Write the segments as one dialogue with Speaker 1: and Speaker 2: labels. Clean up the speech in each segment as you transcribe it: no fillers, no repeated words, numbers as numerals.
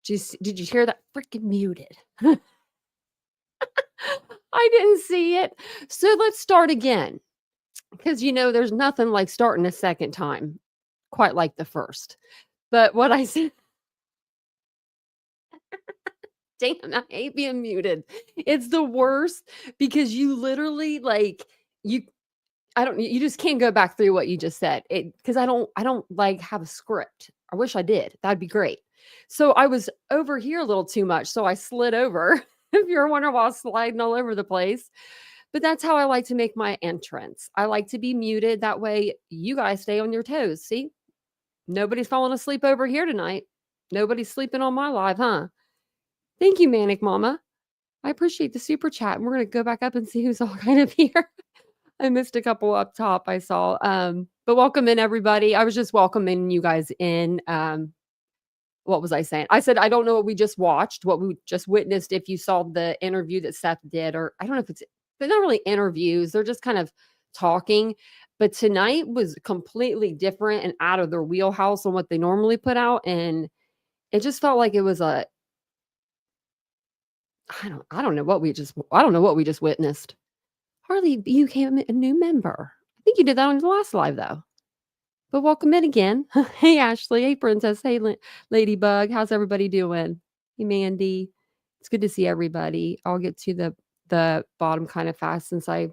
Speaker 1: Did you hear that? Freaking muted. I didn't see it. So let's start again because there's nothing like starting a second time quite like the first. But what I said, damn, I hate being muted. It's the worst because you literally you you just can't go back through what you just said. Because I don't like have a script. I wish I did. That'd be great. So I was over here a little too much, so I slid over. If you're wondering why I was sliding all over the place. But that's how I like to make my entrance. I like to be muted. That way you guys stay on your toes. See? Nobody's falling asleep over here tonight. Nobody's sleeping on my live, huh? Thank you, Manic Mama. I appreciate the super chat. And we're gonna go back up and see who's all kind of here. I missed a couple up top I saw. But welcome in everybody. I was just welcoming you guys in. What was I saying? I said I don't know what we just watched, what we just witnessed. If you saw the interview that Seth did, or I don't know if they're not really interviews, they're just kind of talking. But tonight was completely different and out of their wheelhouse on what they normally put out. And it just felt like it was I don't know what we just witnessed. Harley, you became a new member. I think you did that on the last live though. But welcome in again. Hey Ashley, hey Princess, hey Ladybug. How's everybody doing? Hey Mandy. It's good to see everybody. I'll get to the bottom kind of fast since I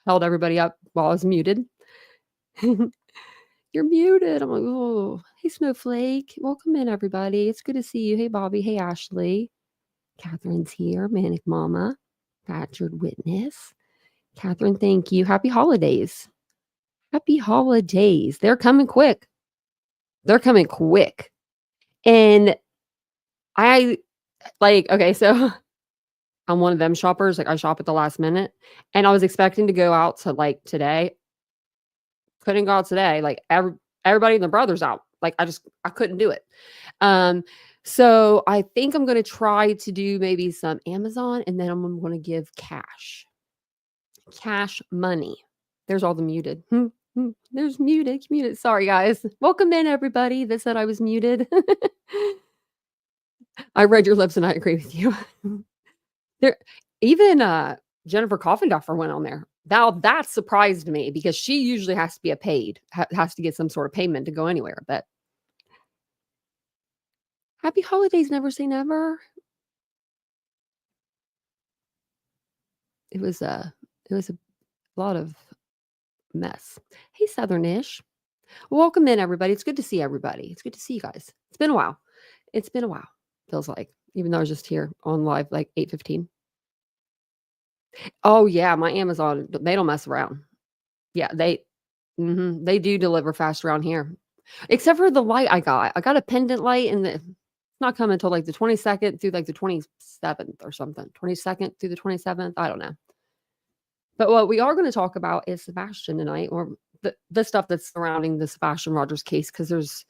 Speaker 1: held everybody up while I was muted. You're muted. I'm like, oh, hey Snowflake. Welcome in everybody. It's good to see you. Hey Bobby. Hey Ashley. Catherine's here. Manic Mama. Badgered Witness. Catherine, thank you. Happy holidays. Happy holidays. They're coming quick. They're coming quick. And I okay, so I'm one of them shoppers. Like I shop at the last minute. And I was expecting to go out to today. Couldn't go out today. Like everybody and their brother's out. Like I couldn't do it. So I think I'm gonna try to do maybe some Amazon and then I'm gonna give cash. Cash money. There's all the muted. There's muted. Sorry, guys. Welcome in, everybody that said I was muted. I read your lips and I agree with you. There, even Jennifer Coffinduffer went on there. Now that surprised me because she usually has to be has to get some sort of payment to go anywhere. But happy holidays, never say never. It was a lot of mess. Hey, Southernish. Welcome in, everybody. It's good to see everybody. It's good to see you guys. It's been a while. Feels like, even though I was just here on live like 8:15. Oh yeah, my Amazon, they don't mess around. Yeah, they do deliver fast around here. Except for the light I got. I got a pendant light and it's not coming until like the 22nd through like the 27th or something. 22nd through the 27th. I don't know. But what we are going to talk about is Sebastian tonight, or the stuff that's surrounding the Sebastian Rogers case, because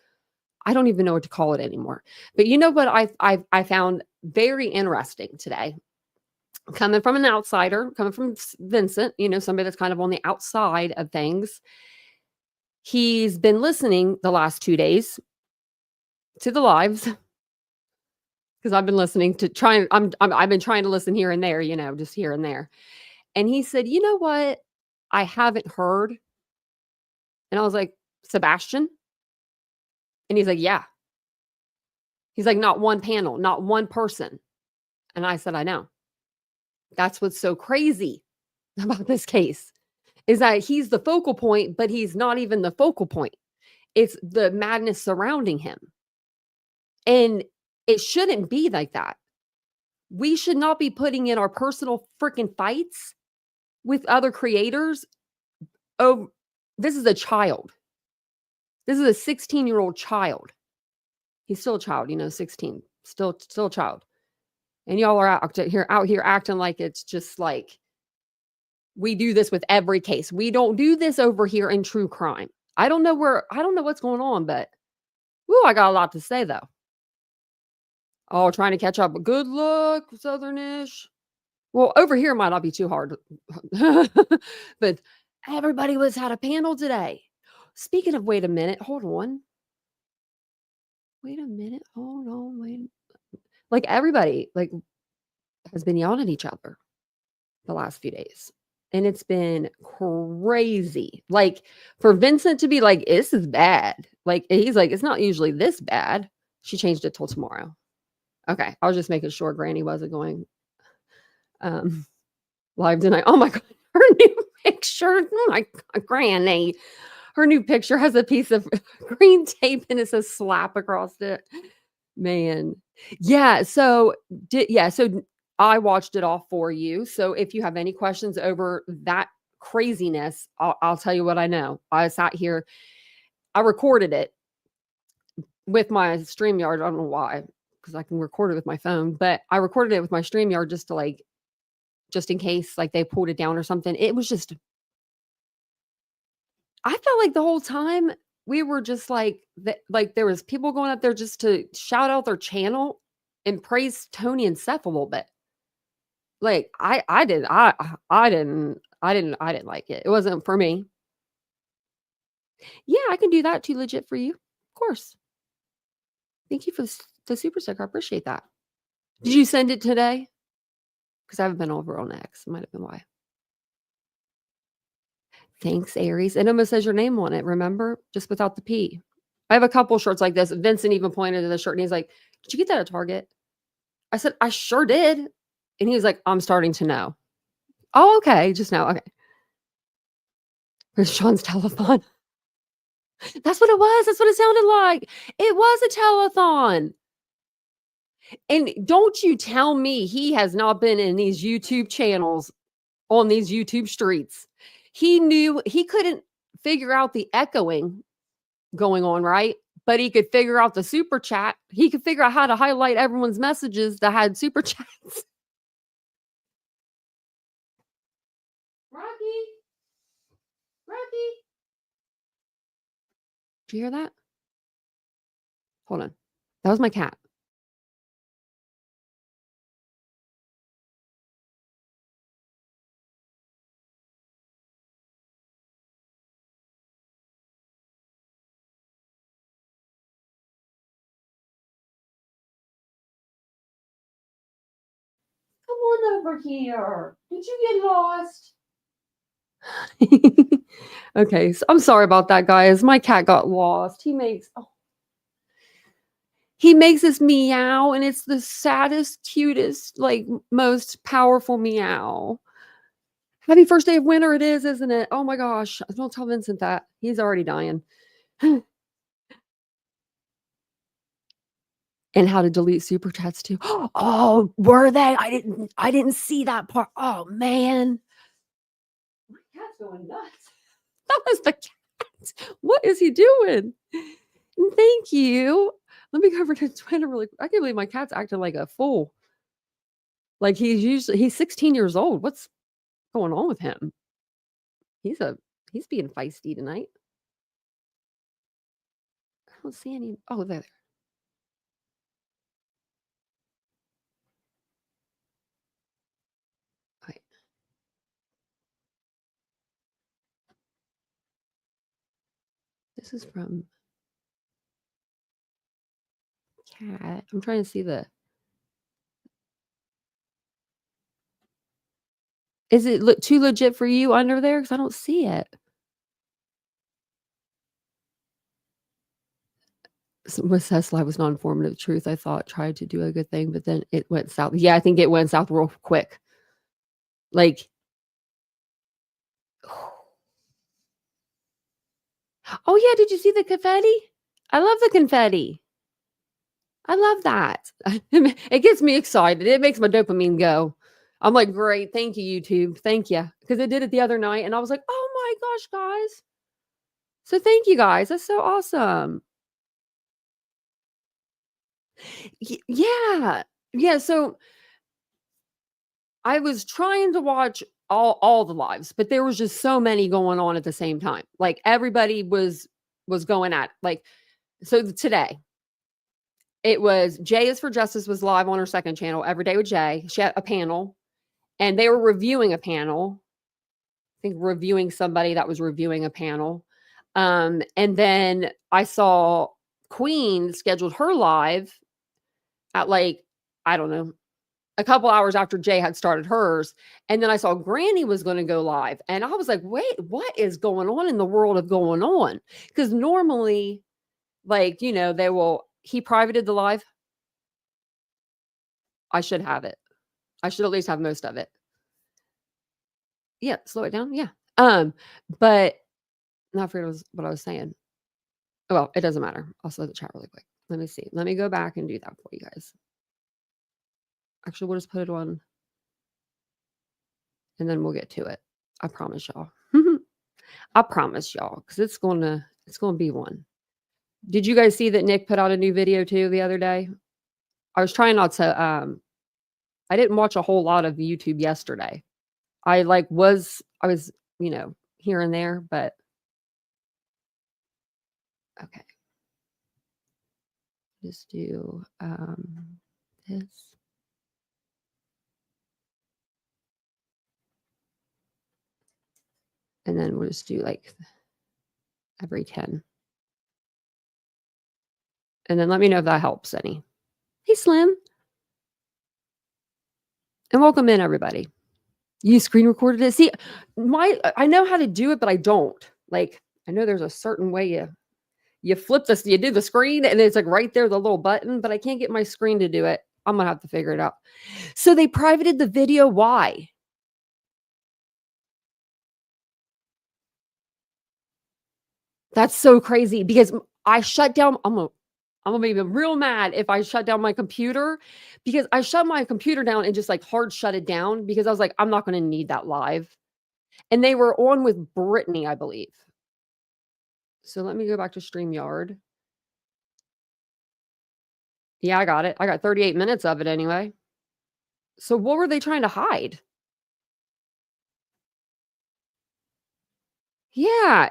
Speaker 1: I don't even know what to call it anymore. But you know what I found very interesting today, coming from an outsider, coming from Vincent, somebody that's kind of on the outside of things. He's been listening the last 2 days to the lives because I've been listening to I've been trying to listen here and there, just here and there. And he said, "You know what? I haven't heard." And I was like, "Sebastian?" And he's like, "Yeah." He's like, "Not one panel, not one person." And I said, "I know." That's what's so crazy about this case, is that he's the focal point, but he's not even the focal point. It's the madness surrounding him. And it shouldn't be like that. We should not be putting in our personal freaking fights with other creators. Oh, this is a child. This is a 16-year-old child. He's still a child, 16. Still a child. And y'all are out here acting like it's just like we do this with every case. We don't do this over here in true crime. I don't know what's going on, but I got a lot to say though. Oh, trying to catch up. Good luck, Southernish. Well, over here might not be too hard. But everybody had a panel today. Speaking of, wait a minute, hold on. Wait a minute, hold on, wait. Like, everybody, like, has been yelling at each other the last few days, and it's been crazy. Like, for Vincent to be like, "This is bad." Like, he's like, "It's not usually this bad." She changed it till tomorrow. Okay, I was just making sure Granny wasn't going, um, live tonight. Oh my god, her new picture, oh my god, Granny. Her new picture has a piece of green tape and it says slap across it. Man. Yeah, so I watched it all for you. So if you have any questions over that craziness, I'll tell you what I know. I sat here, I recorded it with my StreamYard. I don't know why, because I can record it with my phone, but I recorded it with my StreamYard just to just in case like they pulled it down or something. It was just, I felt like the whole time we were just like there was people going up there just to shout out their channel and praise Tony and Seth a little bit. Like I didn't like it. It wasn't for me. Yeah, I can do that too legit for you. Of course. Thank you for the super sticker. I appreciate that. Did you send it today? Because I haven't been over on X. Might have been why. Thanks, Aries. It almost says your name on it, remember? Just without the P. I have a couple shirts like this. Vincent even pointed to the shirt and he's like, "Did you get that at Target?" I said, "I sure did." And he was like, "I'm starting to know." Oh, okay. Just now. Okay. Here's Sean's telethon. That's what it was. That's what it sounded like. It was a telethon. And don't you tell me he has not been in these YouTube channels on these YouTube streets. He knew he couldn't figure out the echoing going on, right? But he could figure out the super chat. He could figure out how to highlight everyone's messages that had super chats. Rocky, Rocky. Did you hear that? Hold on. That was my cat. Come on over here. Did you get lost? Okay, so I'm sorry about that, guys. My cat got lost. He makes this meow, and it's the saddest, cutest, like most powerful meow. Happy first day of winter, it is, isn't it? Oh my gosh. Don't tell Vincent that. He's already dying. And how to delete super chats too. Oh, were they? I didn't see that part. Oh man. My cat's going nuts. That was the cat. What is he doing? Thank you. Let me go over to Twitter really quick. I can't believe my cat's acting like a fool. Like he's 16 years old. What's going on with him? He's being feisty tonight. I don't see any. Oh, there. Okay. This is from Cat. I'm trying to see is it too legit for you under there? Because I don't see it. With Tesla was non-informative truth. I thought tried to do a good thing, but then it went south. Yeah, I think it went south real quick. Like, oh yeah, did you see the confetti? I love the confetti. I love that. It gets me excited. It makes my dopamine go. I'm like, great, thank you, YouTube. Thank you. Because it did it the other night, and I was like, oh my gosh, guys. So thank you guys. That's so awesome. Yeah. Yeah. So I was trying to watch all the lives, but there was just so many going on at the same time. Like everybody was going at like so today. It was Jay is for Justice was live on her second channel every day with Jay. She had a panel and they were reviewing a panel. I think reviewing somebody that was reviewing a panel. And then I saw Queen scheduled her live at like I don't know, a couple hours after Jay had started hers. And then I saw Granny was going to go live. And I was like, wait, what is going on in the world of going on? Because normally, like, you know, he privated the live. I should have it. I should at least have most of it. Yeah, slow it down. Yeah. But I forget what I was saying. Well, it doesn't matter. I'll slow the chat really quick. Let me see. Let me go back and do that for you guys. Actually, we'll just put it on and then we'll get to it. I promise y'all. I promise y'all, because it's gonna be one. Did you guys see that Nick put out a new video too the other day? I was trying not to I didn't watch a whole lot of YouTube yesterday. I was, you know, here and there, but okay. Just do this. And then we'll just do like every 10. And then let me know if that helps any. Hey, Slim. And welcome in, everybody. You screen recorded it. See, I know how to do it, but I don't. Like, I know there's a certain way you flip this, you do the screen, and it's like right there, the little button, but I can't get my screen to do it. I'm gonna have to figure it out. So they privated the video. Why? That's so crazy because I shut down. I'm gonna be real mad if I shut down my computer, because I shut my computer down and just like hard shut it down because I was like, I'm not gonna need that live. And they were on with Brittany, I believe. So let me go back to StreamYard. Yeah, I got it. I got 38 minutes of it anyway. So what were they trying to hide? Yeah,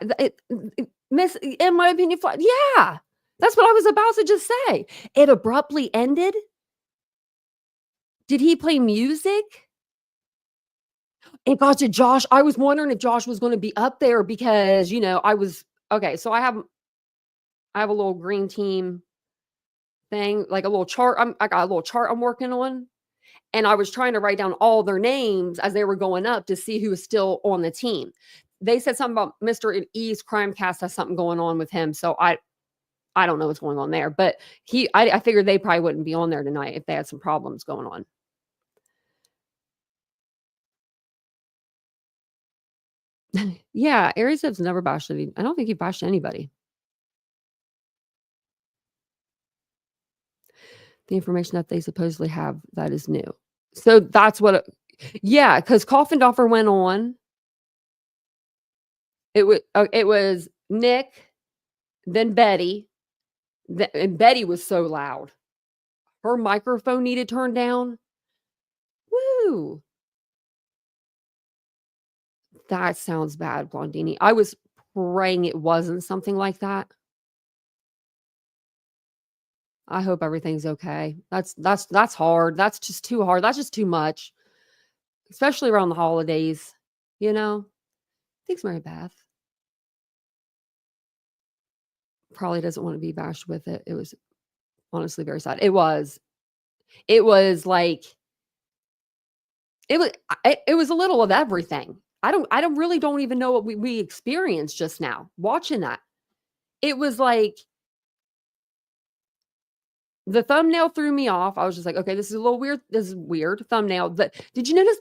Speaker 1: miss, in my opinion, yeah, that's what I was about to just say. It abruptly ended. Did he play music? It got to Josh. I was wondering if Josh was going to be up there because, you know, okay. So I have a little green team thing, like a little chart. I got a little chart I'm working on. And I was trying to write down all their names as they were going up to see who was still on the team. They said something about Mr. E's Crime Cast has something going on with him. So I don't know what's going on there, but I figured they probably wouldn't be on there tonight if they had some problems going on. Yeah, Aries has never bashed any. I don't think he bashed anybody. The information that they supposedly have, that is new. So that's what, yeah, because Coffindoffer went on. It was Nick, then Betty, and Betty was so loud. Her microphone needed turned down. Woo! That sounds bad, Blondini. I was praying it wasn't something like that. I hope everything's okay. That's hard. That's just too hard. That's just too much, especially around the holidays, you know? Thanks, Mary Beth. Probably doesn't want to be bashed with it. It was honestly very sad. It was like it was a little of everything. I don't even know what we experienced just now watching that. It was like the thumbnail threw me off. I was just like, okay, this is a little weird. This is weird thumbnail. But did you notice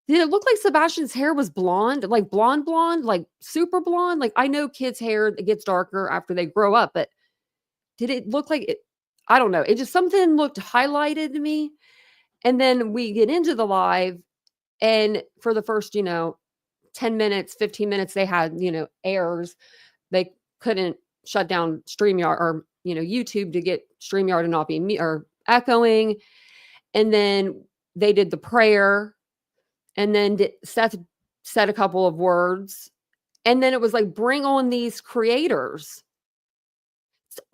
Speaker 1: did it look like Sebastian's hair was blonde, like blonde, like super blonde? Like I know kids' hair gets darker after they grow up, but did it look like it? I don't know. It just something looked highlighted to me. And then we get into the live, and for the first, 10 minutes, 15 minutes, they had, errors. They couldn't shut down StreamYard or, YouTube to get StreamYard to not be me or echoing. And then they did the prayer, and then Seth said a couple of words. And then it was like, bring on these creators.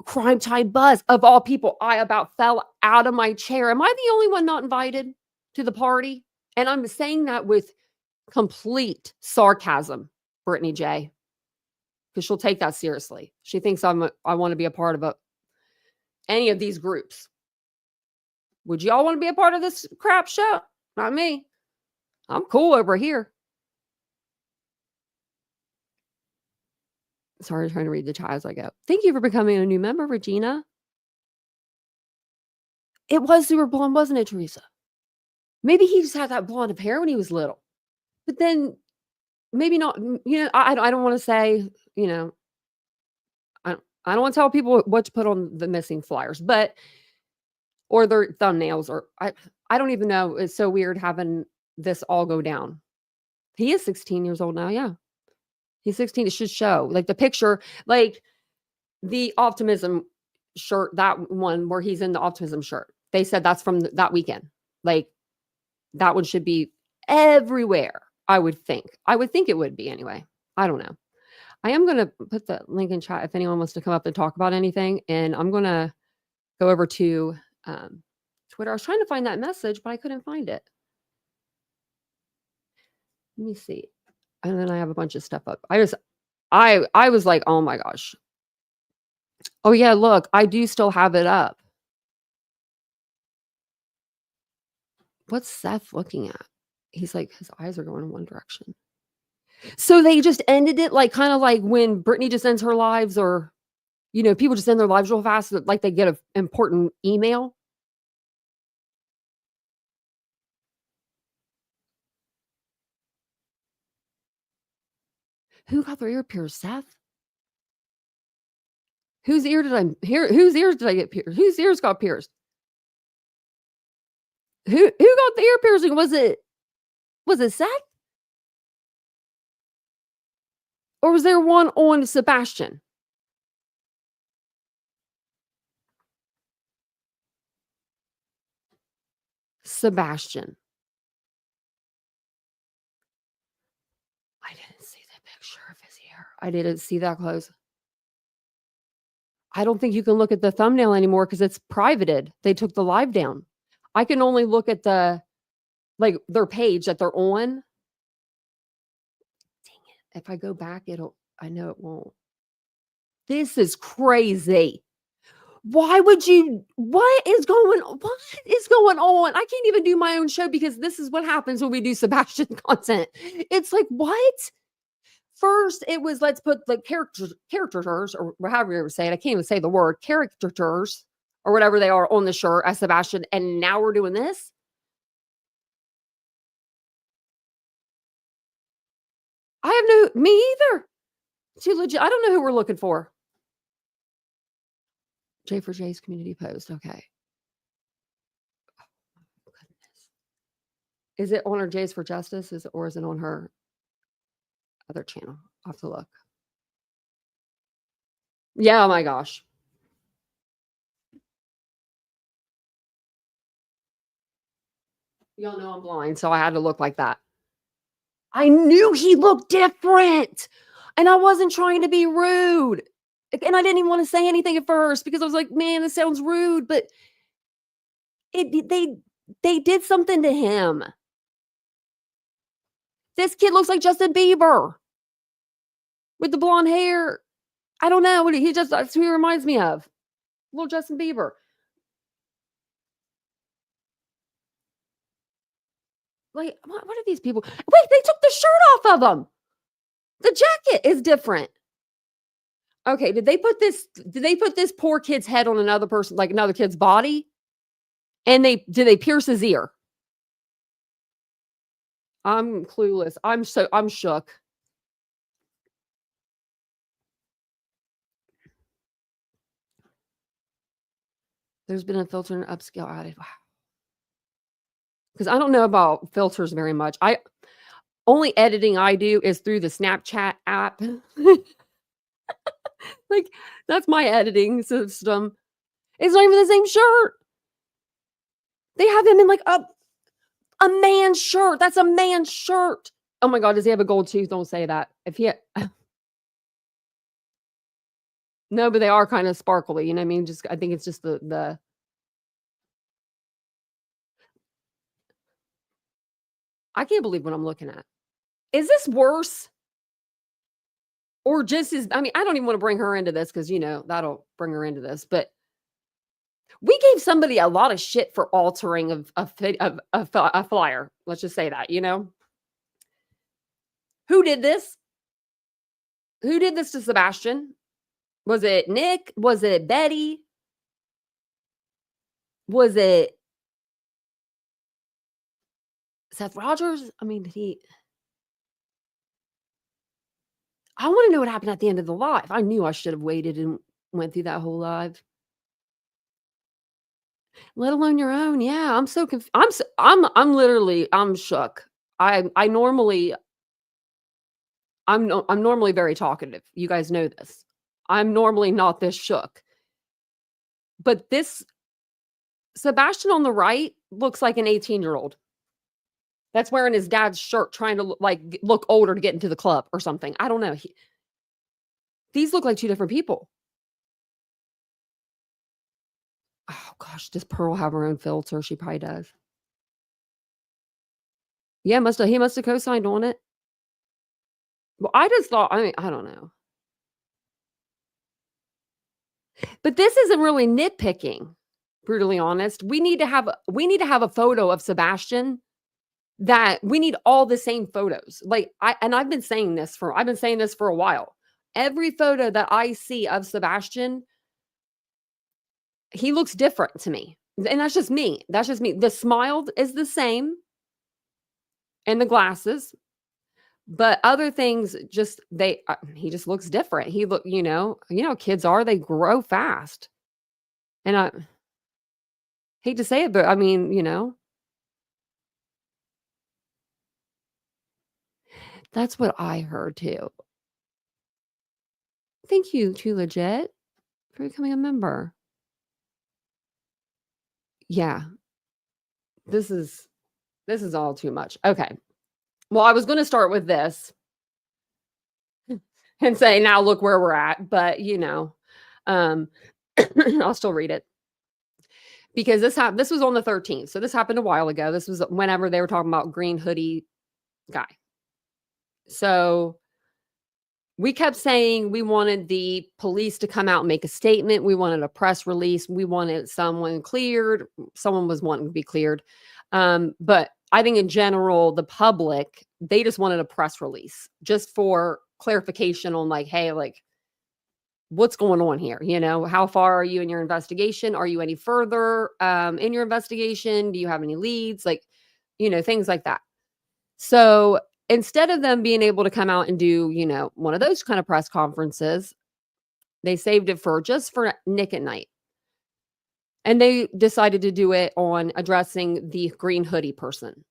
Speaker 1: Crime Time Buzz, of all people. I about fell out of my chair. Am I the only one not invited to the party? And I'm saying that with complete sarcasm, Brittany J, because she'll take that seriously. She thinks I want to be a part of any of these groups. Would y'all want to be a part of this crap show? Not me. I'm cool over here. Sorry, trying to read the chat as I go. Thank you for becoming a new member, Regina. It was super blonde, wasn't it, Teresa? Maybe he just had that blonde of hair when he was little. But then maybe not, I don't want to say, I don't want to tell people what to put on the missing flyers, but or their thumbnails, or I don't even know. It's so weird having this all go down. He is 16 years old now. Yeah. He's 16. It should show like the picture, like the optimism shirt, that one where he's in the optimism shirt. They said that's from that weekend. Like that one should be everywhere. I would think it would be anyway. I don't know. I am going to put the link in chat if anyone wants to come up and talk about anything. And I'm going to go over to Twitter. I was trying to find that message, but I couldn't find it. Let me see. And then I have a bunch of stuff up. I was like, oh my gosh. Oh yeah, look, I do still have it up. What's Seth looking at? He's like, his eyes are going in one direction. So they just ended it like kind of like when Brittany just ends her lives, or people just end their lives real fast, like they get an important email. Who got their ear pierced, Seth? Whose ear did I hear? Whose ears did I get pierced? Whose ears got pierced? Who got the ear piercing? Was it Seth? Or was there one on Sebastian? Sebastian. I didn't see the picture of his ear. I didn't see that close. I don't think you can look at the thumbnail anymore because it's privated. They took the live down. I can only look at their page that they're on. Dang it. If I go back, I know it won't. This is crazy. What is going on? I can't even do my own show because this is what happens when we do Sebastian content. It's like, what? First, it was let's put the characters, or however you ever say it. I can't even say the word characters or whatever they are on the shirt as Sebastian. And now we're doing this. I have me either. Too legit. I don't know who we're looking for. J for J's community post. Okay. Oh, goodness. Is it on her J's for Justice? Or is it on her other channel? I'll have to look. Yeah, oh my gosh. Y'all know I'm blind, so I had to look like that. I knew he looked different. And I wasn't trying to be rude. And I didn't even want to say anything at first because I was like, man, this sounds rude. But they did something to him. This kid looks like Justin Bieber with the blonde hair. I don't know. That's who he reminds me of. Little Justin Bieber. Like, what are these people? Wait, they took the shirt off of him. The jacket is different. Okay, did they put this poor kid's head on another person, like another kid's body? And did they pierce his ear? I'm clueless. I'm shook. There's been a filter and upscale added. Wow. Because I don't know about filters very much. Only editing I do is through the Snapchat app. Like, that's my editing system. It's not even the same shirt. They have him in like a man's shirt. That's a man's shirt. Oh my God, does he have a gold tooth? Don't say that. No, but they are kind of sparkly. You know what I mean? I think it's just the. I can't believe what I'm looking at. Is this worse? Or just I don't even want to bring her into this because, that'll bring her into this. But We gave somebody a lot of shit for altering a flyer. Let's just say that, you know? Who did this? Who did this to Sebastian? Was it Nick? Was it Betty? Was it Seth Rogers? I mean, I wanna know what happened at the end of the live. I knew I should have waited and went through that whole live. Let alone your own. Yeah, I'm so I'm literally I'm shook. I normally I'm normally very talkative. You guys know this. I'm normally not this shook. But this Sebastian on the right looks like an 18-year-old that's wearing his dad's shirt trying to look older to get into the club or something. I don't know. These look like 2 different people. Oh gosh, does Pearl have her own filter? She probably does. Yeah, he must have co-signed on it. Well, I just thought, I mean, I don't know. But this isn't really nitpicking, brutally honest. We need to have a photo of Sebastian that we need all the same photos. I've been saying this for a while. Every photo that I see of Sebastian, he looks different to me. And that's just me. That's just me. The smile is the same and the glasses, but other things just he just looks different. You know, kids are, they grow fast. And I hate to say it, but I mean, that's what I heard too. Thank you, Too Legit, for becoming a member. Yeah, this is all too much. Okay. Well, I was going to start with this and say, now look where we're at, but um, I'll still read it because this was on the 13th. So this happened a while ago. This was whenever they were talking about green hoodie guy. So we kept saying we wanted the police to come out and make a statement. We wanted a press release. We wanted someone cleared. Someone was wanting to be cleared. But I think in general, the public, they just wanted a press release just for clarification on hey, what's going on here? How far are you in your investigation? Are you any further in your investigation? Do you have any leads? Things like that. So instead of them being able to come out and do, one of those kind of press conferences, they saved it for Nick at Night. And they decided to do it on addressing the green hoodie person.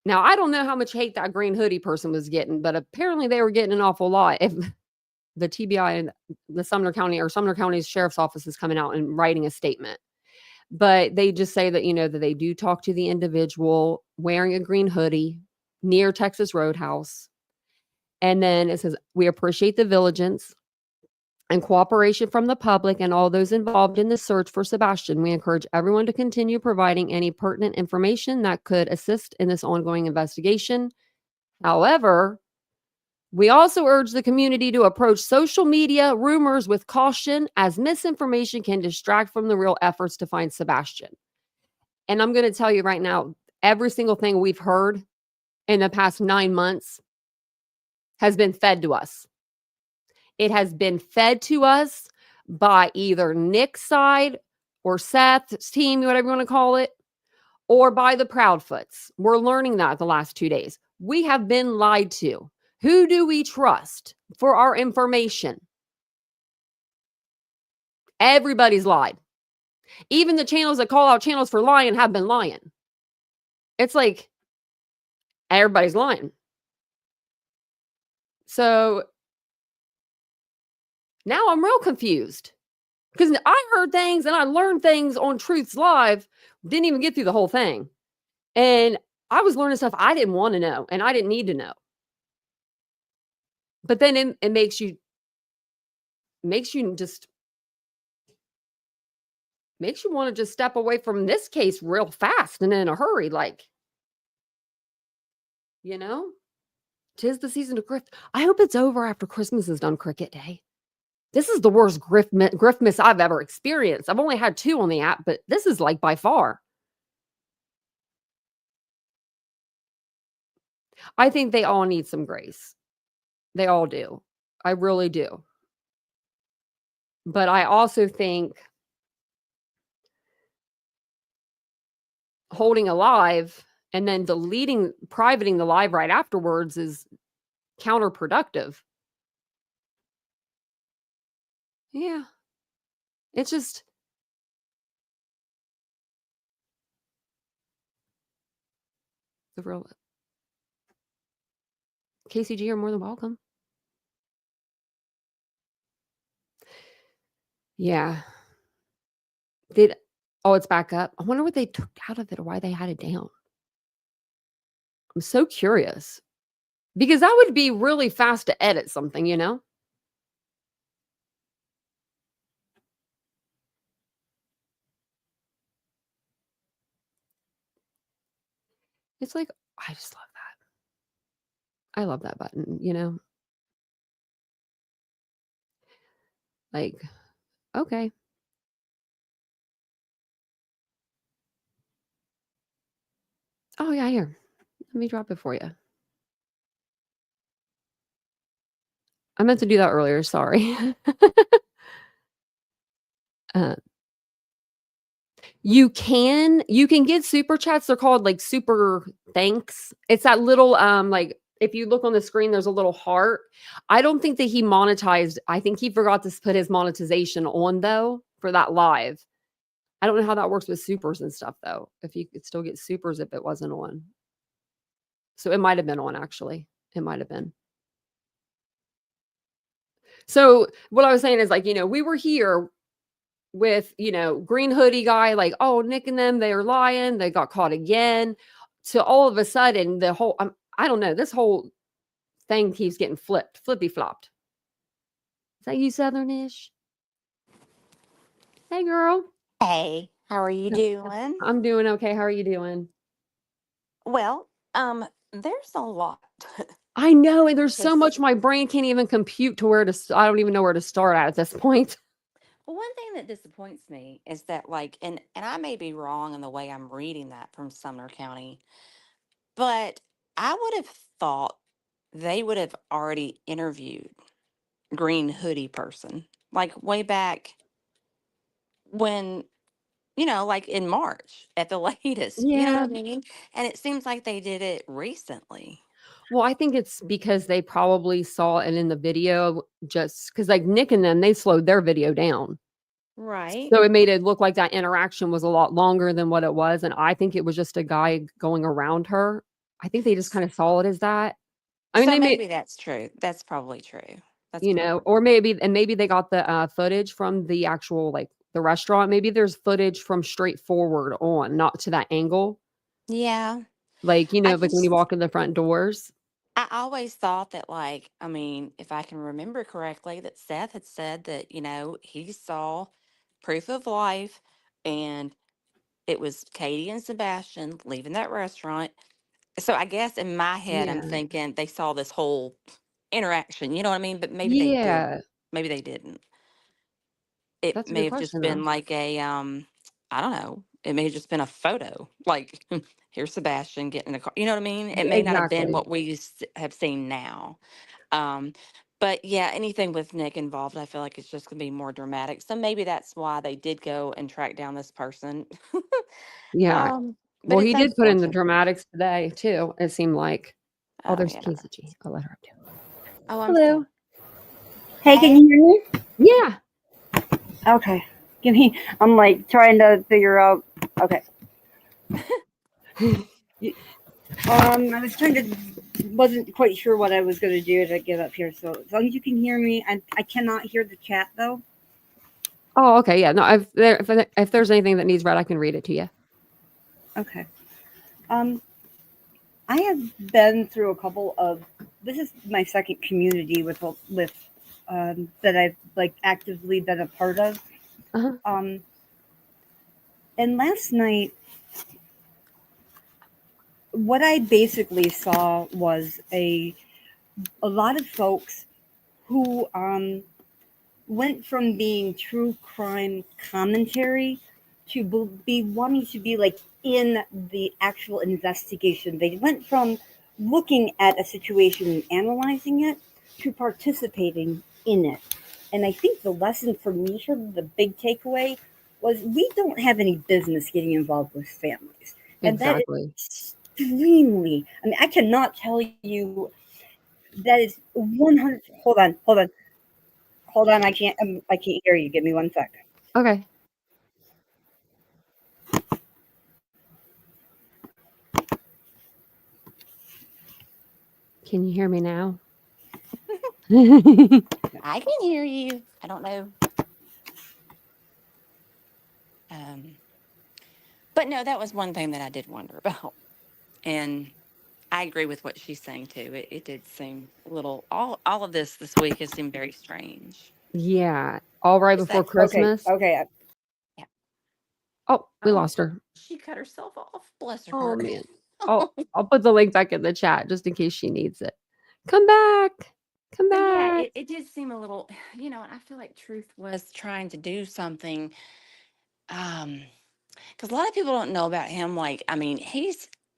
Speaker 1: Now, I don't know how much hate that green hoodie person was getting, but apparently they were getting an awful lot. If the TBI and the Sumner County's sheriff's office is coming out and writing a statement. But they just say that, that they do talk to the individual wearing a green hoodie near Texas Roadhouse. And then it says, we appreciate the diligence and cooperation from the public and all those involved in the search for Sebastian. We encourage everyone to continue providing any pertinent information that could assist in this ongoing investigation. However, we also urge the community to approach social media rumors with caution, as misinformation can distract from the real efforts to find Sebastian. And I'm going to tell you right now, every single thing we've heard in the past 9 months has been fed to us. It has been fed to us by either Nick's side or Seth's team, whatever you want to call it, or by the Proudfoots. We're learning that the last 2 days. We have been lied to. Who do we trust for our information? Everybody's lied. Even the channels that call out channels for lying have been lying. It's like everybody's lying. So now I'm real confused because I heard things and I learned things on Truth's Live. Didn't even get through the whole thing. And I was learning stuff I didn't want to know and I didn't need to know. But then it makes you want to just step away from this case real fast and in a hurry, tis the season of cricket. I hope it's over after Christmas is done, Cricket Day. This is the worst grift miss I've ever experienced. I've only had 2 on the app, but this is, like, by far. I think they all need some grace. They all do. I really do. But I also think holding a live and then privating the live right afterwards is counterproductive. Yeah. It's just the real KCG, you're more than welcome. Yeah. It's back up. I wonder what they took out of it or why they had it down. I'm so curious. Because that would be really fast to edit something, you know? It's like, I just love that. I love that button, you know? Like, okay. Oh, yeah, here. Let me drop it for you. I meant to do that earlier, sorry. Uh, you can get super chats, they're called, like, super thanks. It's that little, like, if you look on the screen, there's a little heart. I don't think that he monetized. I think he forgot to put his monetization on, though, for that live. I don't know how that works with supers and stuff, though, if you could still get supers if it wasn't on. So it might have been on, actually. It might have been. So what I was saying is, like, we were here with, green hoodie guy, like, "Oh, Nick and them, they are lying. They got caught again." To all of a sudden, the whole I don't know, this whole thing keeps getting flippy flopped. Is that you Southernish? Hey, girl.
Speaker 2: Hey, how are you doing?
Speaker 1: I'm doing okay. How are you doing?
Speaker 2: Well, there's a lot.
Speaker 1: I know, and there's so
Speaker 2: Because
Speaker 1: much my brain can't even compute to where I don't even know where to start at this point.
Speaker 2: one thing that disappoints me is that, like, and I may be wrong in the way I'm reading that from Sumner County, but I would have thought they would have already interviewed Green Hoodie person, like way back when, like in March at the latest. You know what
Speaker 1: Yeah.
Speaker 2: I mean? And it seems like they did it recently.
Speaker 1: Well, I think it's because they probably saw it in the video just because, like, Nick and them, they slowed their video down.
Speaker 2: Right.
Speaker 1: So it made it look like that interaction was a lot longer than what it was, and I think it was just a guy going around her. I think they just kinda saw it as that. I mean,
Speaker 2: So
Speaker 1: they may
Speaker 2: maybe that's true. That's probably true. That's probably
Speaker 1: or maybe they got the, footage from the actual, like, the restaurant. Maybe there's footage from straight forward on, not to that angle.
Speaker 2: yeah.
Speaker 1: Like,
Speaker 2: I
Speaker 1: like when you
Speaker 2: just
Speaker 1: walk in the front doors.
Speaker 2: I always thought that, like, I mean, if I can remember correctly, that Seth had said that, he saw proof of life and it was Katie and Sebastian leaving that restaurant. So I guess in my head I'm
Speaker 1: Yeah.
Speaker 2: thinking they saw this whole interaction, you know what I mean? But maybe they did.
Speaker 1: Yeah.
Speaker 2: Maybe they didn't. It
Speaker 1: That's a
Speaker 2: may
Speaker 1: good
Speaker 2: have just
Speaker 1: question,
Speaker 2: been
Speaker 1: though.
Speaker 2: like I don't know. It may have just been a photo. Like here's Sebastian getting in the car. You know what I mean? It may not have been
Speaker 1: Exactly.
Speaker 2: what we have seen now. Um, but yeah, anything with Nick involved, I feel like it's just gonna be more dramatic. So maybe that's why they did go and track down this person.
Speaker 1: Yeah.
Speaker 2: um, but
Speaker 1: Well,
Speaker 2: it's
Speaker 1: he did put in the
Speaker 2: unfortunate.
Speaker 1: dramatics today too, it seemed like. Oh,
Speaker 2: Oh
Speaker 1: there's
Speaker 2: yeah.
Speaker 1: Casey G. I'll let her up too.
Speaker 2: Oh, I'm
Speaker 1: Hello.
Speaker 2: sorry.
Speaker 3: Hey, can
Speaker 2: Hey.
Speaker 3: you hear me?
Speaker 1: Yeah.
Speaker 3: Okay. Give me. I'm like trying to figure out. Okay. I was trying to. Wasn't quite sure what I was going to do to get up here. So as long as you can hear me, I cannot hear the chat though.
Speaker 1: Oh, okay, yeah, no, if there's anything that needs read, I can read it to you.
Speaker 3: Okay. Um, I have been through a couple of. This is my second community with that I've like actively been a part of.
Speaker 1: Uh-huh.
Speaker 3: And last night, what I basically saw was a lot of folks who went from being true crime commentary to be wanting to be like in the actual investigation. They went from looking at a situation and analyzing it to participating in it. And I think the lesson for me here, the big takeaway, was we don't have any business getting involved with families. And that
Speaker 1: Exactly.
Speaker 3: is extremely, I mean, I cannot tell you that is 100. Hold on. I can't hear you. Give me 1 sec.
Speaker 1: Okay. Can you hear me now?
Speaker 2: I can hear you. I don't know. But no, that was one thing that I did wonder about. And I agree with what she's saying too. It did seem a little, all of this week has seemed very strange.
Speaker 1: Yeah. All right
Speaker 2: Is
Speaker 1: before
Speaker 2: that,
Speaker 1: Christmas.
Speaker 3: Okay.
Speaker 2: yeah.
Speaker 1: Oh, we
Speaker 2: Oh,
Speaker 1: lost her.
Speaker 2: she cut herself off. Bless her
Speaker 1: Oh
Speaker 2: heart.
Speaker 1: man. I'll put the link back in the chat just in case she needs it. Come back. Come
Speaker 2: But yeah,
Speaker 1: back.
Speaker 2: it did seem a little, and I feel like Truth was trying to do something. Because a lot of people don't know about him. Like, I mean,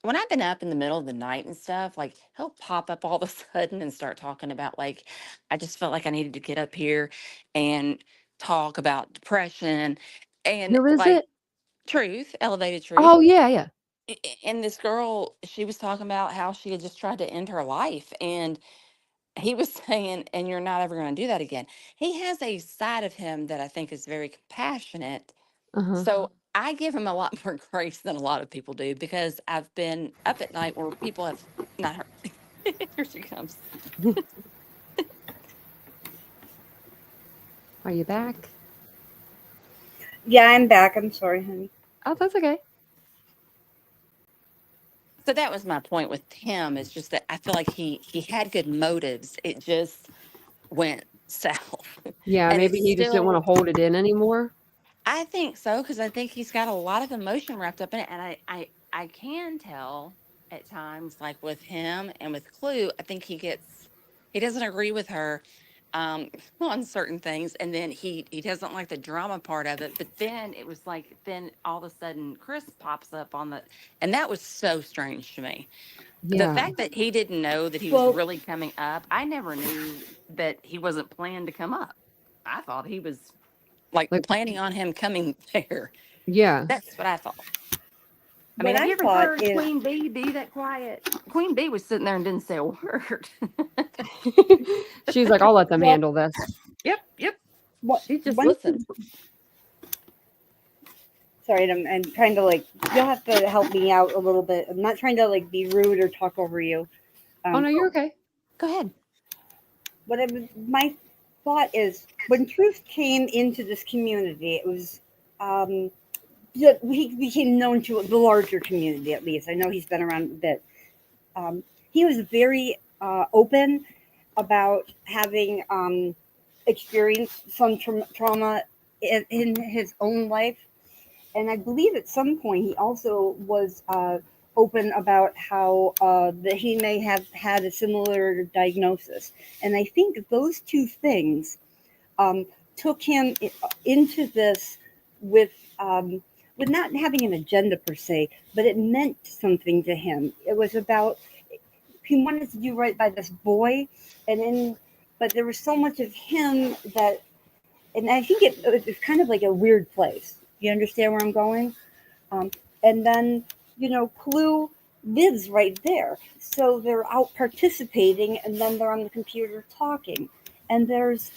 Speaker 2: when I've been up in the middle of the night and stuff, like he'll pop up all of a sudden and start talking about, like, I just felt like I needed to get up here and talk about depression and
Speaker 1: Who is
Speaker 2: like
Speaker 1: it?
Speaker 2: Truth, elevated Truth.
Speaker 1: Oh yeah, yeah.
Speaker 2: And this girl, she was talking about how she had just tried to end her life. And he was saying, and you're not ever going to do that again. He has a side of him that I think is very compassionate,
Speaker 1: Uh-huh.
Speaker 2: so I give him a lot more grace than a lot of people do because I've been up at night where people have not heard. Here she comes.
Speaker 1: Are you back?
Speaker 3: Yeah, I'm back. I'm sorry, honey.
Speaker 1: Oh, that's okay.
Speaker 2: So that was my point with him. Is just that I feel like he had good motives. It just went south,
Speaker 1: Yeah,
Speaker 2: and
Speaker 1: maybe
Speaker 2: it's
Speaker 1: he just didn't want to
Speaker 2: still.
Speaker 1: hold it in anymore.
Speaker 2: I think so because I think he's got a lot of emotion wrapped up in it, and I can tell at times, like with him and with Clue, I think he doesn't agree with her um on certain things, and then he doesn't like the drama part of it. But then it was like then all of a sudden Chris pops up on the, and that was so strange to me. The
Speaker 1: Yeah.
Speaker 2: fact that he didn't know that he was
Speaker 3: Well,
Speaker 2: really coming up, I never knew that he wasn't planned to come up. I thought he was like
Speaker 1: Like
Speaker 2: planning on him coming there.
Speaker 1: yeah.
Speaker 2: That's what I thought. I mean,
Speaker 3: what
Speaker 2: have
Speaker 3: I
Speaker 2: you ever
Speaker 3: thought
Speaker 2: heard
Speaker 3: is
Speaker 2: Queen Bee be that quiet? Queen Bee was sitting there and didn't say a word.
Speaker 1: She's like, I'll let them
Speaker 3: well,
Speaker 1: handle this.
Speaker 2: Yep.
Speaker 3: what
Speaker 2: She just
Speaker 3: one.
Speaker 2: listened.
Speaker 3: Sorry, I'm trying to like. You'll have to help me out a little bit. I'm not trying to like be rude or talk over you.
Speaker 1: Oh no,
Speaker 3: Um,
Speaker 1: you're okay.
Speaker 2: Go ahead.
Speaker 3: my thought is when Truth came into this community, it was um, he became known to the larger community. At least I know he's been around a bit. He was very open about having experienced some trauma in his own life. And I believe at some point he also was open about how that he may have had a similar diagnosis. And I think those two things um, took him into this with with not having an agenda per se, but it meant something to him. It was about he wanted to do right by this boy, and then but there was so much of him that, and I think it's kind of like a weird place. You understand where I'm going? Um, and then Clue lives right there, so they're out participating, and then they're on the computer talking, and there's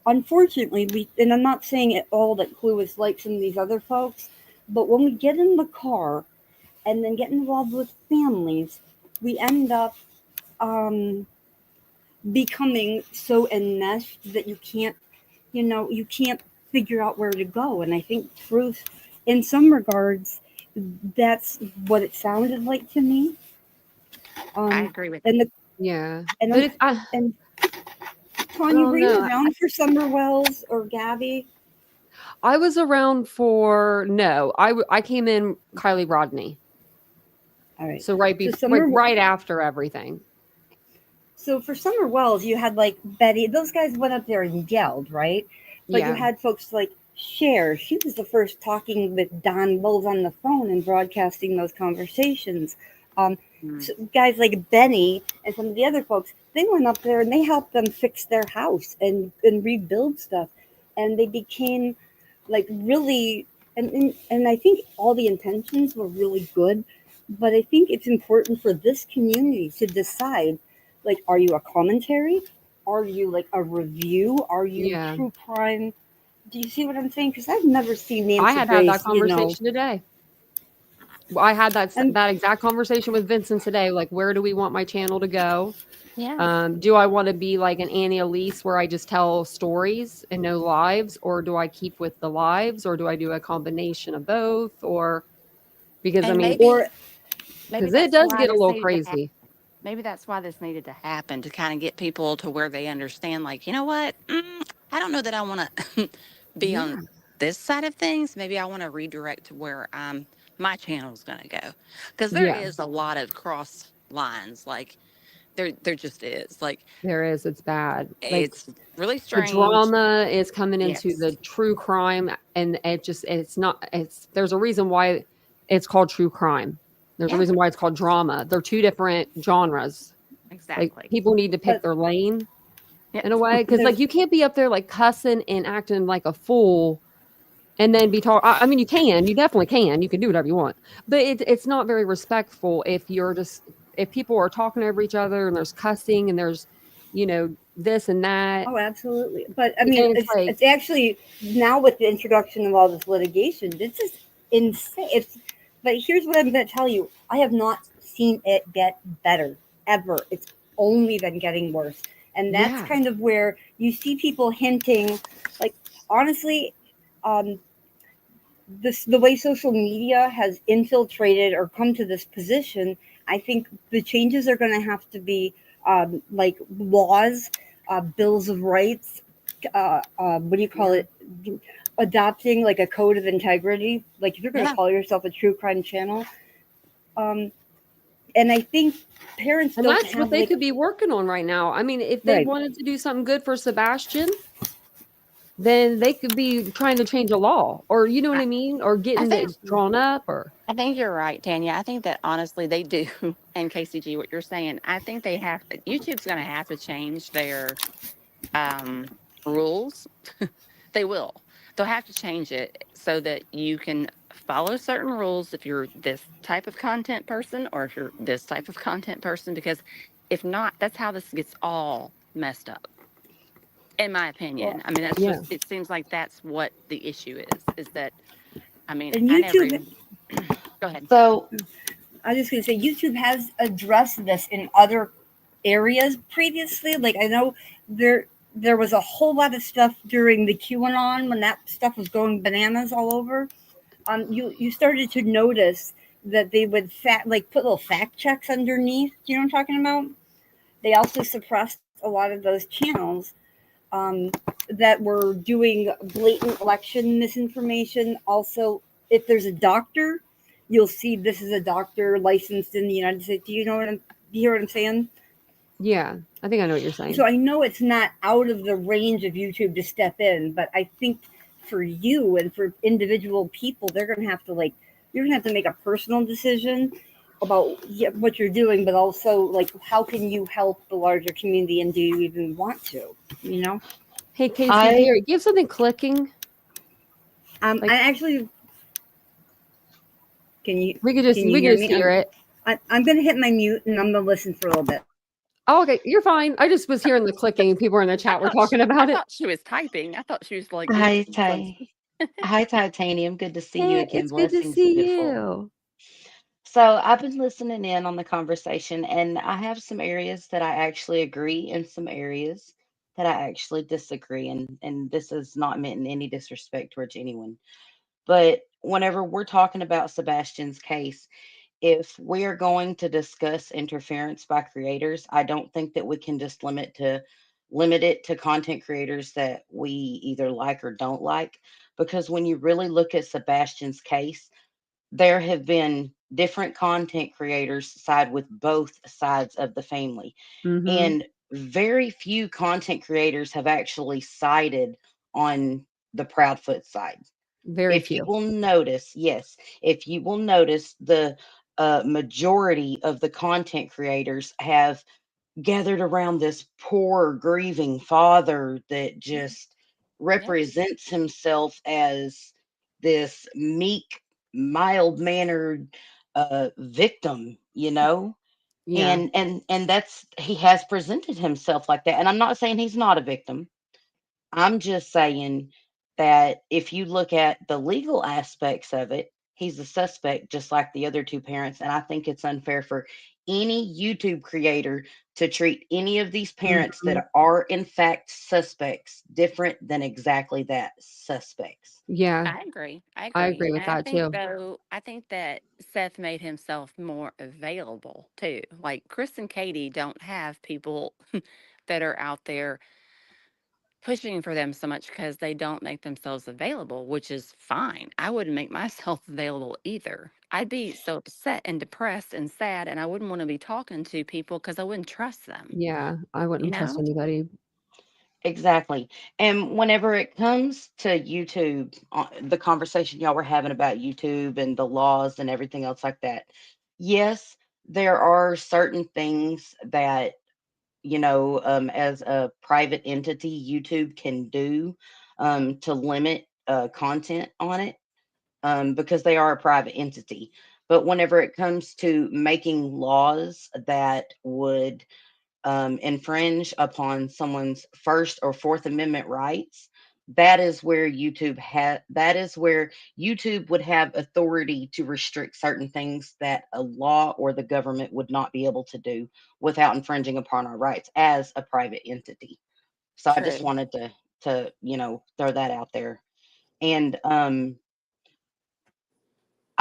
Speaker 3: unfortunately, and I'm not saying at all that Clue is like some of these other folks, but when we get in the car and then get involved with families, we end up um, becoming so enmeshed that you can't figure out where to go. And I think Truth, in some regards, that's what it sounded like to me.
Speaker 2: I
Speaker 3: Um,
Speaker 2: agree with you.
Speaker 3: and the
Speaker 1: Yeah.
Speaker 3: and
Speaker 1: But
Speaker 3: I'm,
Speaker 1: if I
Speaker 3: and
Speaker 1: I
Speaker 3: Tanya, were
Speaker 1: don't
Speaker 3: you
Speaker 1: know.
Speaker 3: around for Summer Wells or Gabby?
Speaker 1: I was around for no. I came in Kylie Rodney.
Speaker 3: All right.
Speaker 1: So
Speaker 3: So
Speaker 1: like
Speaker 3: Summer
Speaker 1: right after everything.
Speaker 3: So for Summer Wells, you had like Betty. Those guys went up there and yelled, right? But you
Speaker 1: Yeah.
Speaker 3: had folks like Cher. She was the first talking with Don Bowles on the phone and broadcasting those conversations.
Speaker 2: Mm.
Speaker 3: So guys like Benny and some of the other folks, they went up there and they helped them fix their house and rebuild stuff, and they became like really. And I think all the intentions were really good, but I think it's important for this community to decide, like, are you a commentary? Are you like a review? Are you
Speaker 1: Yeah.
Speaker 3: true crime? Do you see what I'm saying? Because I've never seen
Speaker 1: I
Speaker 3: Nancy
Speaker 1: had that
Speaker 3: Grace, you know.
Speaker 1: conversation today. Well, I had
Speaker 3: And
Speaker 1: that exact conversation with Vincent today. Like, where do we want my channel to go?
Speaker 2: Yeah.
Speaker 1: Do I want to be like an Annie Elise where I just tell stories and no lives, or do I keep with the lives, or do I do a combination of both? Or because I
Speaker 2: And
Speaker 1: mean,
Speaker 3: or
Speaker 2: maybe
Speaker 1: because it
Speaker 2: that's
Speaker 1: does
Speaker 2: why
Speaker 1: get a
Speaker 2: this
Speaker 1: little
Speaker 2: needed to happen.
Speaker 1: crazy.
Speaker 2: Maybe that's why this needed to happen to kind of get people to where they understand, like, you know what? I don't know that I want to be on
Speaker 1: Yeah,
Speaker 2: this side of things. Maybe I want to redirect to where my channel is going to go. Because there
Speaker 1: yeah,
Speaker 2: is a lot of cross lines. Like, there just is. Like,
Speaker 1: there is. It's bad. Like
Speaker 2: it's really
Speaker 1: the
Speaker 2: strange.
Speaker 1: drama is coming into
Speaker 2: Yes.
Speaker 1: the true crime, and it's not. It's there's a reason why it's called true crime. There's a
Speaker 2: Yeah,
Speaker 1: reason why it's called drama. They're two different genres. Like
Speaker 2: exactly.
Speaker 1: people need to pick
Speaker 3: but
Speaker 1: their lane
Speaker 2: Yep.
Speaker 1: in a way, because like
Speaker 3: there's
Speaker 1: you can't be up there like cussing and acting like a fool and then be talk. I mean, you definitely can, you can do whatever you want, but it's not very respectful if you're just if people are talking over each other and there's cussing and there's this and that,
Speaker 3: oh, absolutely. But I mean,
Speaker 1: and it's like
Speaker 3: it's actually now with the introduction of all this litigation, this is insane. But here's what I'm going to tell you: I have not seen it get better ever. It's only been getting worse, and that's
Speaker 1: yeah,
Speaker 3: kind of where you see people hinting, like honestly, um, this the way social media has infiltrated or come to this position. I think the changes are going to have to be like laws, bills of rights, what do you call
Speaker 1: yeah.
Speaker 3: it, adopting like a code of integrity, like if you're going to
Speaker 2: Yeah.
Speaker 3: call yourself a true crime channel. um, and I think parents
Speaker 1: And
Speaker 3: don't
Speaker 1: that's what
Speaker 3: have
Speaker 1: they
Speaker 3: like,
Speaker 1: could be working on right now. I mean, if they
Speaker 3: right.
Speaker 1: wanted to do something good for Sebastian, then they could be trying to change a law, or you know what
Speaker 2: I,
Speaker 1: I mean, or
Speaker 2: I
Speaker 1: getting
Speaker 2: think
Speaker 1: it drawn up, or
Speaker 2: I think you're right, Tanya. I think that honestly they do. And KCG, what you're saying, I think they have YouTube's going to have to change their um, rules. They will. They'll have to change it so that you can follow certain rules if you're this type of content person or if you're this type of content person. Because if not, that's how this gets all messed up, in my
Speaker 3: Well,
Speaker 2: opinion. I mean, that's
Speaker 1: yeah.
Speaker 2: just, it seems like that's what the issue is that, I mean,
Speaker 3: and
Speaker 2: I never
Speaker 3: YouTube,
Speaker 2: even, go ahead.
Speaker 4: So,
Speaker 3: I was just going to say, YouTube has addressed this in other areas previously. Like I know there was a whole lot of stuff during the QAnon when that stuff was going bananas all over. You started to notice that they would like put little fact checks underneath. Do you know what I'm talking about? They also suppressed a lot of those channels um, that were doing blatant election misinformation. Also, if there's a doctor, you'll see this is a doctor licensed in the United States. Do you hear what I'm saying?
Speaker 1: Yeah, I think I know what you're
Speaker 3: So
Speaker 1: saying.
Speaker 3: I know it's not out of the range of YouTube to step in, but I think for you and for individual people, they're going to have to like, you're going to have to make a personal decision about what you're doing, but also like, how can you help the larger community, and do you even want to, you know?
Speaker 1: Hey, Casey,
Speaker 4: I
Speaker 1: do you have something clicking? Like
Speaker 3: I actually, can you, can you
Speaker 1: we could
Speaker 3: hear
Speaker 1: just
Speaker 3: me?
Speaker 1: hear it.
Speaker 3: I'm going to hit my mute and I'm going to listen for a little bit.
Speaker 1: Oh, okay, you're fine. I just was hearing the clicking. People in the
Speaker 2: I
Speaker 1: chat were
Speaker 2: thought she,
Speaker 1: talking
Speaker 2: I
Speaker 1: about it.
Speaker 2: thought she was typing. I thought she was like
Speaker 4: hi
Speaker 2: looking at something.
Speaker 4: Ti hi Titanium. Good to see you
Speaker 1: Hey,
Speaker 4: again.
Speaker 1: it's good to
Speaker 4: Blessings,
Speaker 1: see
Speaker 4: beautiful.
Speaker 1: you.
Speaker 4: So I've been listening in on the conversation, and I have some areas that I actually agree, and some areas that I actually disagree. And this is not meant in any disrespect towards anyone. But whenever we're talking about Sebastian's case, if we are going to discuss interference by creators, I don't think that we can just limit it to content creators that we either like or don't like. Because when you really look at Sebastian's case, there have been different content creators side with both sides of the family.
Speaker 1: Mm-hmm.
Speaker 4: And very few content creators have actually sided on the Proudfoot side.
Speaker 1: Very
Speaker 4: If you
Speaker 1: few.
Speaker 4: will notice, yes, if you will notice, the majority of the content creators have gathered around this poor, grieving father that just
Speaker 2: Yep.
Speaker 4: represents himself as this meek, mild mannered victim, you know?
Speaker 1: Yeah.
Speaker 4: And that's, he has presented himself like that. And I'm not saying he's not a victim. I'm just saying that if you look at the legal aspects of it, he's a suspect just like the other two parents. And I think it's unfair for any YouTube creator to treat any of these parents
Speaker 1: Mhm.
Speaker 4: that are, in fact, suspects different than exactly that, suspects.
Speaker 1: Yeah,
Speaker 2: I agree. I
Speaker 1: I
Speaker 2: agree.
Speaker 1: agree with
Speaker 2: And I
Speaker 1: that
Speaker 2: think
Speaker 1: too.
Speaker 2: though, I think that Seth made himself more available too. Like Chris and Katie don't have people that are out there pushing for them so much because they don't make themselves available, which is fine. I wouldn't make myself available either. I'd be so upset and depressed and sad, and I wouldn't want to be talking to people because I wouldn't trust them,
Speaker 1: Yeah, I
Speaker 2: you
Speaker 1: wouldn't trust
Speaker 2: know?
Speaker 1: anybody.
Speaker 4: Exactly. And whenever it comes to YouTube, the conversation y'all were having about YouTube and the laws and everything else like that, yes, there are certain things that, as a private entity, YouTube can do to limit content on it, because they are a private entity. But whenever it comes to making laws that would infringe upon someone's First or Fourth Amendment rights, that is where YouTube would have authority to restrict certain things that a law or the government would not be able to do without infringing upon our rights as a private entity. So I just
Speaker 2: True.
Speaker 4: wanted to throw that out there. And I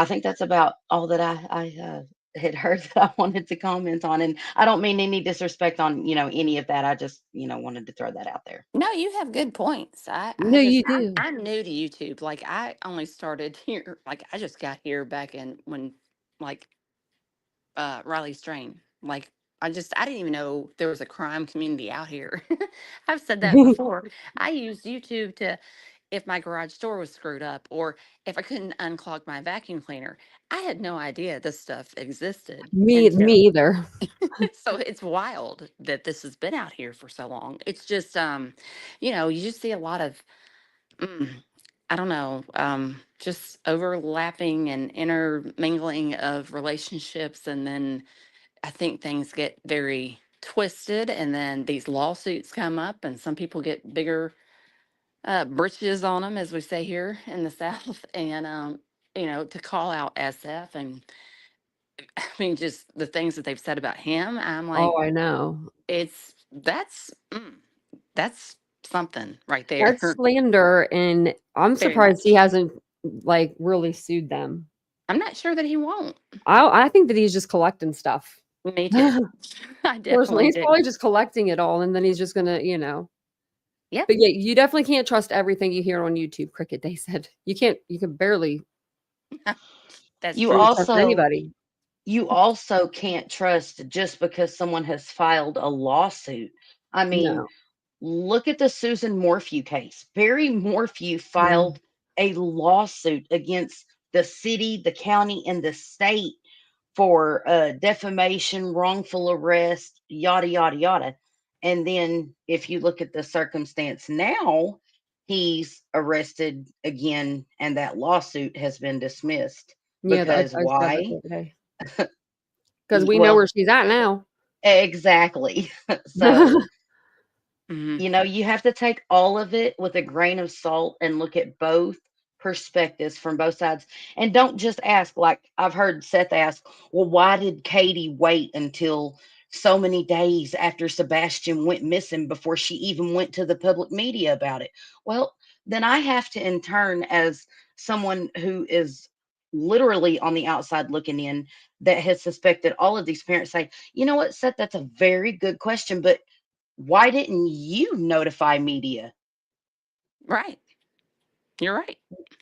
Speaker 4: think that's about all that I had heard that I wanted to comment on. And I don't mean any disrespect on, any of that. I just, wanted to throw that out there.
Speaker 2: No, you have good points.
Speaker 1: No, you do.
Speaker 2: I'm new to YouTube. Like I only started here, like I just got here back in when like Riley Strain. Like I didn't even know there was a crime community out here. I've said that before. I used YouTube to if my garage door was screwed up or if I couldn't unclog my vacuum cleaner. I had no idea this stuff existed
Speaker 1: Me
Speaker 2: until
Speaker 1: either.
Speaker 2: so it's wild that this has been out here for so long. It's just you just see a lot of mm, I don't know, just overlapping and intermingling of relationships. And then I think things get very twisted. And then these lawsuits come up, and some people get bigger britches on them, as we say here in the South. And, to call out SF. And I mean, just the things that they've said about him, I'm like,
Speaker 1: Oh, I know.
Speaker 2: it's that's something right there.
Speaker 1: That's slander, and I'm
Speaker 2: Very
Speaker 1: surprised he
Speaker 2: much.
Speaker 1: hasn't like really sued them.
Speaker 2: I'm not sure that he won't.
Speaker 1: I think that he's just collecting stuff.
Speaker 2: Me too. I
Speaker 1: Personally,
Speaker 2: definitely
Speaker 1: he's
Speaker 2: do.
Speaker 1: probably just collecting it all, and then he's just gonna,
Speaker 2: Yep.
Speaker 1: But yeah, you definitely can't trust everything you hear on YouTube. Cricket, they said you can't. You can barely
Speaker 2: That's
Speaker 4: You
Speaker 2: true.
Speaker 1: trust
Speaker 4: also
Speaker 1: anybody.
Speaker 4: you also can't trust just because someone has filed a lawsuit. I mean,
Speaker 1: No.
Speaker 4: look at the Susan Morphew case. Barry Morphew
Speaker 1: Yeah.
Speaker 4: filed a lawsuit against the city, the county, and the state for defamation, wrongful arrest, yada, yada, yada. And then if you look at the circumstance now, he's arrested again, and that lawsuit has been dismissed.
Speaker 1: Yeah,
Speaker 4: Because
Speaker 1: I saw that
Speaker 4: why?
Speaker 1: the other day. Because we know
Speaker 4: Well,
Speaker 1: where she's at now.
Speaker 4: exactly. So,
Speaker 2: Hmm.
Speaker 4: you have to take all of it with a grain of salt and look at both perspectives from both sides. And don't just ask, like I've heard Seth ask, well, why did Katie wait until so many days after Sebastian went missing before she even went to the public media about it? Well, then I have to, in turn, as someone who is literally on the outside looking in, that has suspected all of these parents, say, you know what, Seth, that's a very good question, but why didn't you notify media?
Speaker 2: Right. You're right.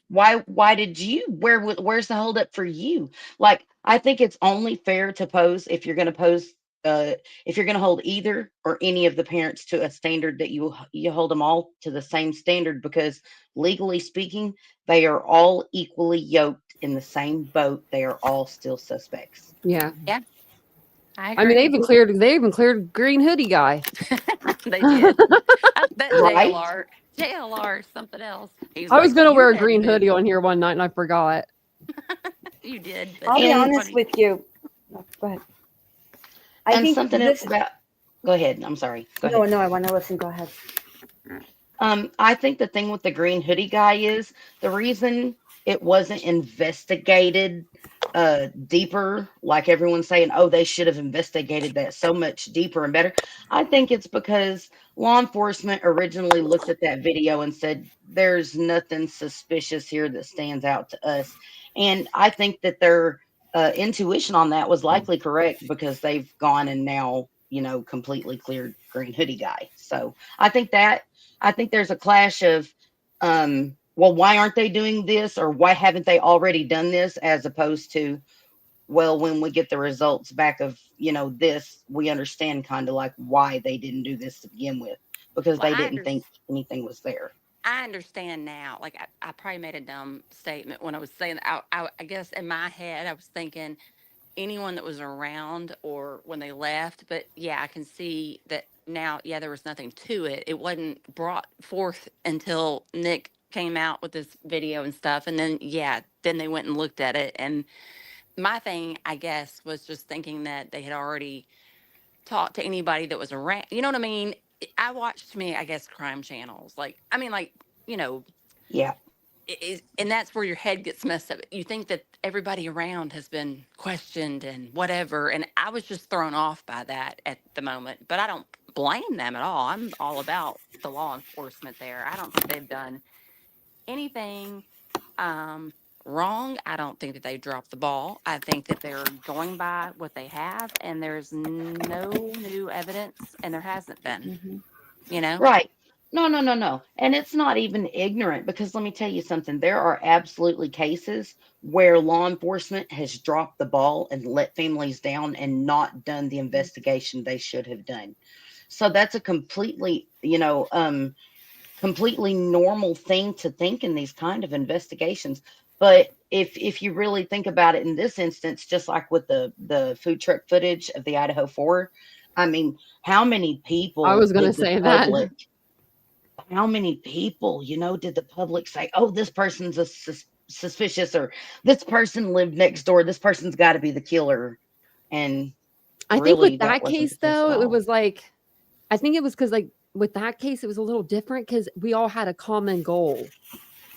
Speaker 4: Why did you, where's the holdup for you? Like, I think it's only fair to pose if you're going to pose, if you're going to hold either or any of the parents to a standard, that you hold them all to the same standard, because legally speaking, they are all equally yoked in the same boat. They are all still suspects.
Speaker 1: Yeah.
Speaker 2: Yeah, I
Speaker 1: I mean,
Speaker 2: agree.
Speaker 1: they even cleared green hoodie guy.
Speaker 2: They did. That
Speaker 4: Right?
Speaker 2: JLR is something else. He's
Speaker 1: I was
Speaker 2: like,
Speaker 1: gonna
Speaker 2: you
Speaker 1: wear a
Speaker 2: hadn't
Speaker 1: green hoodie
Speaker 2: been.
Speaker 1: on here one night and I forgot.
Speaker 2: You did, but
Speaker 3: I'll be
Speaker 2: it's
Speaker 4: And
Speaker 3: honest
Speaker 2: funny.
Speaker 3: with you. Oh, go ahead. I
Speaker 4: and
Speaker 3: think
Speaker 4: something else
Speaker 3: this.
Speaker 4: about, go ahead. I'm sorry. Go
Speaker 3: No,
Speaker 4: ahead.
Speaker 3: no, I want to listen. Go ahead.
Speaker 4: I think the thing with the green hoodie guy is the reason it wasn't investigated deeper, like everyone's saying, oh, they should have investigated that so much deeper and better. I think it's because law enforcement originally looked at that video and said, there's nothing suspicious here that stands out to us. And I think that their intuition on that was likely correct, because they've gone and now, completely cleared green hoodie guy. So I think there's a clash of, well, why aren't they doing this, or why haven't they already done this, as opposed to, well, when we get the results back of, this, we understand kind of like why they didn't do this to begin with, because
Speaker 2: Well,
Speaker 4: they didn't think anything was there.
Speaker 2: I understand now. Like I probably made a dumb statement when I was saying that. I guess in my head I was thinking anyone that was around or when they left. But yeah, I can see that now. Yeah, there was nothing to it. It wasn't brought forth until Nick came out with this video and stuff, and then yeah, then they went and looked at it. And my thing, I guess, was just thinking that they had already talked to anybody that was around. You know what I mean? I watched I guess, crime channels. Like, I mean, like, you know,
Speaker 4: Yeah.
Speaker 2: and that's where your head gets messed up. You think that everybody around has been questioned and whatever. And I was just thrown off by that at the moment. But I don't blame them at all. I'm all about the law enforcement there. I don't think they've done anything um, wrong. I don't think that they dropped the ball. I think that they're going by what they have, and there's no new evidence, and there hasn't been,
Speaker 3: Hmm.
Speaker 2: you know?
Speaker 4: Right. No, no, no, no. And it's not even ignorant, because let me tell you something. There are absolutely cases where law enforcement has dropped the ball and let families down and not done the investigation they should have done. So that's a completely, completely normal thing to think in these kind of investigations. But if you really think about it in this instance, just like with the food truck footage of the Idaho 4, I mean, how many
Speaker 1: I
Speaker 4: people
Speaker 1: was gonna
Speaker 4: did the
Speaker 1: say that.
Speaker 4: public how many people, did the public say, oh, this person's suspicious, or this person lived next door, this person's got to be the killer? And
Speaker 1: I think with
Speaker 4: really, that
Speaker 1: that
Speaker 4: wasn't
Speaker 1: case
Speaker 4: the case at
Speaker 1: though, it
Speaker 4: all.
Speaker 1: was like I think it was because like with that case, it was a little different because we all had a common goal.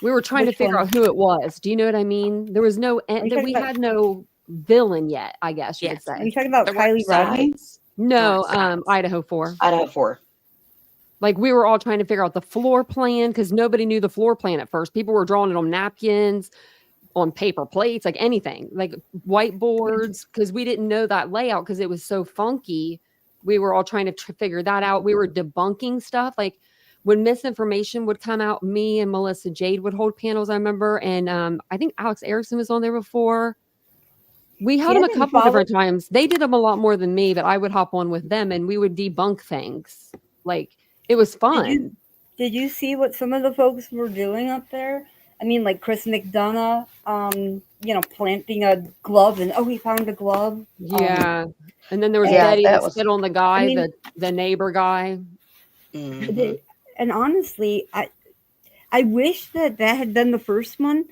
Speaker 1: We were trying to
Speaker 3: Which
Speaker 1: figure
Speaker 3: one?
Speaker 1: out who it was. Do you know what I mean? There was no
Speaker 3: Are you
Speaker 1: that
Speaker 3: talking
Speaker 1: we
Speaker 3: about?
Speaker 1: had no villain yet, I guess you would
Speaker 2: Yes.
Speaker 3: Are you
Speaker 1: say.
Speaker 3: talking about
Speaker 2: There weren't
Speaker 3: Kylie Rodney?
Speaker 2: sides. There weren't
Speaker 1: No,
Speaker 2: sides.
Speaker 1: Idaho 4.
Speaker 4: Idaho 4.
Speaker 1: Like we were all trying to figure out the floor plan because nobody knew the floor plan at first. People were drawing it on napkins, on paper plates, like anything, like whiteboards, because we didn't know that layout because it was so funky. We were all trying to figure that out. We were debunking stuff. Like when misinformation would come out, me and Melissa Jade would hold panels, I remember. And I think Alex Erickson was on there before. We had
Speaker 3: See, I
Speaker 1: them a
Speaker 3: didn't
Speaker 1: couple
Speaker 3: follow.
Speaker 1: different times. They did them a lot more than me, but I would hop on with them and we would debunk things. Like it was
Speaker 3: Did you
Speaker 1: fun.
Speaker 3: did you see what some of the folks were doing up there? I mean, like Chris McDonough, planting a glove, and oh, he found a glove.
Speaker 1: Yeah. And then there was
Speaker 4: Yeah,
Speaker 3: And
Speaker 1: Betty
Speaker 4: that
Speaker 1: that
Speaker 4: was.
Speaker 1: spit on the
Speaker 3: I
Speaker 1: guy,
Speaker 3: mean,
Speaker 1: the neighbor guy.
Speaker 4: Hmm.
Speaker 3: the, and honestly, I wish that had been the first one.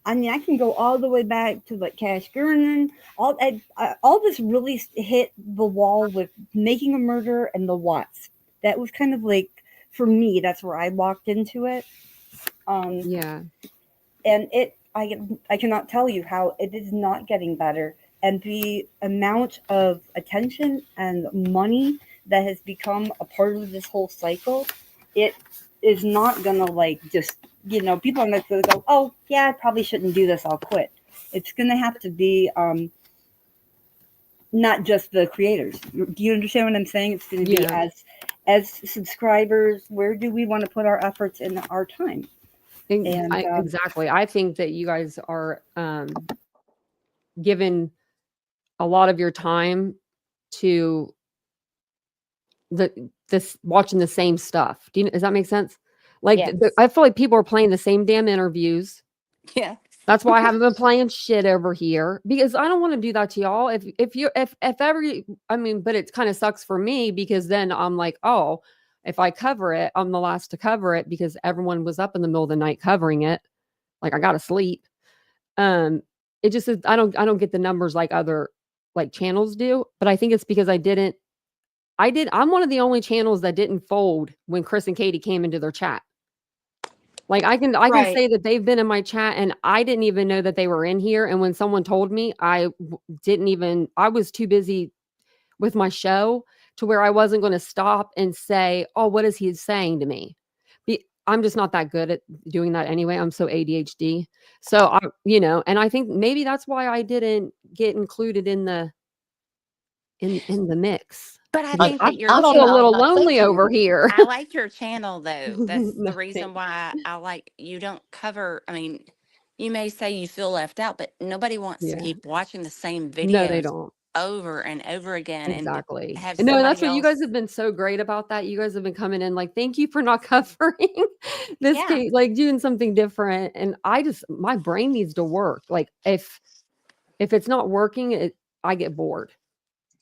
Speaker 3: I mean, I can go all the way back to like Cash Gurnan. All this really hit the wall with Making a Murder and The Watts. That was kind of like, for me, that's where I walked into it. Um,
Speaker 1: Yeah.
Speaker 3: and I cannot tell you how it is not getting better. And the amount of attention and money that has become a part of this whole cycle, it is not gonna like just people are not gonna go, oh yeah, I probably shouldn't do this, I'll quit. It's gonna have to be not just the creators. Do you understand what I'm saying? It's gonna be
Speaker 1: Yeah.
Speaker 3: as subscribers, where do we want to put our efforts and our time? And
Speaker 1: Exactly. I think that you guys are given a lot of your time to this watching the same stuff. Does that make sense? Like
Speaker 2: Yes.
Speaker 1: I feel like people are playing the same damn interviews.
Speaker 2: Yeah.
Speaker 1: That's why I haven't been playing shit over here because I don't want to do that to y'all. If every I mean, but it kind of sucks for me because then I'm like, oh, if I cover it, I'm the last to cover it because everyone was up in the middle of the night covering it. Like I gotta sleep. It just is, I don't get the numbers like other like channels do, but I think it's because I'm one of the only channels that didn't fold when Chris and Katie came into their chat. Like I can
Speaker 4: Right.
Speaker 1: say that they've been in my chat and I didn't even know that they were in here. And when someone told me, I was too busy with my show to where I wasn't going to stop and say, oh, what is he saying to me? I'm just not that good at doing that anyway. I'm so ADHD. So and I think maybe that's why I didn't get included in the mix.
Speaker 2: But I
Speaker 1: Because
Speaker 2: think
Speaker 1: I
Speaker 2: that your
Speaker 1: I
Speaker 4: don't
Speaker 1: feel a
Speaker 4: know.
Speaker 1: little
Speaker 2: channel,
Speaker 4: I think
Speaker 1: lonely over here.
Speaker 2: I like your channel though. That's
Speaker 1: No,
Speaker 2: the reason
Speaker 1: thank
Speaker 2: why I like you don't cover. I mean, you may say you feel left out, but nobody wants to
Speaker 1: Yeah.
Speaker 2: keep watching the same
Speaker 1: No, they
Speaker 2: videos
Speaker 1: don't.
Speaker 2: over and over again and
Speaker 1: Exactly.
Speaker 2: have
Speaker 1: And no, and that's
Speaker 2: somebody
Speaker 1: what you guys
Speaker 2: else.
Speaker 1: have been so great about that. You guys have been coming in like, thank you for not covering this
Speaker 2: Yeah.
Speaker 1: case, like doing something different. And my brain needs to work. Like if it's not working, I get bored.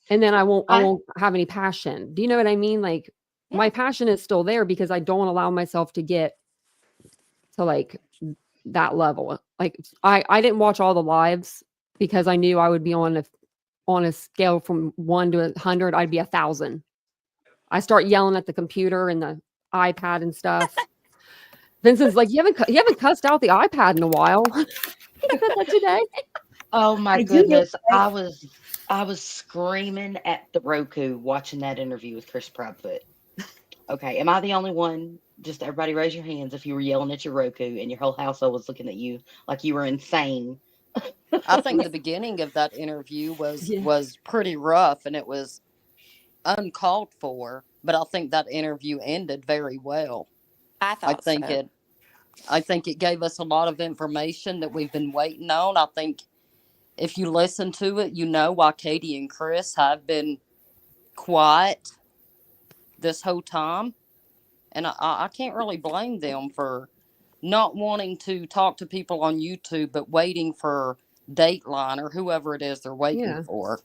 Speaker 1: And then I won't have any passion. Do you know what I mean? Like my
Speaker 2: Yeah.
Speaker 1: passion is still there because I don't allow myself to get to like that level. Like I didn't watch all the lives because I knew I would be on a scale from 1 to 100, I'd be 1,000. I start yelling at the computer and the iPad and stuff. Vincent's like, you haven't cussed out the iPad in a while. You did that today?
Speaker 4: Oh my
Speaker 3: I do know
Speaker 4: goodness. I was screaming at the Roku watching that interview with Chris Proudfoot. Okay, am I the only one? Just everybody raise your hands if you were yelling at your Roku and your whole household was looking at you like you were insane.
Speaker 5: I think the beginning of that interview was
Speaker 1: Yeah.
Speaker 5: pretty rough and it was uncalled for, but I think that interview ended very well.
Speaker 2: I
Speaker 5: I
Speaker 2: thought
Speaker 5: think
Speaker 2: so.
Speaker 5: it I think it gave us a lot of information that we've been waiting on. I think if you listen to it, you know why Katie and Chris have been quiet this whole time. And I can't really blame them for not wanting to talk to people on YouTube, but waiting for Dateline or whoever it is they're waiting
Speaker 1: Yeah.
Speaker 5: for.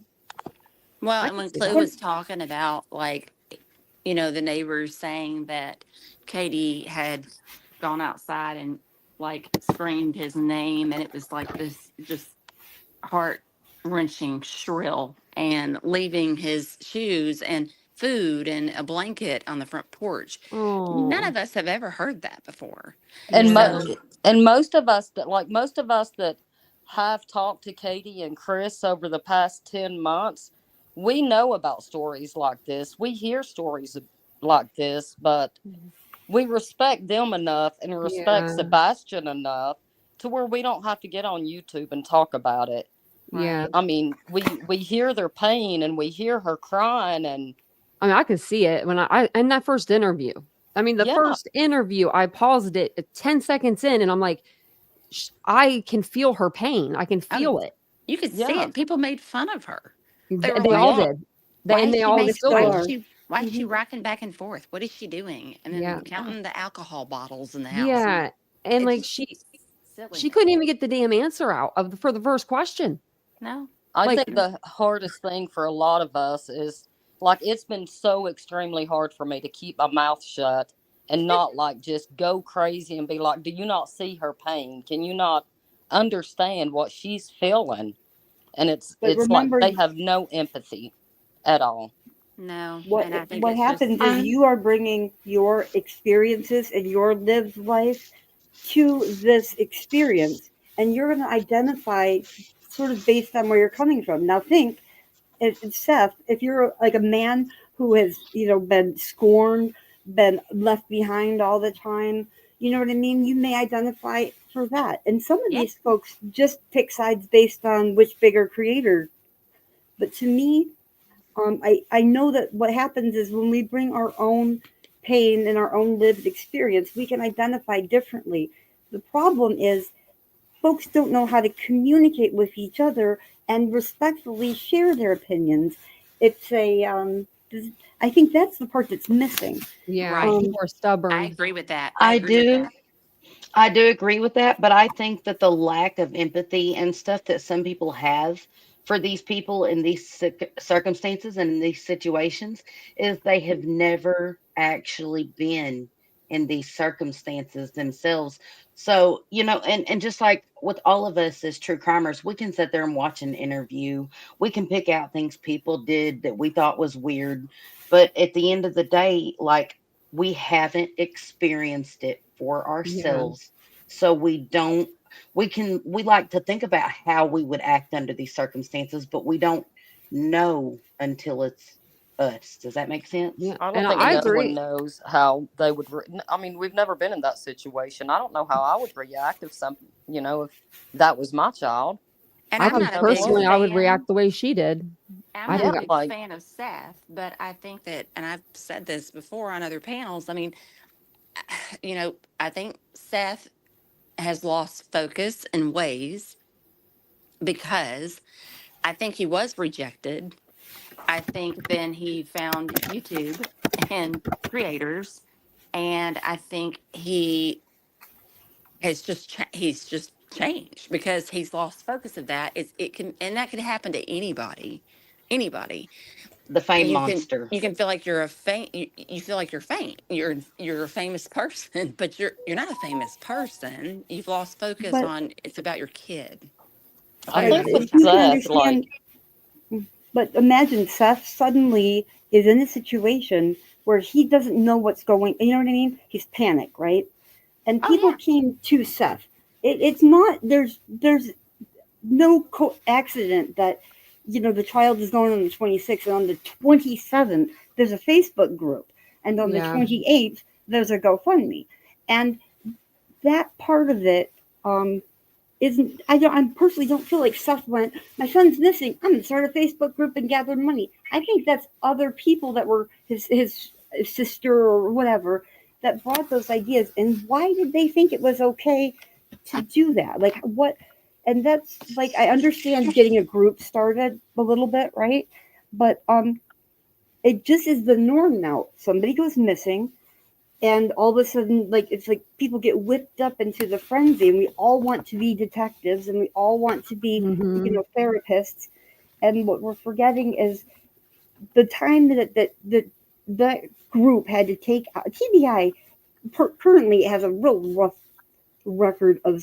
Speaker 2: Well,
Speaker 1: I
Speaker 2: and
Speaker 1: can
Speaker 2: when
Speaker 1: see
Speaker 2: Clue
Speaker 1: that.
Speaker 2: was talking about like, the neighbors saying that Katie had gone outside and like screamed his name, and it was like this just heart wrenching shrill, and leaving his shoes and food and a blanket on the front porch. None
Speaker 1: Oh,
Speaker 2: of us have ever heard that before.
Speaker 5: And
Speaker 1: yeah.
Speaker 5: mo-
Speaker 2: So,
Speaker 5: and most of us that have talked to Katie and Chris over the past 10 months, we know about stories like this. We hear stories like this, but we respect them enough and respect
Speaker 1: Yeah.
Speaker 5: Sebastian enough to where we don't have to get on YouTube and talk about it.
Speaker 1: Yeah.
Speaker 2: right.
Speaker 5: I mean, we hear their pain and we hear her crying and
Speaker 1: I mean, I could see it when I in that first interview. I mean, the
Speaker 5: yeah,
Speaker 1: first interview, I paused it at 10 seconds in and I'm like, I can feel her pain. I can
Speaker 2: Oh,
Speaker 1: feel it.
Speaker 2: you could see
Speaker 5: yeah,
Speaker 2: it. People made fun of her. They were
Speaker 1: They all
Speaker 2: like,
Speaker 5: yeah.
Speaker 1: did.
Speaker 2: why
Speaker 1: And
Speaker 2: is
Speaker 1: they
Speaker 2: she
Speaker 1: all
Speaker 3: they
Speaker 2: making,
Speaker 1: still
Speaker 3: still
Speaker 2: why
Speaker 1: do.
Speaker 2: is
Speaker 3: are.
Speaker 2: she, why is she
Speaker 3: Mhm.
Speaker 2: rocking back and forth? What is she doing? And
Speaker 1: Yeah.
Speaker 2: then counting the alcohol bottles in the house. And
Speaker 1: Yeah. And
Speaker 2: it's
Speaker 1: like
Speaker 2: just
Speaker 1: she
Speaker 2: silliness.
Speaker 1: couldn't even get the damn answer out for the first question.
Speaker 2: No.
Speaker 5: I
Speaker 1: Like,
Speaker 5: think the hardest thing for a lot of us is like it's been so extremely hard for me to keep my mouth shut and not like just go crazy and be like, do you not see her pain? Can you not understand what she's feeling? And it's
Speaker 3: But
Speaker 5: it's like
Speaker 3: remember,
Speaker 5: they have no empathy at all.
Speaker 2: No.
Speaker 3: what
Speaker 2: And I think
Speaker 3: what
Speaker 2: it's just,
Speaker 3: happens is
Speaker 4: I
Speaker 3: you are bringing your experiences and your lived life to this experience, and you're going to identify sort of based on where you're coming from. Now, think if Seth, if you're like a man who has, been scorned, been left behind all the time, you know what I mean? You may identify for that. And some of
Speaker 2: yeah.
Speaker 3: these folks just pick sides based on which bigger creator. But to me, I know that what happens is when we bring our own pain and our own lived experience, we can identify differently. The problem is folks don't know how to communicate with each other and respectfully share their opinions. It's I think that's the part that's missing.
Speaker 1: Yeah,
Speaker 2: Right.
Speaker 1: people are
Speaker 2: I
Speaker 1: stubborn.
Speaker 2: agree with that.
Speaker 4: I
Speaker 2: agree with
Speaker 4: do.
Speaker 2: that.
Speaker 4: I do agree with that, but I think that the lack of empathy and stuff that some people have for these people in these circumstances and in these situations is they have never actually been in these circumstances themselves. So, and just like with all of us as true crimers, we can sit there and watch an interview. We can pick out things people did that we thought was weird. But at the end of the day, like, we haven't experienced it for
Speaker 1: Yeah.
Speaker 4: ourselves. So we like to think about how we would act under these circumstances, but we don't know until it's us. Does that make sense?
Speaker 1: Yeah.
Speaker 5: I
Speaker 1: And
Speaker 5: don't think
Speaker 1: I
Speaker 5: no one
Speaker 1: agree.
Speaker 5: knows how they would. I mean, we've never been in that situation. I don't know how I would react if if that was my child.
Speaker 2: And
Speaker 1: I
Speaker 2: I'm
Speaker 5: I
Speaker 1: think
Speaker 2: not a
Speaker 5: don't
Speaker 2: big
Speaker 1: personally
Speaker 5: know.
Speaker 1: I would
Speaker 2: fan.
Speaker 1: react the way she did.
Speaker 2: I'm
Speaker 1: I
Speaker 2: not a
Speaker 1: think,
Speaker 5: Yeah,
Speaker 2: big
Speaker 5: like
Speaker 2: fan of Seth, but I think that, and I've said this before on other panels. I mean, I think Seth has lost focus in ways because I think he was rejected. I think then he found YouTube and creators, and I think he's just changed because he's lost focus of that. It can, and that could happen to anybody.
Speaker 4: The fame
Speaker 2: you can
Speaker 4: monster.
Speaker 2: you can feel like you're a faint you feel like you're faint you're a famous person, but you're not a famous person. You've lost focus
Speaker 3: But
Speaker 2: on it's about your kid.
Speaker 5: I
Speaker 2: So
Speaker 3: but
Speaker 5: think with
Speaker 3: if you can
Speaker 2: sometimes
Speaker 5: Seth,
Speaker 3: understand, but imagine Seth suddenly is in a situation where he doesn't know what's going. You know what I mean? He's panicked, right? And
Speaker 2: oh
Speaker 3: people
Speaker 2: yeah.
Speaker 3: came to Seth. It's not there's no accident that the child is going on the 26th, and on the 27th there's a Facebook group, and on the
Speaker 1: yeah.
Speaker 3: 28th there's a GoFundMe, and that part of it isn't. I personally don't feel like Seth went, my son's missing, I'm gonna start a Facebook group and gather money. I think that's other people that were his sister or whatever that brought those ideas. And why did they think it was okay to do that? Like, what? And that's like, I understand getting a group started a little bit, right? But it just is the norm now. Somebody goes missing, and all of a sudden, like, it's like people get whipped up into the frenzy, and we all want to be detectives, and we all want to be
Speaker 1: Hmm.
Speaker 3: therapists. And what we're forgetting is the time that group had to take TBI currently has a real rough record of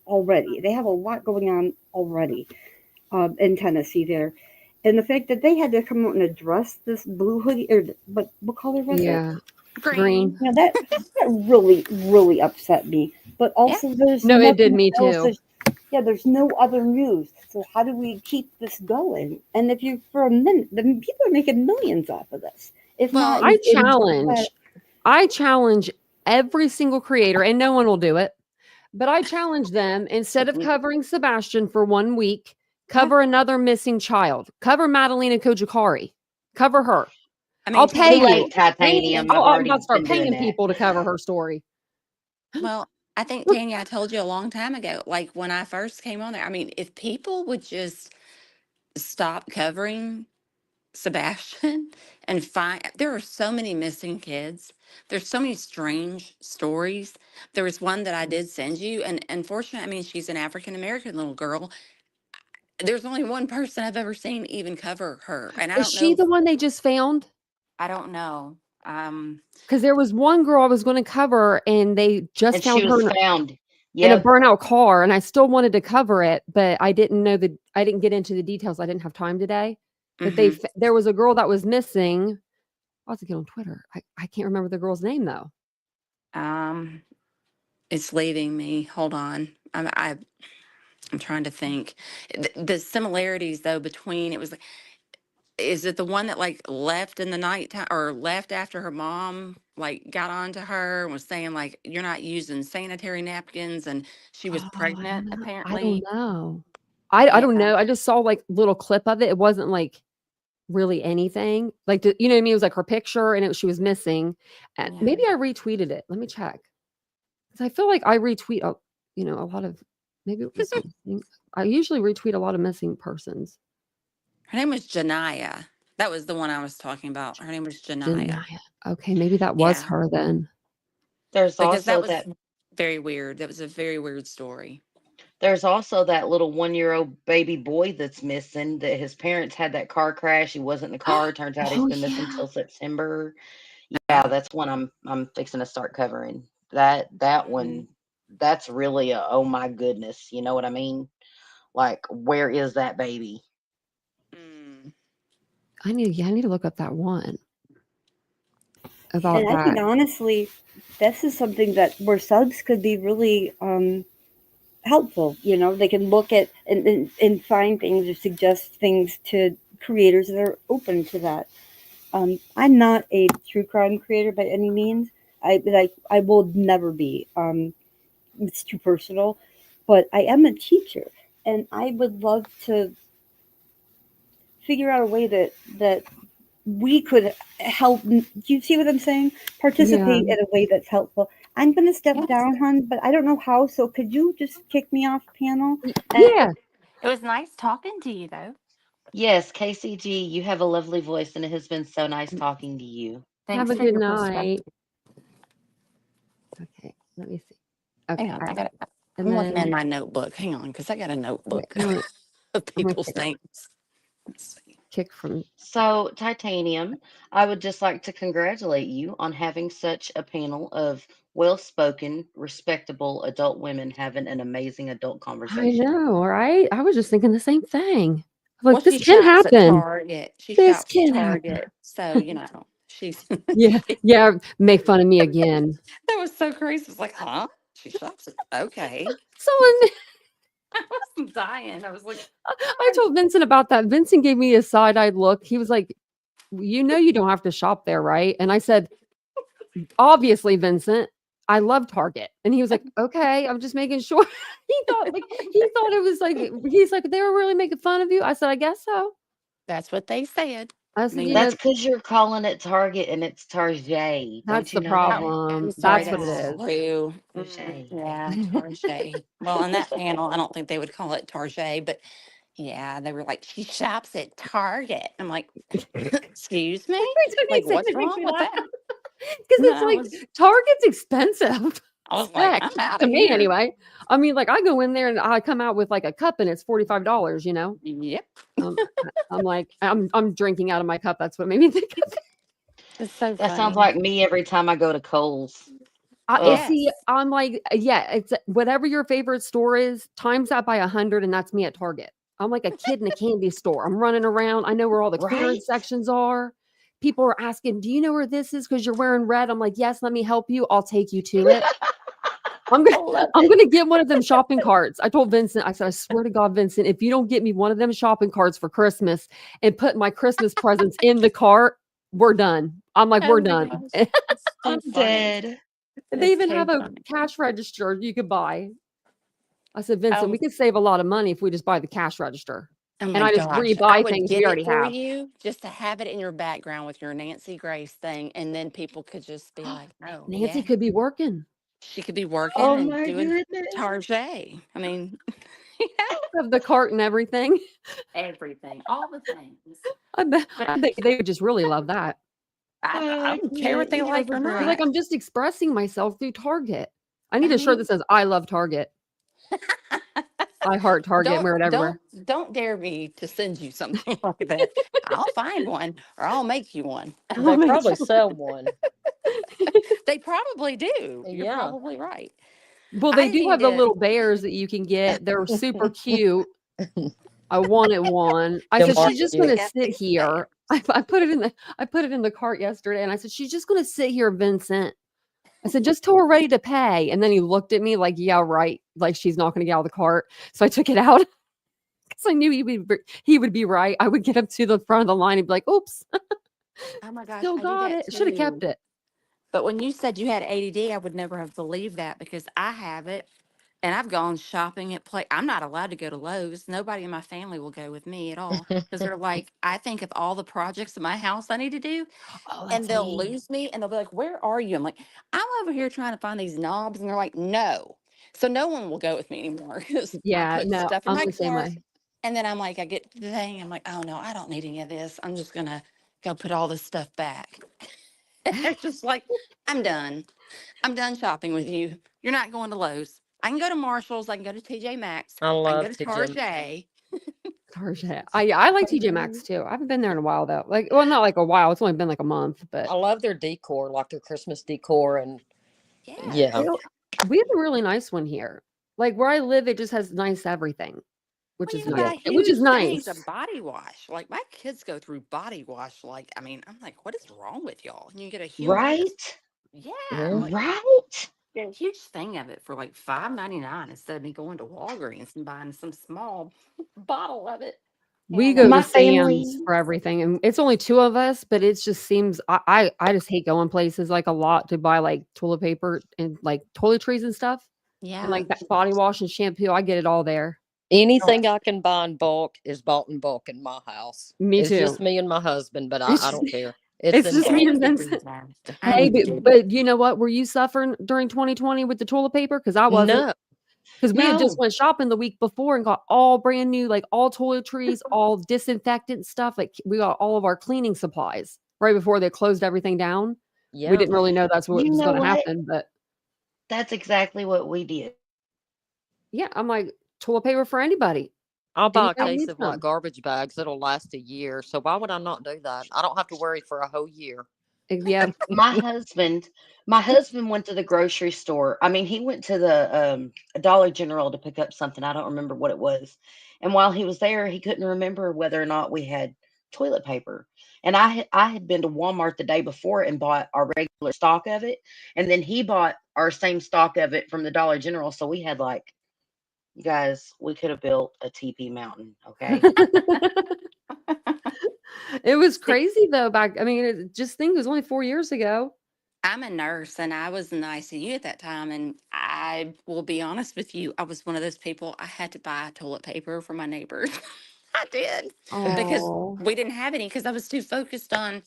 Speaker 3: already. They have a lot going on already in Tennessee there. And the fact that they had to come out and address this blue hoodie, or what color was it?
Speaker 1: Yeah.
Speaker 2: Green.
Speaker 1: Green.
Speaker 3: That really, really upset me. But
Speaker 2: Yeah.
Speaker 3: also, there's
Speaker 1: No, it did
Speaker 3: nothing
Speaker 1: me
Speaker 3: else.
Speaker 1: too.
Speaker 3: There's no other news. So how do we keep this going? And if you, for a minute, then people are making millions off of this. If not,
Speaker 2: Well,
Speaker 1: I
Speaker 3: in
Speaker 1: challenge every single creator, and no one will do it, but I challenge them, instead of covering Sebastian for 1 week,
Speaker 2: uh,
Speaker 1: cover another missing child. Cover Madalena Kojikari. Cover her.
Speaker 2: I mean,
Speaker 1: I'll pay
Speaker 4: Too
Speaker 2: Tanya.
Speaker 1: you.
Speaker 4: late, Titanium. I've
Speaker 1: I'm about to
Speaker 4: already
Speaker 1: start
Speaker 4: been doing
Speaker 1: paying
Speaker 4: that.
Speaker 1: people to cover her story.
Speaker 2: Well, I think Tanya, I told you a long time ago, like when I first came on there. I mean, if people would just stop covering Sebastian and find, there are so many missing kids. There's so many strange stories. There was one that I did send you, and unfortunately, I mean, she's an African American little girl. There's only one person I've ever seen even cover her, and I
Speaker 1: Is
Speaker 2: don't
Speaker 1: she
Speaker 2: know.
Speaker 1: the one they just found?
Speaker 2: I don't know.
Speaker 1: Because there was one girl I was going to cover, and they just
Speaker 4: And she
Speaker 1: found her
Speaker 4: was found.
Speaker 1: in a
Speaker 4: Yep.
Speaker 1: burnout car, and I still wanted to cover it, but I didn't know I didn't get into the details. I didn't have time today. But
Speaker 2: hmm
Speaker 1: there was a girl that was missing. I'll have to get on Twitter. I can't remember the girl's name though.
Speaker 2: um, it's leaving me. Hold on. I'm trying to think. The similarities though between, it was like, is it the one that like left in the nighttime or left after her mom like got onto her and was saying like you're not using sanitary napkins, and she was
Speaker 1: Oh,
Speaker 2: pregnant
Speaker 1: I don't
Speaker 2: apparently.
Speaker 1: know. I
Speaker 2: Yeah.
Speaker 1: don't know. I just saw like little clip of it. It wasn't like really anything. Like, you know what I mean? It was like her picture, and she was missing. And
Speaker 2: Yeah.
Speaker 1: maybe I retweeted it. Let me check. 'Cause I feel like I retweet. Oh, a lot of, maybe it was missing. I usually retweet a lot of missing persons.
Speaker 2: Her name was Janaya. That was the one I was talking about. Her name was Janaya.
Speaker 1: Janaya. Okay, maybe that was
Speaker 2: Yeah.
Speaker 1: her then.
Speaker 4: There's
Speaker 2: Because that
Speaker 4: also
Speaker 2: was
Speaker 4: that
Speaker 2: very weird. That was a very weird story.
Speaker 4: there's also that little 1-year-old baby boy that's missing, that his parents had that car crash. He wasn't in the car. Turns out he's
Speaker 1: Oh
Speaker 4: been missing
Speaker 1: yeah.
Speaker 4: till September. Yeah, that's one I'm fixing to start covering. That
Speaker 2: Mhm.
Speaker 4: one, that's really a oh my goodness. You know what I mean? Like, where is that baby?
Speaker 2: Mm.
Speaker 1: I need to look up that one about
Speaker 3: And I think
Speaker 1: that.
Speaker 3: honestly, this is something that where subs could be really helpful. They can look at and find things or suggest things to creators that are open to that. I'm not a true crime creator by any means. I will never be. It's too personal, but I am a teacher, and I would love to figure out a way that we could help. Do you see what I'm saying?
Speaker 1: Yeah.
Speaker 3: Participate in a way that's helpful. I'm going to step
Speaker 2: Yes.
Speaker 3: down, hon, but I don't know how. So could you just kick me off panel?
Speaker 1: Yeah.
Speaker 2: It was nice talking to you, though.
Speaker 4: Yes, KCG, you have a lovely voice, and it has been so nice talking to you.
Speaker 1: Have
Speaker 2: Thanks
Speaker 1: a
Speaker 2: for
Speaker 1: good
Speaker 2: your
Speaker 1: night.
Speaker 2: perspective.
Speaker 1: Okay, let me see.
Speaker 2: Hang
Speaker 1: Okay,
Speaker 2: on,
Speaker 1: and
Speaker 2: I'm looking
Speaker 1: then
Speaker 2: in my notebook. Hang on, because I got a
Speaker 1: wait,
Speaker 2: notebook
Speaker 1: I'm gonna
Speaker 2: of
Speaker 1: kick
Speaker 2: people's
Speaker 1: her.
Speaker 2: names. Let's see.
Speaker 1: Kick from.
Speaker 4: So, Titanium, I would just like to congratulate you on having such a panel of well spoken, respectable adult women having an amazing adult
Speaker 1: I
Speaker 4: conversation.
Speaker 1: know, right? I was just thinking the same thing.
Speaker 2: Well,
Speaker 1: Like, this
Speaker 2: she
Speaker 1: can
Speaker 2: shops at
Speaker 1: happen.
Speaker 2: Target. She
Speaker 1: This
Speaker 2: shops at
Speaker 1: can happen.
Speaker 2: Target, so she's.
Speaker 1: Yeah, yeah. Make fun of me again.
Speaker 2: That was so crazy. It's like, huh? She shops at okay.
Speaker 1: Someone,
Speaker 2: I was dying. I was like,
Speaker 1: I told Vincent about that. Vincent gave me a side-eyed look. He was like, you don't have to shop there, right? And I said, obviously, Vincent, I love Target. And he was like, okay, I'm just making sure. He thought it was like, he's like, they were really making fun of you. I said, I guess so.
Speaker 2: that's what they said.
Speaker 1: I
Speaker 2: I
Speaker 1: said,
Speaker 2: mean,
Speaker 4: That's because you're calling it Target and it's Target.
Speaker 1: that's
Speaker 4: Don't you
Speaker 1: the
Speaker 4: know that?
Speaker 2: I'm
Speaker 1: problem.
Speaker 2: sorry,
Speaker 1: That's what it
Speaker 2: that's
Speaker 4: Yeah,
Speaker 1: is.
Speaker 2: true.
Speaker 4: Target.
Speaker 2: Yeah, Target. Well, on that panel, I don't think they would call it Target, but yeah, they were like, she shops at Target. I'm like, excuse me?
Speaker 1: That's what he
Speaker 2: Like,
Speaker 1: said.
Speaker 2: what's
Speaker 1: It makes
Speaker 2: wrong
Speaker 1: me
Speaker 2: with
Speaker 1: laugh.
Speaker 2: that?
Speaker 1: Because
Speaker 2: No,
Speaker 1: it's like Target's expensive.
Speaker 2: I was like,
Speaker 1: Heck,
Speaker 2: I'm out
Speaker 1: to
Speaker 2: of
Speaker 1: me
Speaker 2: here.
Speaker 1: anyway. I mean, like I go in there and I come out with like a cup and it's $45,
Speaker 2: Yep.
Speaker 1: I'm like, I'm drinking out of my cup. That's what made me think of it.
Speaker 2: It's so
Speaker 4: That sounds
Speaker 2: funny.
Speaker 4: like me every time I go to Kohl's. Ugh.
Speaker 1: See,
Speaker 2: Yes.
Speaker 1: I'm like, yeah, it's whatever your favorite store is, times that by 100, and that's me at Target. I'm like a kid in a candy store. I'm running around. I know where all the
Speaker 4: Right?
Speaker 1: clearance sections are. People are asking, "Do you know where this is? Because you're wearing red." I'm like, "Yes, let me help you. I'll take you to it." I'm
Speaker 4: I
Speaker 1: gonna
Speaker 4: love
Speaker 1: I'm
Speaker 4: it.
Speaker 1: gonna get one of them shopping carts. I told Vincent, I said, I swear to God, Vincent, if you don't get me one of them shopping carts for Christmas and put my Christmas presents in the cart, we're done. I'm like,
Speaker 2: Oh
Speaker 1: we're
Speaker 2: my
Speaker 1: done.
Speaker 2: gosh. It's
Speaker 4: I'm
Speaker 2: too funny.
Speaker 4: dead.
Speaker 1: They
Speaker 2: It's
Speaker 1: even
Speaker 2: too
Speaker 1: have a
Speaker 2: funny.
Speaker 1: cash register you could buy. I said, Vincent, we
Speaker 2: Oh,
Speaker 1: could save a lot of money if we just buy the cash register.
Speaker 2: oh
Speaker 1: And
Speaker 2: my
Speaker 1: I just
Speaker 2: gosh. I
Speaker 1: rebuy
Speaker 2: would
Speaker 1: things we
Speaker 2: get it
Speaker 1: already
Speaker 2: for
Speaker 1: have.
Speaker 2: you just to have it in your background with your Nancy Grace thing. And then people could just be like, oh,
Speaker 1: Nancy
Speaker 2: yeah,
Speaker 1: could be working.
Speaker 2: she could be working
Speaker 4: Oh
Speaker 2: and
Speaker 4: my
Speaker 2: doing
Speaker 4: goodness.
Speaker 2: Target. I mean, you know,
Speaker 1: Have the cart and everything.
Speaker 2: everything, all the things.
Speaker 1: I bet
Speaker 2: But
Speaker 1: they would just really love that.
Speaker 2: I
Speaker 4: I
Speaker 2: don't care what
Speaker 4: can't.
Speaker 2: they
Speaker 4: You
Speaker 2: like
Speaker 4: guys are
Speaker 2: or
Speaker 1: He's
Speaker 4: great.
Speaker 1: like,
Speaker 2: not.
Speaker 1: I'm just expressing myself through Target. I need
Speaker 2: I
Speaker 1: a shirt that
Speaker 2: mean,
Speaker 1: says I love Target. I heart Target and
Speaker 2: don't
Speaker 1: wear it
Speaker 2: don't
Speaker 1: everywhere.
Speaker 2: don't dare me to send you something like that. I'll find one or I'll make you one.
Speaker 1: I'll
Speaker 5: They
Speaker 1: make
Speaker 5: probably
Speaker 1: you
Speaker 5: sell one.
Speaker 2: They probably do. You're
Speaker 5: Yeah.
Speaker 2: probably right.
Speaker 1: Well, they
Speaker 2: I
Speaker 1: do
Speaker 2: need
Speaker 1: have the
Speaker 2: to.
Speaker 1: little bears that you can get. They're super cute. I wanted one. I
Speaker 5: Them
Speaker 1: said,
Speaker 5: are
Speaker 1: she's just
Speaker 2: They
Speaker 1: gonna
Speaker 5: cute.
Speaker 2: got
Speaker 1: sit
Speaker 2: these bears.
Speaker 1: here. I put it in the cart yesterday and I said, she's just gonna sit here, Vincent. I said, just till we're ready to pay. And then he looked at me like, yeah, right. Like she's not gonna get out of the cart. So I took it out because I knew he would be right. I would get up to the front of the line and be like, oops,
Speaker 2: Oh my gosh,
Speaker 1: still
Speaker 2: I do
Speaker 1: got
Speaker 2: that
Speaker 1: it. Should have kept
Speaker 2: too.
Speaker 1: it.
Speaker 2: But when you said you had ADD, I would never have believed that because I have it. And I've gone shopping at play. I'm not allowed to go to Lowe's. Nobody in my family will go with me at all because they're like, I think of all the projects in my house I need to do,
Speaker 1: Oh,
Speaker 2: and
Speaker 1: that's
Speaker 2: they'll
Speaker 1: me.
Speaker 2: lose me and they'll be like, where are you? I'm like, I'm over here trying to find these knobs. And they're like, no, So no one will go with me anymore because I
Speaker 1: Yeah,
Speaker 2: put
Speaker 1: no,
Speaker 2: stuff in
Speaker 1: I'm
Speaker 2: my
Speaker 1: the same
Speaker 2: cart,
Speaker 1: way.
Speaker 2: and then I'm like, I get to the thing, I'm like, oh no, I don't need any of this. I'm just gonna go put all this stuff back. It's just like, I'm done. I'm done shopping with you. You're not going to Lowe's. I can go to Marshall's. I can go to TJ Maxx.
Speaker 5: I
Speaker 2: I can go
Speaker 5: love
Speaker 2: to
Speaker 5: to Jim.
Speaker 2: Target.
Speaker 1: Target. I like TJ Maxx too. I haven't been there in a while though. Like, well, not like a while. It's only been like a month, but
Speaker 5: I love their decor, like their Christmas decor, and
Speaker 2: Yes.
Speaker 5: yeah,
Speaker 1: you know, we have a really nice one here. Like where I live, it just has nice everything, which
Speaker 2: Well, you
Speaker 1: is
Speaker 2: can
Speaker 1: nice.
Speaker 5: yeah.
Speaker 2: buy
Speaker 1: Which is
Speaker 2: huge things
Speaker 1: nice.
Speaker 2: of body wash. Like my kids go through body wash. Like, I mean, I'm like, what is wrong with y'all? And you get a humongous,
Speaker 4: Right?
Speaker 2: yeah,
Speaker 5: Mhm.
Speaker 2: like
Speaker 4: Right?
Speaker 2: get a huge thing of it for like $5.99 instead of me going to Walgreens and buying some small bottle of it.
Speaker 1: We
Speaker 2: And
Speaker 1: go to
Speaker 4: My
Speaker 1: Sam's
Speaker 4: family,
Speaker 1: for everything, and it's only 2 of us, but it just seems I just hate going places, like, a lot to buy, like, toilet paper and, like, toiletries and stuff, and,
Speaker 2: yeah,
Speaker 1: like, that body wash and shampoo, I get it all there. Oh,
Speaker 5: Anything I can buy in bulk is bought in bulk in my house.
Speaker 1: me
Speaker 5: It's
Speaker 1: too.
Speaker 5: just me and my husband, but
Speaker 1: It's
Speaker 5: I
Speaker 1: just
Speaker 5: don't care. It's
Speaker 1: it's
Speaker 5: in
Speaker 1: just me
Speaker 2: I
Speaker 5: bulk.
Speaker 1: and
Speaker 2: need to do
Speaker 1: Vincent.
Speaker 2: that. I
Speaker 1: Hey,
Speaker 2: need to
Speaker 1: but
Speaker 2: do that.
Speaker 1: but you know what? Were you suffering during 2020 with the toilet paper? Because I wasn't.
Speaker 5: No,
Speaker 1: Because we had just
Speaker 4: no.
Speaker 1: went shopping the week before and got all brand new, like, all toiletries, all disinfectant stuff, like, we got all of our cleaning supplies right before they closed everything down. We
Speaker 5: yeah.
Speaker 1: didn't really know that's what
Speaker 4: You
Speaker 1: was
Speaker 4: know
Speaker 1: gonna
Speaker 4: what?
Speaker 1: happen, but
Speaker 4: That's exactly what we did.
Speaker 1: yeah, I'm like, toilet paper for anybody.
Speaker 5: I'll buy a
Speaker 1: Anybody
Speaker 5: case
Speaker 1: needs
Speaker 5: of like
Speaker 1: some.
Speaker 5: garbage bags. It'll last a year. So why would I not do that? I don't have to worry for a whole year.
Speaker 1: Yeah.
Speaker 4: My husband, my husband went to the grocery store. I mean, he went to the Dollar General to pick up something. I don't remember what it was. And while he was there, he couldn't remember whether or not we had toilet paper. And I had been to Walmart the day before and bought our regular stock of it, and then he bought our same stock of it from the Dollar General. So we had like, you guys, we could have built a TP mountain. Okay.
Speaker 1: It was
Speaker 2: See,
Speaker 1: crazy though back I mean, just think it was only 4 years ago.
Speaker 2: I'm a nurse and I was in the ICU at that time. And I will be honest with you, I was one of those people, I had to buy toilet paper for my neighbors. I did because
Speaker 1: Oh,
Speaker 2: we didn't have any because I was too focused on,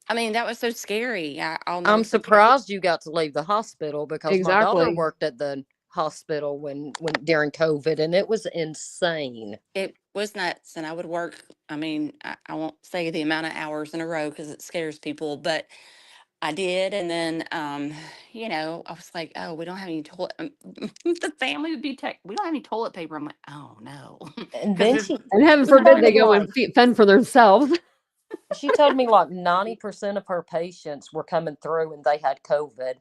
Speaker 2: I mean, that was so scary. I'll never
Speaker 5: I'm
Speaker 2: forget.
Speaker 5: surprised you got to leave the hospital because my daughter
Speaker 1: exactly.
Speaker 5: worked at the hospital when during COVID, and it was insane.
Speaker 2: It was nuts. And I would work, I mean, I won't say the amount of hours in a row because it scares people, but I did, and then, I was like, "Oh, we don't have any toilet." The family would be we don't have any toilet paper. I'm like, "Oh no,"
Speaker 5: And
Speaker 2: because
Speaker 5: then
Speaker 2: there's
Speaker 1: And heaven
Speaker 5: she
Speaker 1: forbid
Speaker 5: told
Speaker 1: they
Speaker 5: me
Speaker 1: go
Speaker 5: like
Speaker 1: and fend for themselves.
Speaker 5: she told me like 90% of her patients were coming through and they had COVID.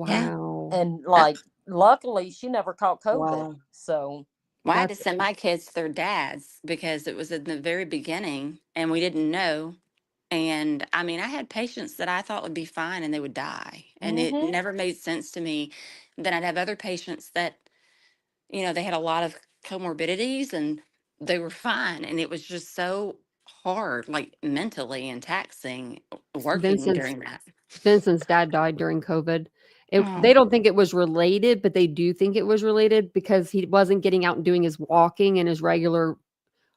Speaker 2: yeah.
Speaker 1: Wow.
Speaker 5: And
Speaker 2: Uh,
Speaker 5: like luckily she never caught COVID.
Speaker 4: Wow.
Speaker 5: So
Speaker 2: well, I had to
Speaker 1: That's
Speaker 2: send my kids to their dads because it was in the very beginning, and we didn't know. And I mean, I had patients that I thought would be fine, and they would die, and it
Speaker 5: hmm
Speaker 2: never made sense to me. Then I'd have other patients that they had a lot of comorbidities and they were fine. And it was just so hard, like mentally and taxing working
Speaker 1: Vincent's
Speaker 2: during that.
Speaker 1: Vincent's dad died during COVID. They
Speaker 2: Oh,
Speaker 1: don't think it was related, but they do think it was related because he wasn't getting out and doing his walking and his regular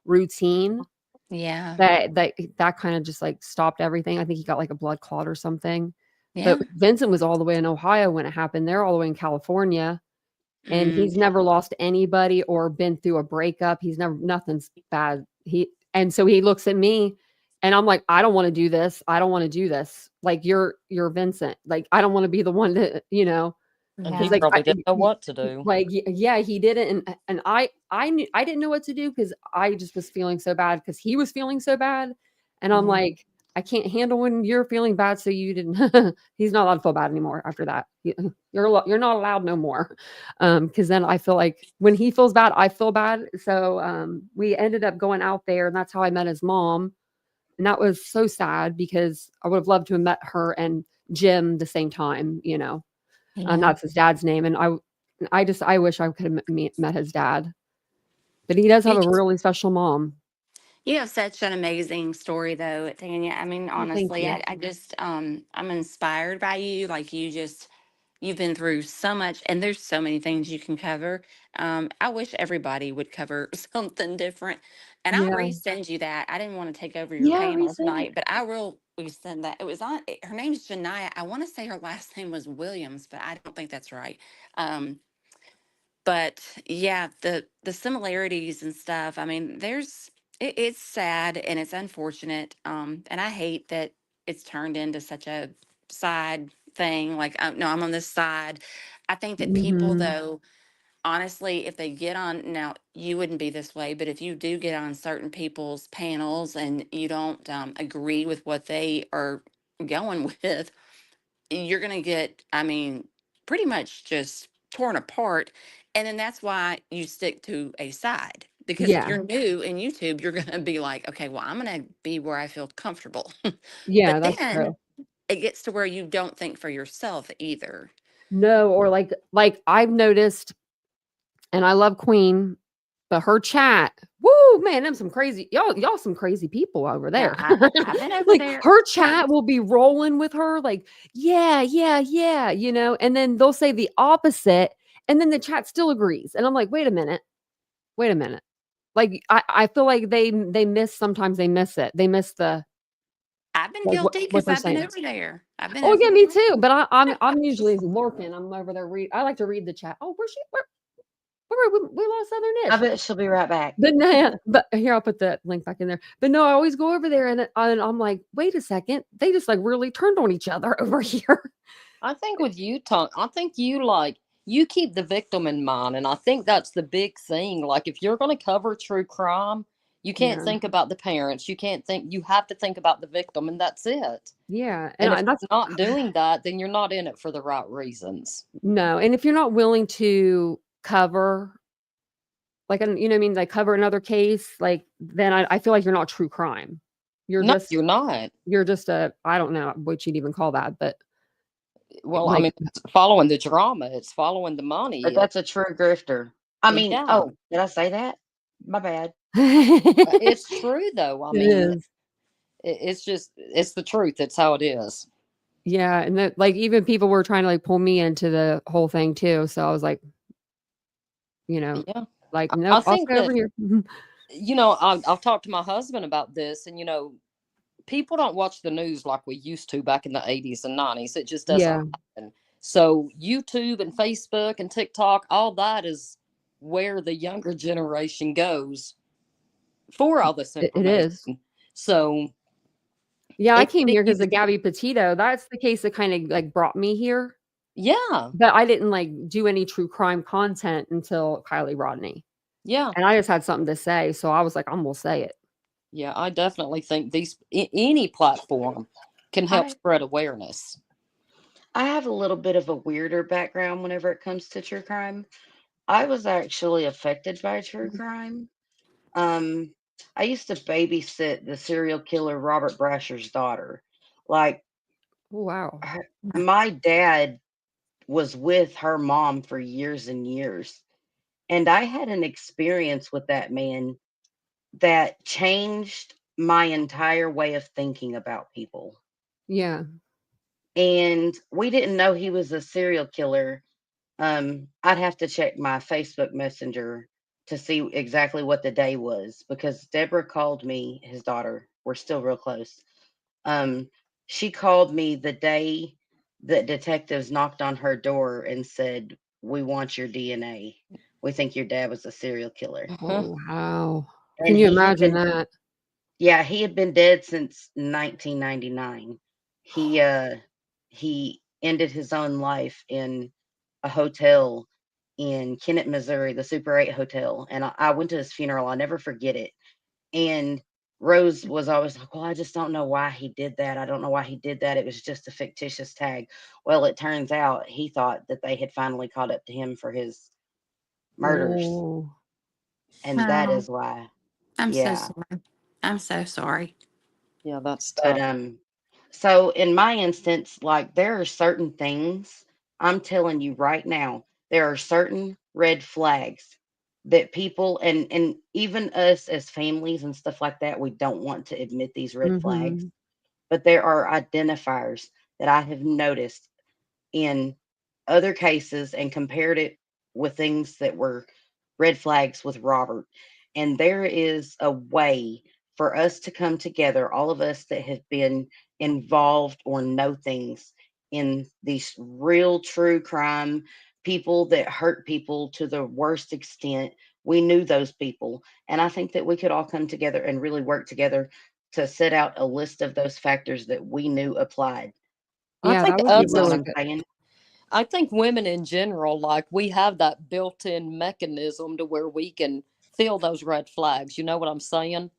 Speaker 1: routine.
Speaker 2: yeah.
Speaker 1: That kind of just like stopped everything. I think he got like a blood clot or something. But
Speaker 2: Yeah.
Speaker 1: Vincent was all the way in Ohio when it happened. They're all the way in California. And
Speaker 2: Mm,
Speaker 1: he's never lost anybody or been through a breakup. He's never nothing's bad. And so he looks at me and I'm like, I don't want to do this. I don't want to do this. Like you're Vincent. Like I don't want to be the one to,
Speaker 5: and
Speaker 1: because
Speaker 5: he
Speaker 2: yeah.
Speaker 1: like
Speaker 5: probably didn't know what to do.
Speaker 1: yeah, he didn't. And I knew I didn't know what to do because I just was feeling so bad because he was feeling so bad. And I'm
Speaker 2: Mm,
Speaker 1: like, I can't handle when you're feeling bad. So you didn't, he's not allowed to feel bad anymore after that. You're not allowed no more. Because then I feel like when he feels bad, I feel bad. So we ended up going out there and that's how I met his mom. And that was so sad because I would have loved to have met her and Jim the same time.
Speaker 2: yeah.
Speaker 1: That's his dad's name. And I wish I could have met his dad, but he does have
Speaker 2: You,
Speaker 1: a really special mom.
Speaker 2: you have such an amazing story, though, Tanya. I mean,
Speaker 1: Well, thank
Speaker 2: honestly,
Speaker 1: you.
Speaker 2: I just, I'm inspired by you. Like, you've been through so much, and there's so many things you can cover. I wish everybody would cover something different. And I'll
Speaker 1: Yeah.
Speaker 2: resend you that. I didn't want to take over your
Speaker 4: Yeah,
Speaker 2: panel
Speaker 4: resend
Speaker 2: tonight,
Speaker 4: it.
Speaker 2: but I will resend that. It was on, her name's Janiyah. I want to say her last name was Williams, but I don't think that's right. Um, But yeah, the similarities and stuff. I mean, it's sad and it's unfortunate. And I hate that it's turned into such a side thing. Like, no, I'm on this side. I think that people,
Speaker 1: Hmm.
Speaker 2: though, honestly, if they get on, now you wouldn't be this way, but if you do get on certain people's panels and you don't agree with what they are going with, you're going to get, I mean, pretty much just torn apart. And then that's why you stick to a side. Because if
Speaker 1: Yeah.
Speaker 2: you're new in YouTube, you're going to be like, okay, well, I'm going to be where I feel comfortable.
Speaker 1: Yeah,
Speaker 2: But
Speaker 1: that's
Speaker 2: then
Speaker 1: true.
Speaker 2: it gets to where you don't think for yourself either.
Speaker 1: No, or like I've noticed, and I love Queen, but her chat, woo, man, them some crazy y'all some crazy people over
Speaker 2: Now,
Speaker 1: there.
Speaker 2: I've been over
Speaker 1: Like
Speaker 2: there.
Speaker 1: her chat will be rolling with her, like, yeah, yeah, yeah, and then they'll say the opposite, and then the chat still agrees. And I'm like, wait a minute, wait a minute. Like I feel like sometimes they miss it. They miss the
Speaker 2: I've been
Speaker 1: like
Speaker 2: guilty
Speaker 1: what
Speaker 2: because
Speaker 1: they're
Speaker 2: I've been
Speaker 1: saying.
Speaker 2: over there. I've been
Speaker 1: Oh
Speaker 2: over
Speaker 1: yeah, me
Speaker 2: there.
Speaker 1: too. But I'm usually lurking. I'm over there I like to read the chat. Oh, we lost Southern
Speaker 4: I
Speaker 1: Niche.
Speaker 4: bet she'll be right back.
Speaker 1: But no, but here I'll put the link back in there. But no, I always go over there and I'm like, wait a second, they just like really turned on each other over here.
Speaker 5: I think with you, Tom, I think you keep the victim in mind, and I think that's the big thing. Like if you're going to cover true crime, you can't
Speaker 1: Yeah,
Speaker 5: think about the parents. You have to think about the victim, and that's it.
Speaker 1: yeah,
Speaker 5: And if
Speaker 1: that's
Speaker 5: you're not doing that, then you're not in it for the right reasons.
Speaker 1: no. And if you're not willing to cover, like, you know what I mean, like cover another case, like then I feel like you're not true crime. You're
Speaker 5: No,
Speaker 1: just
Speaker 5: you're not.
Speaker 1: you're just a I don't know what you'd even call that, but
Speaker 5: Well, I
Speaker 1: like
Speaker 5: mean, it's following the drama, it's following the money.
Speaker 4: But that's a true grifter. I mean,
Speaker 5: Yeah,
Speaker 4: oh, did I say that? My bad.
Speaker 1: it
Speaker 5: it's true though. I mean,
Speaker 1: is.
Speaker 5: it's the truth. It's how it is.
Speaker 1: Yeah, and that like even people were trying to like pull me into the whole thing too. So I was like, you know,
Speaker 5: Yeah,
Speaker 1: like
Speaker 5: I
Speaker 1: nope, I'll
Speaker 5: think
Speaker 1: stay over
Speaker 5: that
Speaker 1: here.
Speaker 5: I've talked to my husband about this, and people don't watch the news like we used to back in the 80s and 90s. It just doesn't
Speaker 1: Yeah,
Speaker 5: happen. So YouTube and Facebook and TikTok, all that is where the younger generation goes for all this
Speaker 1: it is.
Speaker 5: information. So
Speaker 1: Yeah, I
Speaker 5: it
Speaker 1: came
Speaker 5: can
Speaker 1: here
Speaker 5: be
Speaker 1: because of
Speaker 5: used.
Speaker 1: Gabby Petito. That's the case that kind of like brought me here.
Speaker 5: Yeah,
Speaker 1: But I didn't like do any true crime content until Kylie Rodney.
Speaker 5: yeah,
Speaker 1: And I just had something to say. So I was like, I'm gonna say it.
Speaker 5: yeah. I definitely think any platform can help
Speaker 4: I
Speaker 5: spread awareness.
Speaker 4: I have a little bit of a weirder background whenever it comes to true crime. I was actually affected by true crime. Um, I used to babysit the serial killer Robert Brasher's daughter. Like
Speaker 1: Oh, wow.
Speaker 4: my dad was with her mom for years and years. And I had an experience with that man that changed my entire way of thinking about people.
Speaker 1: Yeah.
Speaker 4: And we didn't know he was a serial killer. I'd have to check my Facebook Messenger to see exactly what the day was because Deborah called me, his daughter. We're still real close. Um, she called me the day that detectives knocked on her door and said, "We want your DNA. We think your dad was a serial killer."
Speaker 1: Oh, wow. Can
Speaker 4: And
Speaker 1: you
Speaker 4: he had
Speaker 1: imagine
Speaker 4: been,
Speaker 1: that?
Speaker 4: yeah, he had been dead since 1999. He ended his own life in a hotel in Kennett, Missouri, the Super 8 hotel. And I went to his funeral. I'll never forget it. And Rose was always like, "Well, I just don't know why he did that. I don't know why he did that. It was just a fictitious tag." Well, it turns out he thought that they had finally caught up to him for his murders.
Speaker 1: Oh,
Speaker 4: And that
Speaker 2: Oh,
Speaker 4: is why,
Speaker 2: I'm so
Speaker 4: yeah.
Speaker 2: sorry. I'm so sorry.
Speaker 5: Yeah, that's
Speaker 4: But
Speaker 5: tough.
Speaker 4: so in my instance, like there are certain things I'm telling you right now, there are certain red flags that people and even us as families and stuff like that, we don't want to admit these red flags,
Speaker 1: mhm.
Speaker 4: but there are identifiers that I have noticed in other cases and compared it with things that were red flags with Robert. And there is a way for us to come together, all of us that have been involved or know things in these real true crime, people that hurt people to the worst extent. We knew those people. And I think that we could all come together and really work together to set out a list of those factors that we knew applied.
Speaker 5: I
Speaker 1: Yeah,
Speaker 5: think
Speaker 1: that would be
Speaker 4: You know what
Speaker 1: really
Speaker 5: us,
Speaker 4: I'm
Speaker 1: good.
Speaker 4: saying?
Speaker 5: I think women in general, like we have that built-in mechanism to where we can feel those red flags. You know what I'm saying?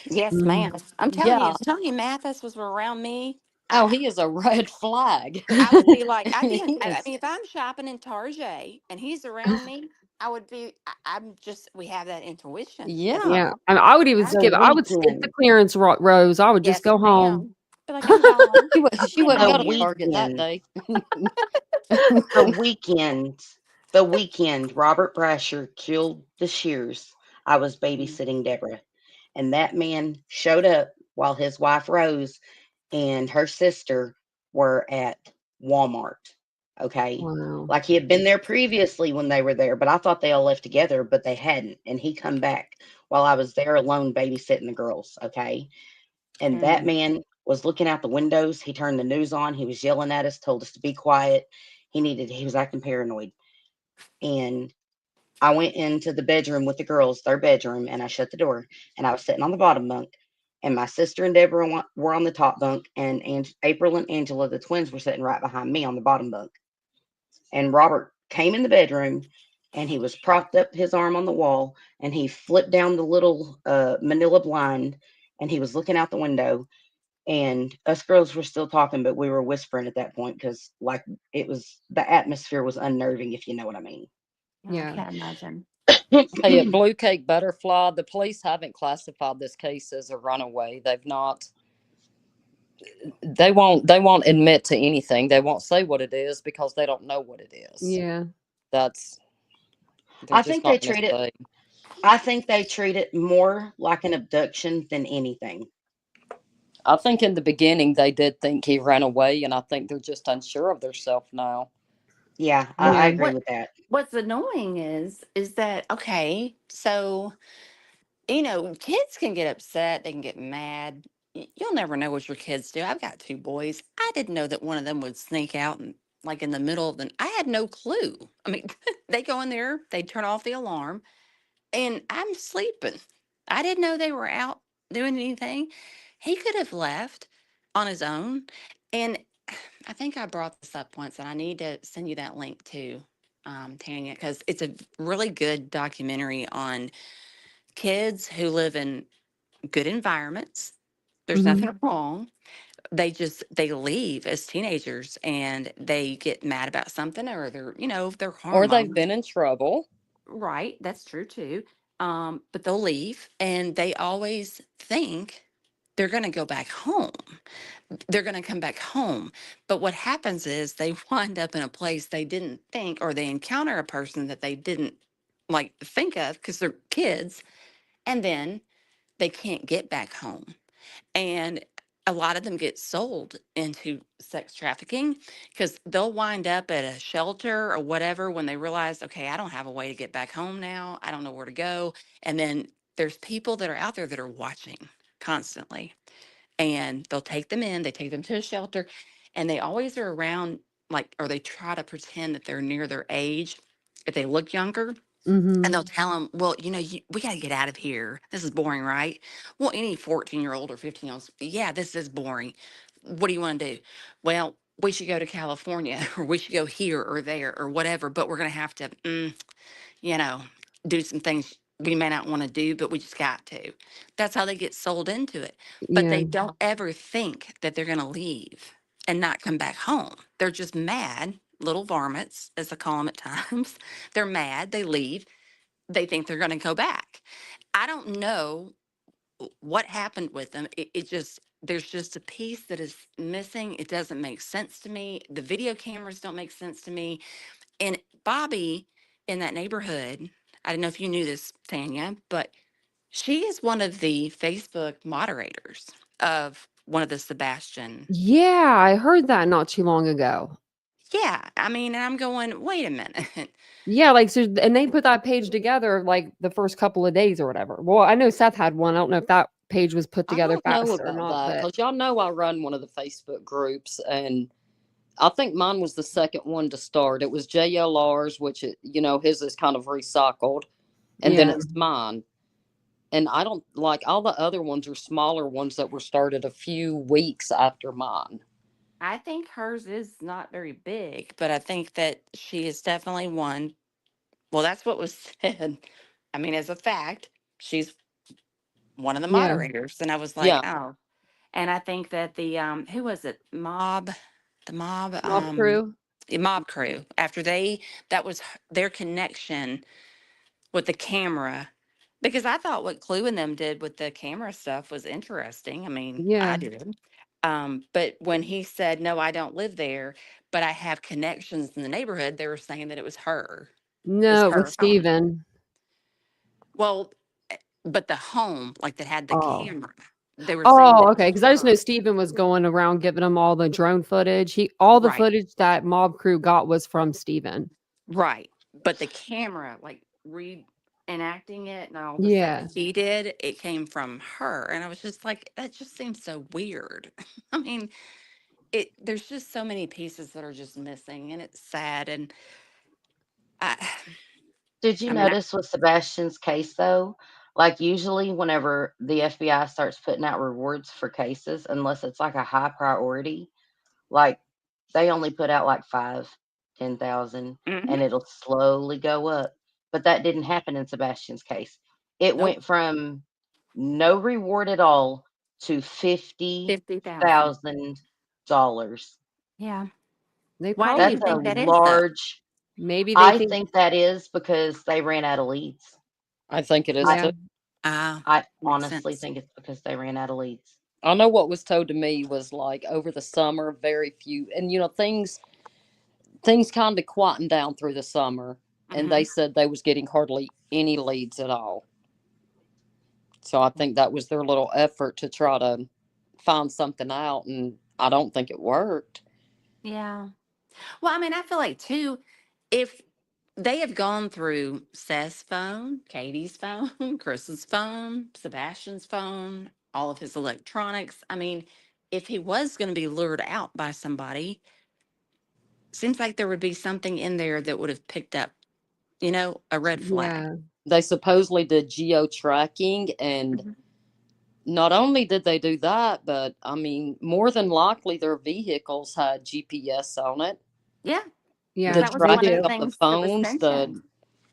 Speaker 2: Yes,
Speaker 1: Mm.
Speaker 2: ma'am. I'm
Speaker 5: Yeah.
Speaker 2: telling you, Mathis was around me.
Speaker 5: Oh,
Speaker 2: I,
Speaker 5: he is a red flag.
Speaker 2: I would be like,
Speaker 5: He
Speaker 2: I
Speaker 5: is.
Speaker 2: mean, if I'm shopping in Target and he's around me, I would be, I'm just, we have that intuition as
Speaker 5: Yeah.
Speaker 1: Yeah,
Speaker 2: well.
Speaker 1: I mean, I would even
Speaker 2: Right?
Speaker 4: The
Speaker 1: skip. I would skip the
Speaker 4: weekend,
Speaker 1: clearance rows. I would just
Speaker 2: Yes,
Speaker 1: go home.
Speaker 2: ma'am. Be like, I'm gone.
Speaker 5: She
Speaker 2: I'm getting
Speaker 5: wouldn't
Speaker 2: out
Speaker 4: the
Speaker 5: go
Speaker 2: of
Speaker 5: to
Speaker 2: here.
Speaker 5: Target that
Speaker 4: weekend,
Speaker 5: day.
Speaker 4: the weekend, the weekend, Robert Brasher killed the Shears. I was babysitting Deborah, and that man showed up while his wife Rose and her sister were at Walmart. Okay.
Speaker 1: Wow.
Speaker 4: Like he had been there previously when they were there, but I thought they all left together, but they hadn't. And he come back while I was there alone babysitting the girls. Okay. And that
Speaker 2: Mm.
Speaker 4: man was looking out the windows. He turned the news on. He was yelling at us, told us to be quiet. He was acting paranoid. And I went into the bedroom with the girls, their bedroom, and I shut the door. And I was sitting on the bottom bunk. And my sister and Deborah were on the top bunk. And April and Angela, the twins, were sitting right behind me on the bottom bunk. And Robert came in the bedroom and he was propped up his arm on the wall and he flipped down the little manila blind and he was looking out the window. And us girls were still talking, but we were whispering at that point because, like, it was the atmosphere was unnerving, if you know what I mean.
Speaker 2: I
Speaker 1: Yeah.
Speaker 2: can't imagine.
Speaker 5: Hey, at Blue Cake Butterfly, the police haven't classified this case as a runaway. They've not. They won't admit to anything. They won't say what it is because they don't know what it is.
Speaker 1: Yeah.
Speaker 5: That's they're
Speaker 4: I
Speaker 5: just
Speaker 4: think they
Speaker 5: not going to
Speaker 4: treat it.
Speaker 5: say.
Speaker 4: I think they treat it more like an abduction than anything.
Speaker 5: I think in the beginning they did think he ran away, and I think they're just unsure of themselves now.
Speaker 4: Yeah,
Speaker 2: Well,
Speaker 4: I
Speaker 1: Yeah.
Speaker 4: agree with that.
Speaker 2: what's annoying is that okay? So you know, kids can get upset, they can get mad. You'll never know what your kids do. I've got two boys. I didn't know that one of them would sneak out and like in the middle of the. I had no clue. I mean, they go in there, they turn off the alarm, and I'm sleeping. I didn't know they were out doing anything. He could have left on his own. And I think I brought this up once, and I need to send you that link too, Tanya, because it's a really good documentary on kids who live in good environments. There's
Speaker 1: Hmm.
Speaker 2: nothing wrong. They leave as teenagers and they get mad about something or their
Speaker 5: Or they've
Speaker 2: hormones.
Speaker 5: been in trouble.
Speaker 2: Right, that's true too. But they'll leave and they always think they're going to go back home. They're going to come back home. But what happens is they wind up in a place they didn't think, or they encounter a person that they didn't like think of because they're kids, and then they can't get back home. And a lot of them get sold into sex trafficking because they'll wind up at a shelter or whatever when they realize, okay, I don't have a way to get back home now. I don't know where to go. And then there's people that are out there that are watching constantly. And they'll take them in, they take them to a shelter, and they always are around, like, or they try to pretend that they're near their age if they look younger, and
Speaker 1: Hmm.
Speaker 2: they'll tell them, well, we got to get out of here. This is boring, right? Well, any 14-year-old or 15-year-old, yeah, this is boring. What do you want to do? Well, we should go to California or we should go here or there or whatever, but we're going to have to, you know, do some things we may not want to do, but we just got to. That's how they get sold into it. But
Speaker 1: Yeah.
Speaker 2: they don't ever think that they're going to leave and not come back home. They're just mad, little varmints, as I call them at times. They're mad, they leave, they think they're going to go back. I don't know what happened with them. It just, there's just a piece that is missing. It doesn't make sense to me. The video cameras don't make sense to me. And Bobby in that neighborhood, I don't know if you knew this, Tanya, but she is one of the Facebook moderators of one of the Sebastian.
Speaker 1: Yeah, I heard that not too long ago.
Speaker 2: Yeah, I mean, and I'm going, wait a minute.
Speaker 1: Yeah, like so, and they put that page together like the first couple of days or whatever. Well, I know Seth had one. I don't know if that page was put
Speaker 5: I
Speaker 1: together
Speaker 5: don't know
Speaker 1: fast or
Speaker 5: about
Speaker 1: not,
Speaker 5: that
Speaker 1: but
Speaker 5: because y'all know I run one of the Facebook groups, and I think mine was the second one to start. It was JLR's, which his is kind of recycled, and then
Speaker 1: Yeah.
Speaker 5: it's mine. And I don't like all the other ones are smaller ones that were started a few weeks after mine.
Speaker 2: I think hers is not very big, but I think that she is definitely one. Well, that's what was said. I mean, as a fact, she's one of the
Speaker 1: Yeah.
Speaker 2: moderators. And I was like,
Speaker 5: Yeah,
Speaker 2: oh. And I think that the who was it? The mob,
Speaker 1: Mob crew.
Speaker 2: the mob crew. After that was their connection with the camera. Because I thought what Clue and them did with the camera stuff was interesting. I mean, I
Speaker 1: Yeah.
Speaker 2: did. But when he said, no, I don't live there, but I have connections in the neighborhood, they were saying that it was her. It was
Speaker 1: No, with
Speaker 2: her home.
Speaker 1: Steven.
Speaker 2: Well, but the home, like that had the
Speaker 1: Oh.
Speaker 2: camera, they were saying
Speaker 1: Oh,
Speaker 2: that it
Speaker 1: okay.
Speaker 2: was
Speaker 1: Because I just know
Speaker 2: her.
Speaker 1: Steven was going around giving them all the drone footage. All the
Speaker 2: Right.
Speaker 1: footage that mob crew got was from Steven.
Speaker 2: Right. But the camera, like reenacting it and all the stuff
Speaker 1: Yeah.
Speaker 2: that he did, it came from her. And I was just like, that just seems so weird. I mean, there's just so many pieces that are just missing and it's sad. And I
Speaker 4: Did you
Speaker 2: I mean,
Speaker 4: notice with Sebastian's case though? Like usually whenever the FBI starts putting out rewards for cases, unless it's like a high priority, like they only put out like 5, 10,000,
Speaker 2: mhm,
Speaker 4: and it'll slowly go up. But that didn't happen in Sebastian's case. It
Speaker 2: nope,
Speaker 4: went from no reward at all to
Speaker 2: $50,000.
Speaker 4: $50,000.
Speaker 2: Yeah.
Speaker 1: They
Speaker 2: Why do you
Speaker 4: That's
Speaker 1: probably
Speaker 4: a
Speaker 2: think that is though?
Speaker 4: large.
Speaker 1: maybe they
Speaker 4: I
Speaker 1: think
Speaker 4: think that is because they ran out of leads.
Speaker 5: I think it is
Speaker 4: I
Speaker 1: yeah.
Speaker 5: too.
Speaker 4: I
Speaker 2: Makes
Speaker 4: honestly
Speaker 2: sense.
Speaker 4: think it's because they ran out of leads.
Speaker 5: I know what was told to me was like over the summer, very few, and things kind of quietened down through the summer, and they
Speaker 2: Hmm.
Speaker 5: said they was getting hardly any leads at all. So I think that was their little effort to try to find something out, and I don't think it worked.
Speaker 2: Yeah. Well, I mean, I feel like too, if they have gone through Seth's phone, Katie's phone, Chris's phone, Sebastian's phone, all of his electronics. I mean, if he was going to be lured out by somebody, seems like there would be something in there that would have picked up, a red flag.
Speaker 1: Yeah.
Speaker 5: They supposedly did geo tracking, and
Speaker 2: Mhm.
Speaker 5: not only did they do that, but I mean, more than likely their vehicles had GPS on it.
Speaker 2: Yeah, because
Speaker 1: Yeah.
Speaker 5: The
Speaker 2: that was
Speaker 1: They
Speaker 2: one of
Speaker 5: tracking
Speaker 2: the
Speaker 1: do.
Speaker 5: of the
Speaker 2: things that was
Speaker 5: phones,
Speaker 2: mentioned.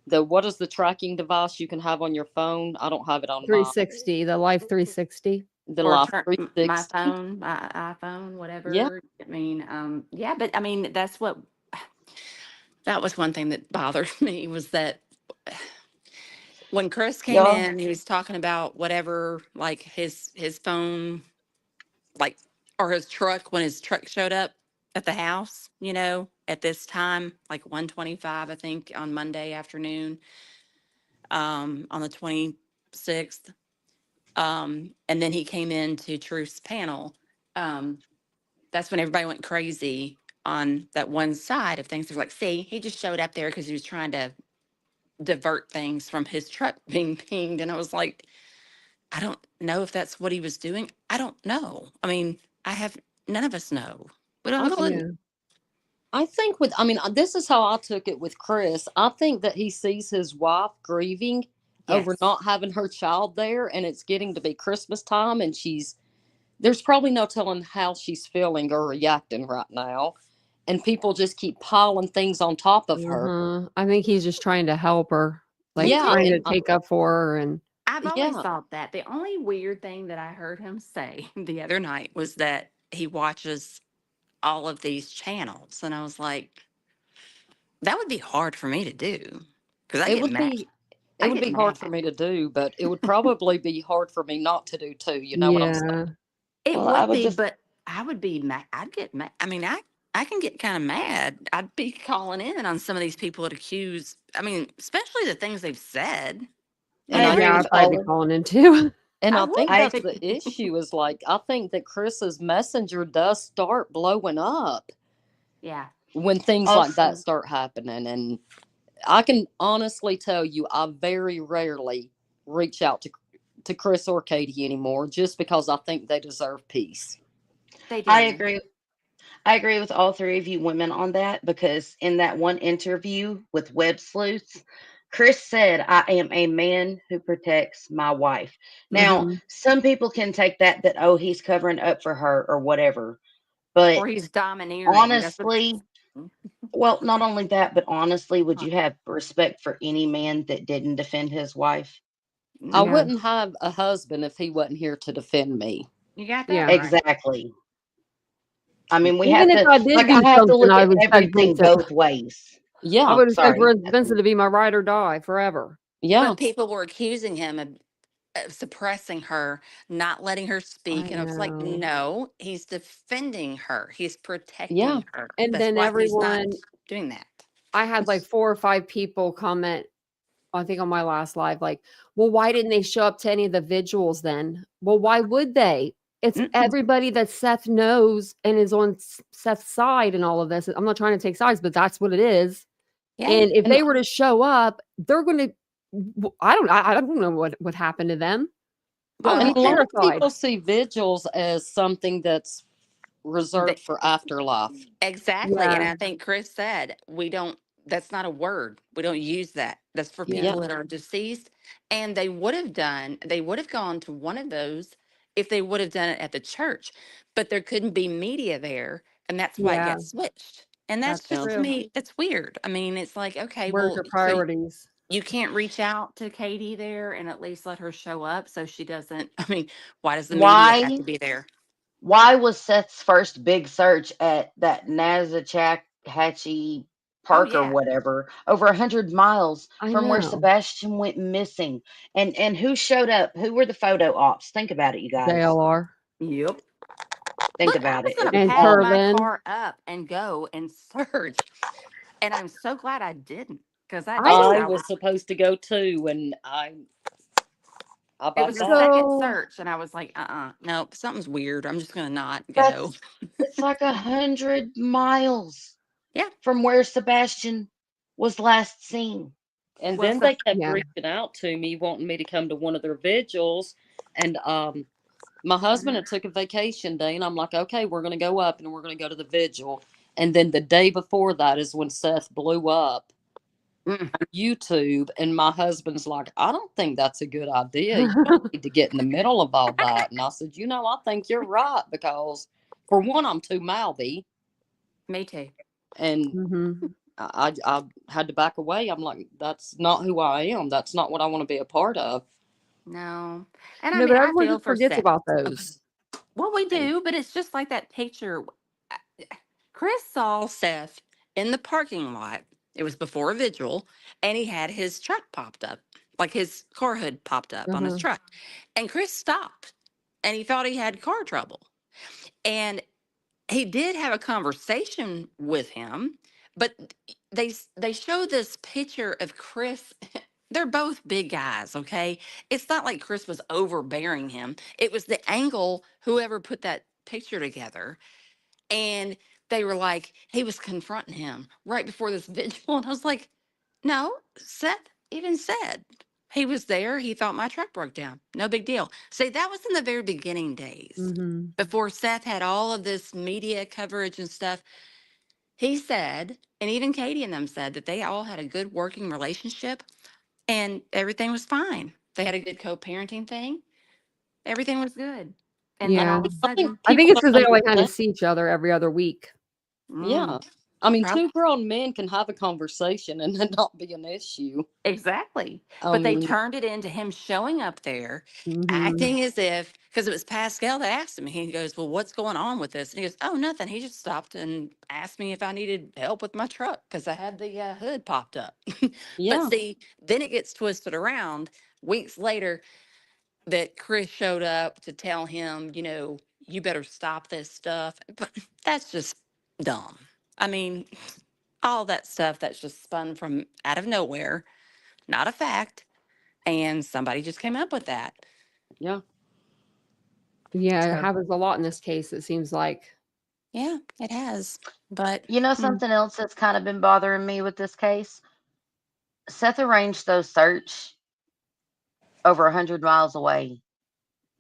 Speaker 5: the what is the tracking device you can have on your phone? I don't have it on mine.
Speaker 1: 360, the Life 360.
Speaker 5: The
Speaker 2: Or
Speaker 5: Life
Speaker 2: turn my
Speaker 5: 360.
Speaker 2: phone, my iPhone,
Speaker 5: Yeah,
Speaker 2: whatever. I mean, yeah, but I mean, that was one thing that bothered me was that when Chris came
Speaker 4: Y'all,
Speaker 2: in, he was talking about whatever, like his phone, like or his truck when his truck showed up at the house, at this time, like 1:25, I think, on Monday afternoon, on the 26th. And then he came into Truth's panel. Um, that's when everybody went crazy on that one side of things. They're like, see, he just showed up there because he was trying to divert things from his truck being pinged. And I was like, I don't know if that's what he was doing. I don't know. I mean, none of us know. We don't
Speaker 5: I
Speaker 2: have a
Speaker 5: don't.
Speaker 2: clue.
Speaker 1: Yeah.
Speaker 5: I think I mean, this is how I took it with Chris. I think that he sees his wife grieving over
Speaker 2: Yes,
Speaker 5: not having her child there, and it's getting to be Christmas time, and there's probably no telling how she's feeling or reacting right now. And people just keep piling things on top of her.
Speaker 1: Uh-huh. I think he's just trying to help her, like
Speaker 2: me
Speaker 5: Yeah,
Speaker 1: trying
Speaker 2: too.
Speaker 1: to take up for her. And
Speaker 2: I've always
Speaker 5: yeah.
Speaker 2: thought that. The only weird thing that I heard him say the other night was that he watches all of these channels. And I was like, that would be hard for me to do because I
Speaker 5: It
Speaker 2: get
Speaker 5: would
Speaker 2: mad.
Speaker 5: be it
Speaker 2: I
Speaker 5: would
Speaker 2: get
Speaker 5: be hard
Speaker 2: mad.
Speaker 5: for me to do, but it would probably be hard for me not to do too. You know what I'm saying?
Speaker 1: yeah.
Speaker 2: It
Speaker 4: well, I
Speaker 2: would
Speaker 4: would
Speaker 2: be,
Speaker 4: just
Speaker 2: but I would be mad. I'd get mad. I mean, I can get kind of mad. I'd be calling in on some of these people that accuse. I mean, especially the things they've said. You
Speaker 5: And
Speaker 4: I
Speaker 5: I
Speaker 2: know,
Speaker 4: agree
Speaker 1: Yeah,
Speaker 5: think
Speaker 1: I'd
Speaker 4: with
Speaker 1: probably be
Speaker 4: Paula.
Speaker 1: calling in too.
Speaker 5: and
Speaker 2: I
Speaker 5: I think
Speaker 2: would.
Speaker 4: I
Speaker 5: that's
Speaker 2: But
Speaker 5: the issue is like I think that Chris's messenger does start blowing up
Speaker 2: yeah,
Speaker 5: when things like that
Speaker 4: also
Speaker 5: start happening. And I can honestly tell you, I very rarely reach out to Chris or Katie anymore, just because I think they deserve peace.
Speaker 2: they
Speaker 4: I
Speaker 2: do.
Speaker 4: agree. I agree with all three of you women on that because in that one interview with Web Sleuths, Chris said, I am a man who protects my wife. Now,
Speaker 1: Hmm.
Speaker 4: some people can take that, oh, he's covering up for her or whatever. But
Speaker 2: Or he's domineering. That's what.
Speaker 4: honestly, well, not only that, but honestly, would you have respect for any man that didn't defend his wife?
Speaker 5: I
Speaker 2: No,
Speaker 1: Yeah.
Speaker 5: wouldn't have a husband if he wasn't here to defend me.
Speaker 2: you got that
Speaker 1: Yeah.
Speaker 2: right.
Speaker 4: Exactly. I mean, we have
Speaker 1: Even if
Speaker 4: to,
Speaker 1: I did
Speaker 4: like,
Speaker 1: do
Speaker 4: I have to
Speaker 1: something,
Speaker 4: look
Speaker 1: I
Speaker 4: at
Speaker 1: would expect
Speaker 4: everything
Speaker 1: Vincent.
Speaker 4: both ways.
Speaker 1: I
Speaker 5: Yeah,
Speaker 1: would expect
Speaker 4: Sorry.
Speaker 1: Vincent to be my ride or die forever.
Speaker 5: yeah,
Speaker 2: But people were accusing him of suppressing her, not letting her
Speaker 1: I
Speaker 2: speak. And I was like,
Speaker 1: know.
Speaker 2: no, he's defending her. He's
Speaker 5: yeah.
Speaker 2: protecting her.
Speaker 1: And
Speaker 2: That's
Speaker 1: then
Speaker 2: why he's not
Speaker 1: everyone,
Speaker 2: doing that.
Speaker 1: I had like 4 or 5 people comment, I think on my last live, like, well, why didn't they show up to any of the vigils then? Well, why would they? It's
Speaker 2: Mm-mm.
Speaker 1: everybody that Seth knows and is on Seth's side and all of this. I'm not trying to take sides, but that's what it is.
Speaker 2: Yeah.
Speaker 1: And if
Speaker 5: And
Speaker 1: they were to show up, they're going to, I don't know what would happen to them. I would
Speaker 5: and
Speaker 1: be
Speaker 2: Well,
Speaker 5: a lot
Speaker 2: and
Speaker 5: of
Speaker 1: terrified.
Speaker 5: people see vigils as something that's
Speaker 2: they,
Speaker 5: reserved for afterlife.
Speaker 2: exactly. And
Speaker 1: Yeah.
Speaker 2: I think Chris said, we don't, that's not a word. We don't use that. That's for
Speaker 1: Yeah.
Speaker 5: Yeah,
Speaker 2: people that are deceased. And they would have gone to one of those if they would have done it at the church, but there couldn't be media there. And that's why it
Speaker 1: Yeah.
Speaker 2: got switched. And that's
Speaker 1: That's
Speaker 5: yeah.
Speaker 2: just to
Speaker 1: true.
Speaker 2: me, that's weird. I mean, it's like, okay,
Speaker 1: Where's
Speaker 2: well,
Speaker 1: your
Speaker 2: so
Speaker 1: priorities?
Speaker 2: you can't reach out to Katie there and at least let her show up so she doesn't. I mean, why does the media have
Speaker 4: Why?
Speaker 2: to be there?
Speaker 4: Why was Seth's first big search at that Hatchie
Speaker 2: Oh,
Speaker 4: Park or
Speaker 2: yeah.
Speaker 4: whatever over 100 miles
Speaker 1: I
Speaker 4: from where
Speaker 1: know.
Speaker 4: Sebastian went missing? And who showed up? Who were the photo ops? Think about it, you guys.
Speaker 1: JLR
Speaker 2: Yep.
Speaker 4: Think
Speaker 2: Look, I
Speaker 4: about
Speaker 2: was
Speaker 4: it.
Speaker 2: going
Speaker 4: It
Speaker 2: to
Speaker 4: was
Speaker 1: and
Speaker 2: pack
Speaker 4: all
Speaker 2: my
Speaker 1: Turvin.
Speaker 2: car up and go and search. And I'm so glad I didn't because I
Speaker 1: I
Speaker 2: just,
Speaker 1: don't
Speaker 5: I
Speaker 2: I
Speaker 5: was
Speaker 2: was,
Speaker 5: supposed to go too, and I
Speaker 2: it
Speaker 5: backed
Speaker 2: was the
Speaker 5: out.
Speaker 2: second
Speaker 1: so
Speaker 2: search. And I was like, no, something's weird. I'm just going to not go.
Speaker 4: that's it's like 100 miles
Speaker 2: Yeah.
Speaker 4: from where Sebastian was last seen.
Speaker 5: And
Speaker 2: Well,
Speaker 5: then
Speaker 2: so,
Speaker 5: they kept
Speaker 1: yeah.
Speaker 5: reaching out to me, wanting me to come to one of their vigils. And my husband had took a vacation day, and I'm like, okay, we're going to go up and we're going to go to the vigil. And then the day before that is when Seth blew up
Speaker 2: mm,
Speaker 5: on YouTube, and my husband's like, I don't think that's a good idea. You don't need to get in the middle of all that. And I said, I think you're right because for one, I'm too mouthy,
Speaker 2: me too.
Speaker 5: and
Speaker 1: Hmm.
Speaker 5: I had to back away. I'm like, that's not who I am. That's not what I want to be a part of.
Speaker 2: No. And I
Speaker 1: No,
Speaker 2: mean,
Speaker 1: but
Speaker 2: I
Speaker 1: everyone
Speaker 2: feel
Speaker 1: just
Speaker 2: for
Speaker 1: forgets
Speaker 2: Seth.
Speaker 1: about
Speaker 2: Okay.
Speaker 1: those.
Speaker 2: Well, we
Speaker 5: And
Speaker 2: do, but it's just like that picture. Chris saw Seth in the parking lot. It was before a vigil, and he had his truck popped up, like his car hood popped up on his
Speaker 1: Uh-huh.
Speaker 2: truck. And Chris stopped and he thought he had car trouble. And he did have a conversation with him, but they show this picture of Chris. They're both big guys, okay? It's not like Chris was overbearing him. It was the angle, whoever put that picture together, and they were like, he was confronting him right before this vigil. And I was like, no, Seth even said he was there. He thought my truck broke down. No big deal. See, that was in the very beginning days
Speaker 1: Hmm.
Speaker 2: before Seth had all of this media coverage and stuff. He said, and even Katie and them said that they all had a good working relationship and everything was fine. They had a good co parenting thing. Everything was good. And then
Speaker 1: Yeah.
Speaker 2: all of a
Speaker 5: I think
Speaker 2: sudden,
Speaker 1: I think
Speaker 5: people
Speaker 1: it's
Speaker 5: don't
Speaker 1: because they only kind of
Speaker 5: understand.
Speaker 1: see each other every other week.
Speaker 2: mm,
Speaker 5: Yeah. I mean,
Speaker 2: prob-
Speaker 5: two grown men can have a conversation and it not be an issue.
Speaker 2: exactly.
Speaker 5: I
Speaker 2: But they
Speaker 5: mean,
Speaker 2: turned it into him showing up there,
Speaker 1: Hmm.
Speaker 2: acting as if, because it was Pascal that asked him. He goes, well, what's going on with this? And he goes, oh, nothing. He just stopped and asked me if I needed help with my truck because I had the hood popped up. But
Speaker 5: yeah.
Speaker 2: see, then it gets twisted around weeks later that Chris showed up to tell him, you better stop this stuff. But that's just dumb. I mean, all that stuff that's just spun from out of nowhere, not a fact. And somebody just came up with that.
Speaker 5: Yeah.
Speaker 1: Yeah, it
Speaker 2: So,
Speaker 1: happens a lot in this case, it seems like.
Speaker 2: yeah, it has. But
Speaker 4: You know
Speaker 1: Mm.
Speaker 4: something else that's kind of been bothering me with this case? Seth arranged those search over 100 miles away.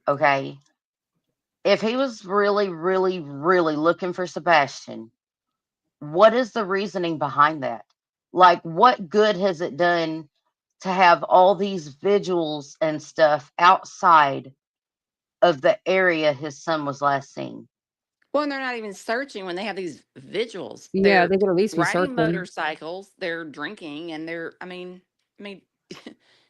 Speaker 4: Okay. If he was really, really, really looking for Sebastian, what is the reasoning behind that? Like, what good has it done to have all these vigils and stuff outside of the area his son was last seen?
Speaker 2: Well, and they're not even searching when they have these vigils.
Speaker 1: Yeah,
Speaker 2: They're
Speaker 1: they could at least be
Speaker 2: riding
Speaker 1: searching.
Speaker 2: motorcycles, they're drinking, and I mean,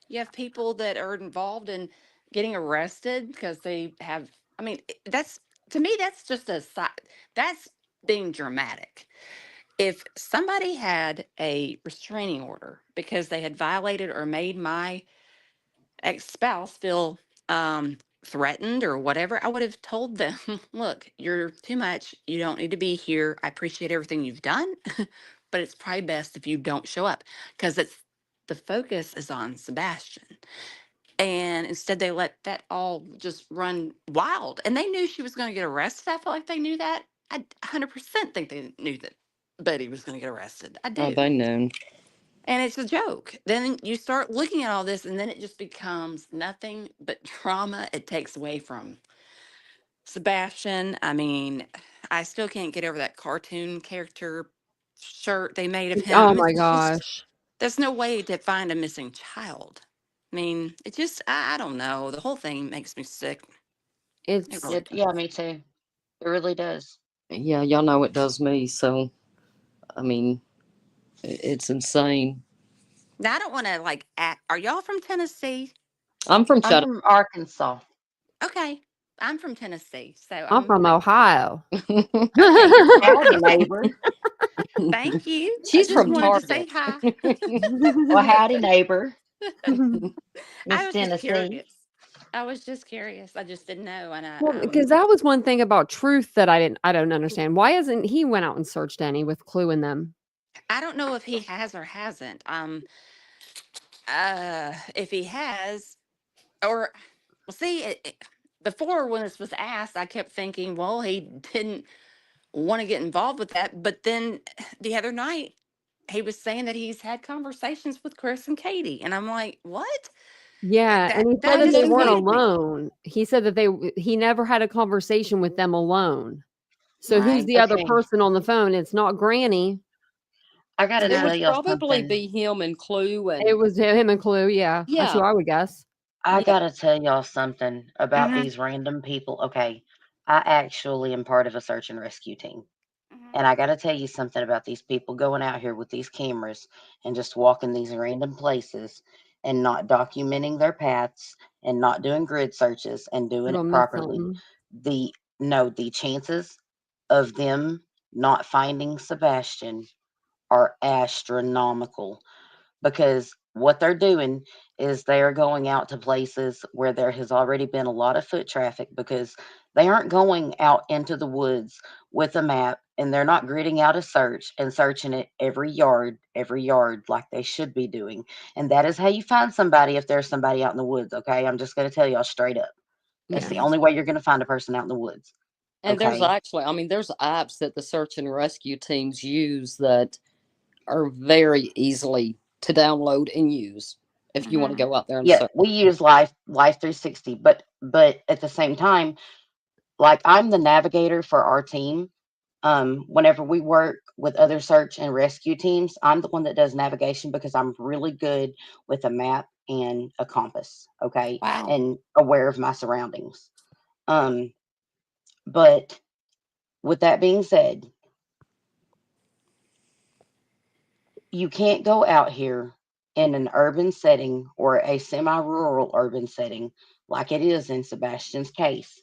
Speaker 2: you have people that are involved in getting arrested because they have. I mean, that's to me, that's just a side. That's being dramatic. If somebody had a restraining order because they had violated or made my ex-spouse feel threatened or whatever, I would have told them, look, you're too much. You don't need to be here. I appreciate everything you've done, but it's probably best if you don't show up because it's the focus is on Sebastian. And instead, they let that all just run wild. And they knew she was going to get arrested. I felt like they knew that. I 100% think they knew that Betty was going to get arrested. I
Speaker 5: Oh,
Speaker 2: do.
Speaker 5: they knew.
Speaker 2: And it's a joke. Then you start looking at all this, and then it just becomes nothing but drama. It takes away from Sebastian. I mean, I still can't get over that cartoon character shirt they made of him. I
Speaker 1: Oh
Speaker 2: mean,
Speaker 1: my
Speaker 2: it's just,
Speaker 1: gosh.
Speaker 2: there's no way to find a missing child. I mean, it just, I don't know. The whole thing makes me sick. It
Speaker 1: It's
Speaker 2: really
Speaker 4: Yeah,
Speaker 2: does.
Speaker 4: me too. It really does.
Speaker 5: Yeah, y'all know it does me. So, I mean, it's insane.
Speaker 2: Now, I don't want to like act. Are y'all from Tennessee?
Speaker 5: I'm from
Speaker 4: I'm
Speaker 5: Chattanooga.
Speaker 4: from Arkansas.
Speaker 2: Okay. I'm from Tennessee. So
Speaker 1: I'm
Speaker 2: I'm
Speaker 1: from
Speaker 2: like,
Speaker 1: Ohio.
Speaker 2: okay.
Speaker 4: Howdy, neighbor.
Speaker 2: Thank you. I
Speaker 5: She's
Speaker 2: just
Speaker 5: from
Speaker 2: wanted to say
Speaker 5: Target.
Speaker 2: hi.
Speaker 4: Well, howdy, neighbor.
Speaker 2: I
Speaker 4: Miss
Speaker 2: was just
Speaker 4: Tennessee.
Speaker 2: curious. I was just curious. I just didn't know. And
Speaker 1: Well, because that was one thing about Truth that I don't understand. Why hasn't he went out and searched any with Clue in them?
Speaker 2: I don't know if he has or hasn't. If he has, or well, see, before when this was asked, I kept thinking, well, he didn't want to get involved with that. But then the other night, he was saying that he's had conversations with Chris and Katie, and I'm like, what?
Speaker 1: Yeah,
Speaker 2: That
Speaker 1: and he said
Speaker 2: that
Speaker 1: that they weren't
Speaker 2: disappointed me.
Speaker 1: alone. He said that he never had a conversation with them alone. So who's
Speaker 2: Right?
Speaker 1: the other
Speaker 4: Okay,
Speaker 1: person on the phone? It's not Granny.
Speaker 4: I gotta
Speaker 5: It
Speaker 2: No.
Speaker 4: tell
Speaker 5: would
Speaker 4: y'all
Speaker 5: probably
Speaker 4: something.
Speaker 5: be him and Clue
Speaker 1: It
Speaker 5: and
Speaker 1: was him and Clue. Yeah, that's who
Speaker 5: yeah,
Speaker 1: I would guess.
Speaker 4: I
Speaker 5: yeah.
Speaker 4: gotta tell y'all something about
Speaker 2: Hmm.
Speaker 4: these random people. Okay, I actually am part of a search and rescue team.
Speaker 2: Hmm.
Speaker 4: And I gotta tell you something about these people going out here with these cameras and just walking these random places and not documenting their paths and not doing grid searches and
Speaker 1: They're
Speaker 4: doing it
Speaker 1: gonna miss
Speaker 4: properly.
Speaker 1: something.
Speaker 4: The no, the chances of them not finding Sebastian are astronomical because what they're doing is they are going out to places where there has already been a lot of foot traffic because they aren't going out into the woods with a map and they're not gridding out a search and searching it every yard like they should be doing. And that is how you find somebody if there's somebody out in the woods. Okay, I'm just going to tell y'all straight up. That's
Speaker 1: Yeah.
Speaker 4: the only way you're going to find a person out in the woods.
Speaker 5: And there's
Speaker 4: Okay.
Speaker 5: actually, I mean, there's apps that the search and rescue teams use that are very easily to download and use if you want to
Speaker 2: Hmm.
Speaker 5: go out there and
Speaker 4: Yeah,
Speaker 5: search.
Speaker 4: we use Life 360, but at the same time, like I'm the navigator for our team. Whenever we work with other search and rescue teams, I'm the one that does navigation because I'm really good with a map and a compass, okay,
Speaker 2: Wow.
Speaker 4: and aware of my surroundings. Um, but with that being said, you can't go out here in an urban setting or a semi-rural urban setting like it is in Sebastian's case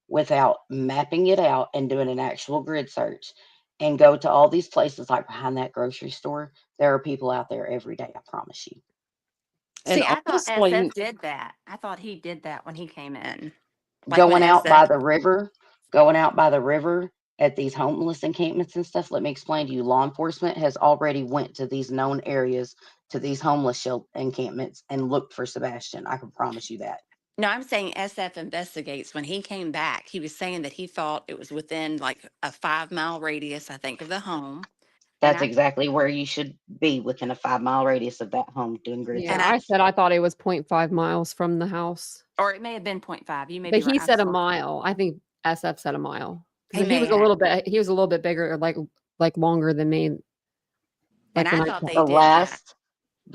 Speaker 4: without mapping it out and doing an actual grid search and go to all these places like behind that grocery store. There are people out there every day, I promise you.
Speaker 5: And
Speaker 2: See, I thought
Speaker 5: honestly,
Speaker 2: SF did that. I thought he did that when he came in. Like when
Speaker 4: Going out
Speaker 2: SF.
Speaker 4: by the river, going out by the river at these homeless encampments and stuff, let me explain to you. Law enforcement has already went to these known areas, to these homeless shelter encampments and looked for Sebastian. I can promise you that.
Speaker 2: No, I'm saying SF investigates. When he came back, he was saying that he thought it was within like a 5 mile radius, I think, of the home. And
Speaker 4: That's
Speaker 2: I
Speaker 4: exactly where you should be within a 5 mile radius of that home doing grid
Speaker 1: Yeah,
Speaker 2: and I
Speaker 1: I
Speaker 4: searches.
Speaker 1: said I thought it was 0.5 miles from the house,
Speaker 2: or it may have been 0.5. You may
Speaker 1: but
Speaker 2: be right.
Speaker 1: he
Speaker 2: I'm
Speaker 1: said a
Speaker 2: sorry.
Speaker 1: mile. I think SF said a mile.
Speaker 2: He
Speaker 1: He was
Speaker 2: may
Speaker 1: a
Speaker 2: have.
Speaker 1: little bit bigger, like longer than me.
Speaker 2: And
Speaker 1: Like when
Speaker 2: I
Speaker 1: I
Speaker 2: thought they
Speaker 4: The
Speaker 2: did that.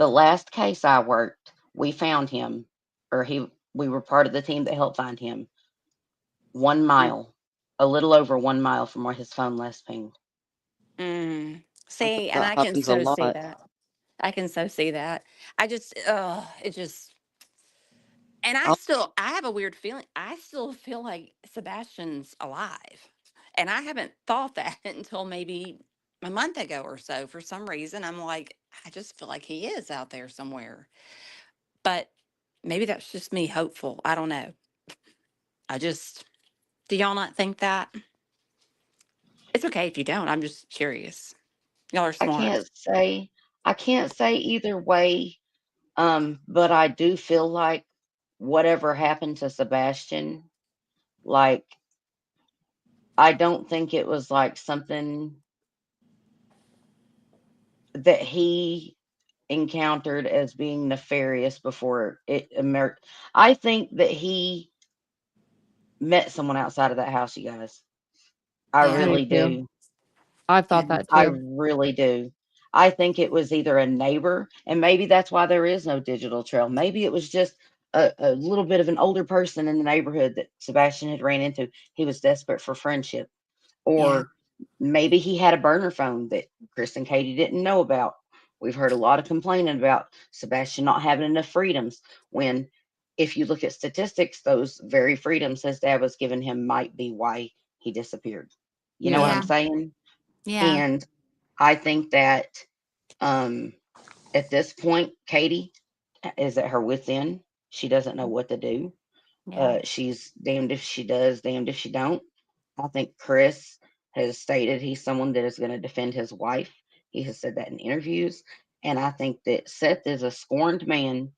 Speaker 4: last case I worked, we found him, or we were part of the team that helped find him 1 mile, a little over 1 mile from where his phone last pinged.
Speaker 5: I think
Speaker 2: See, and
Speaker 5: that
Speaker 2: I can
Speaker 5: happens a
Speaker 2: so see
Speaker 5: lot.
Speaker 2: that. I can so see that. I just, it just, and
Speaker 5: I,
Speaker 2: I have a weird feeling. I still feel like Sebastian's alive. And I haven't thought that until maybe a month ago or so. For some reason, I'm like, I just feel like he is out there somewhere. But maybe that's just me hopeful. I don't know. I just, do y'all not think that? It's okay if you don't. I'm just curious. Y'all are
Speaker 4: I
Speaker 2: smart.
Speaker 4: can't say I can't say either way, but I do feel like whatever happened to Sebastian, like I don't think it was like something that he encountered as being nefarious before it emerged. I think that he met someone outside of that house, you guys. I
Speaker 2: Yeah.
Speaker 1: Me
Speaker 4: really
Speaker 1: too.
Speaker 4: do.
Speaker 1: I've thought
Speaker 2: Yeah.
Speaker 1: that
Speaker 4: I
Speaker 1: too.
Speaker 4: really do. I think it was either a neighbor, and maybe that's why there is no digital trail. Maybe it was just a little bit of an older person in the neighborhood that Sebastian had ran into. He was desperate for friendship.
Speaker 2: Yeah.
Speaker 4: Or maybe he had a burner phone that Chris and Katie didn't know about. We've heard a lot of complaining about Sebastian not having enough freedoms when, if you look at statistics, those very freedoms his dad was giving him might be why he disappeared. You know what
Speaker 1: Yeah.
Speaker 4: I'm
Speaker 2: Yeah.
Speaker 4: saying?
Speaker 2: Yeah.
Speaker 4: And I think that um, at this point, Katie is at her wit's end. She doesn't know what to do.
Speaker 2: Yeah.
Speaker 4: She's damned if she does, damned if she don't. I think Chris has stated he's someone that is going to defend his wife. He has said that in interviews. And I think that Seth is a scorned man.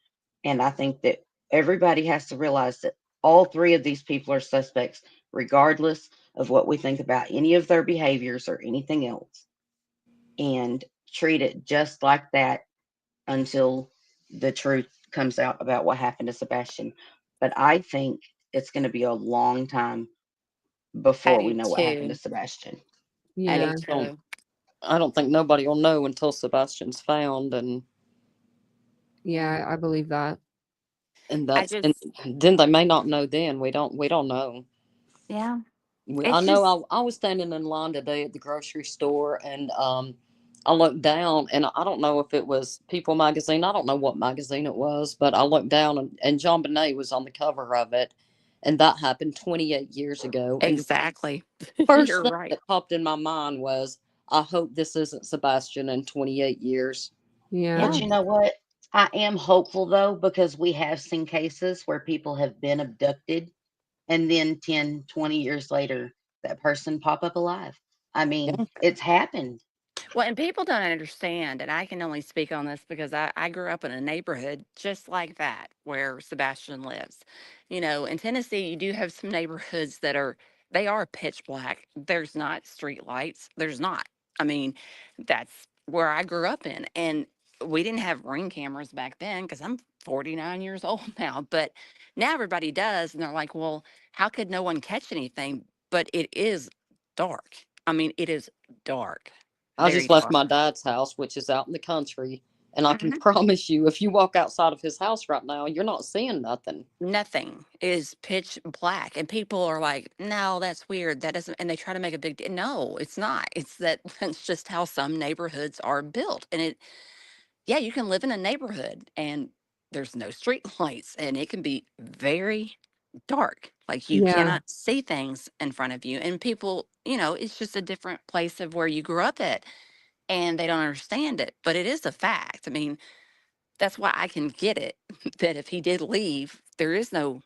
Speaker 4: And I think that everybody has to realize that all three of these people are suspects, regardless of what we think about any of their behaviors or anything else. And treat it just like that until the truth comes out about what happened to Sebastian. But I think it's going to be a long time
Speaker 2: I
Speaker 4: before we
Speaker 2: do
Speaker 4: know what happened to
Speaker 2: too.
Speaker 4: Sebastian.
Speaker 2: I do
Speaker 1: Yeah.
Speaker 2: too.
Speaker 5: I don't think nobody will know until Sebastian's found,
Speaker 2: Yeah.
Speaker 1: Yeah, I believe that.
Speaker 5: and
Speaker 2: I
Speaker 5: that's and
Speaker 2: just,
Speaker 5: then they may not know. Then we don't know.
Speaker 2: yeah.
Speaker 5: I
Speaker 2: It's
Speaker 5: know
Speaker 2: just,
Speaker 5: I was standing in line today at the grocery store, and I looked down, and I don't know if it was People magazine. I don't know what magazine it was, but I looked down, and John Bonet was on the cover of it, and that happened 28 years ago. And the
Speaker 2: exactly.
Speaker 5: first
Speaker 2: You're
Speaker 5: thing
Speaker 2: right.
Speaker 5: that popped in my mind was, I hope this isn't Sebastian in 28 years.
Speaker 1: Yeah.
Speaker 4: But
Speaker 2: Yeah.
Speaker 4: you know what? I am hopeful though, because we have seen cases where people have been abducted and then 10, 20 years later, that person pop up alive. I mean,
Speaker 5: Yeah,
Speaker 4: it's happened.
Speaker 2: Well, and people don't understand, and I can only speak on this because I grew up in a neighborhood just like that where Sebastian lives. You know, in Tennessee, you do have some neighborhoods that they are pitch black. There's not street lights. There's not. I mean, that's where I grew up in. And we didn't have ring cameras back then because I'm 49 years old now, but now everybody does. And they're like, well, how could no one catch anything? But it is dark. I mean, it is dark,
Speaker 5: I
Speaker 2: very
Speaker 5: just left
Speaker 2: dark.
Speaker 5: my dad's house, which is out in the country, and I can
Speaker 2: Mhm.
Speaker 5: promise you, if you walk outside of his house right now, you're not seeing nothing.
Speaker 2: Nothing is pitch black, and people are like, "No, that's weird. That doesn't." And they try to make a big deal. No, it's not. It's that that's just how some neighborhoods are built. And yeah, you can live in a neighborhood and there's no street lights, and it can be very dark. Like you
Speaker 1: Yeah.
Speaker 2: cannot see things in front of you, and people, it's just a different place of where you grew up at, and they don't understand it. But it is a fact. I mean, that's why I can get it that if he did leave, there is no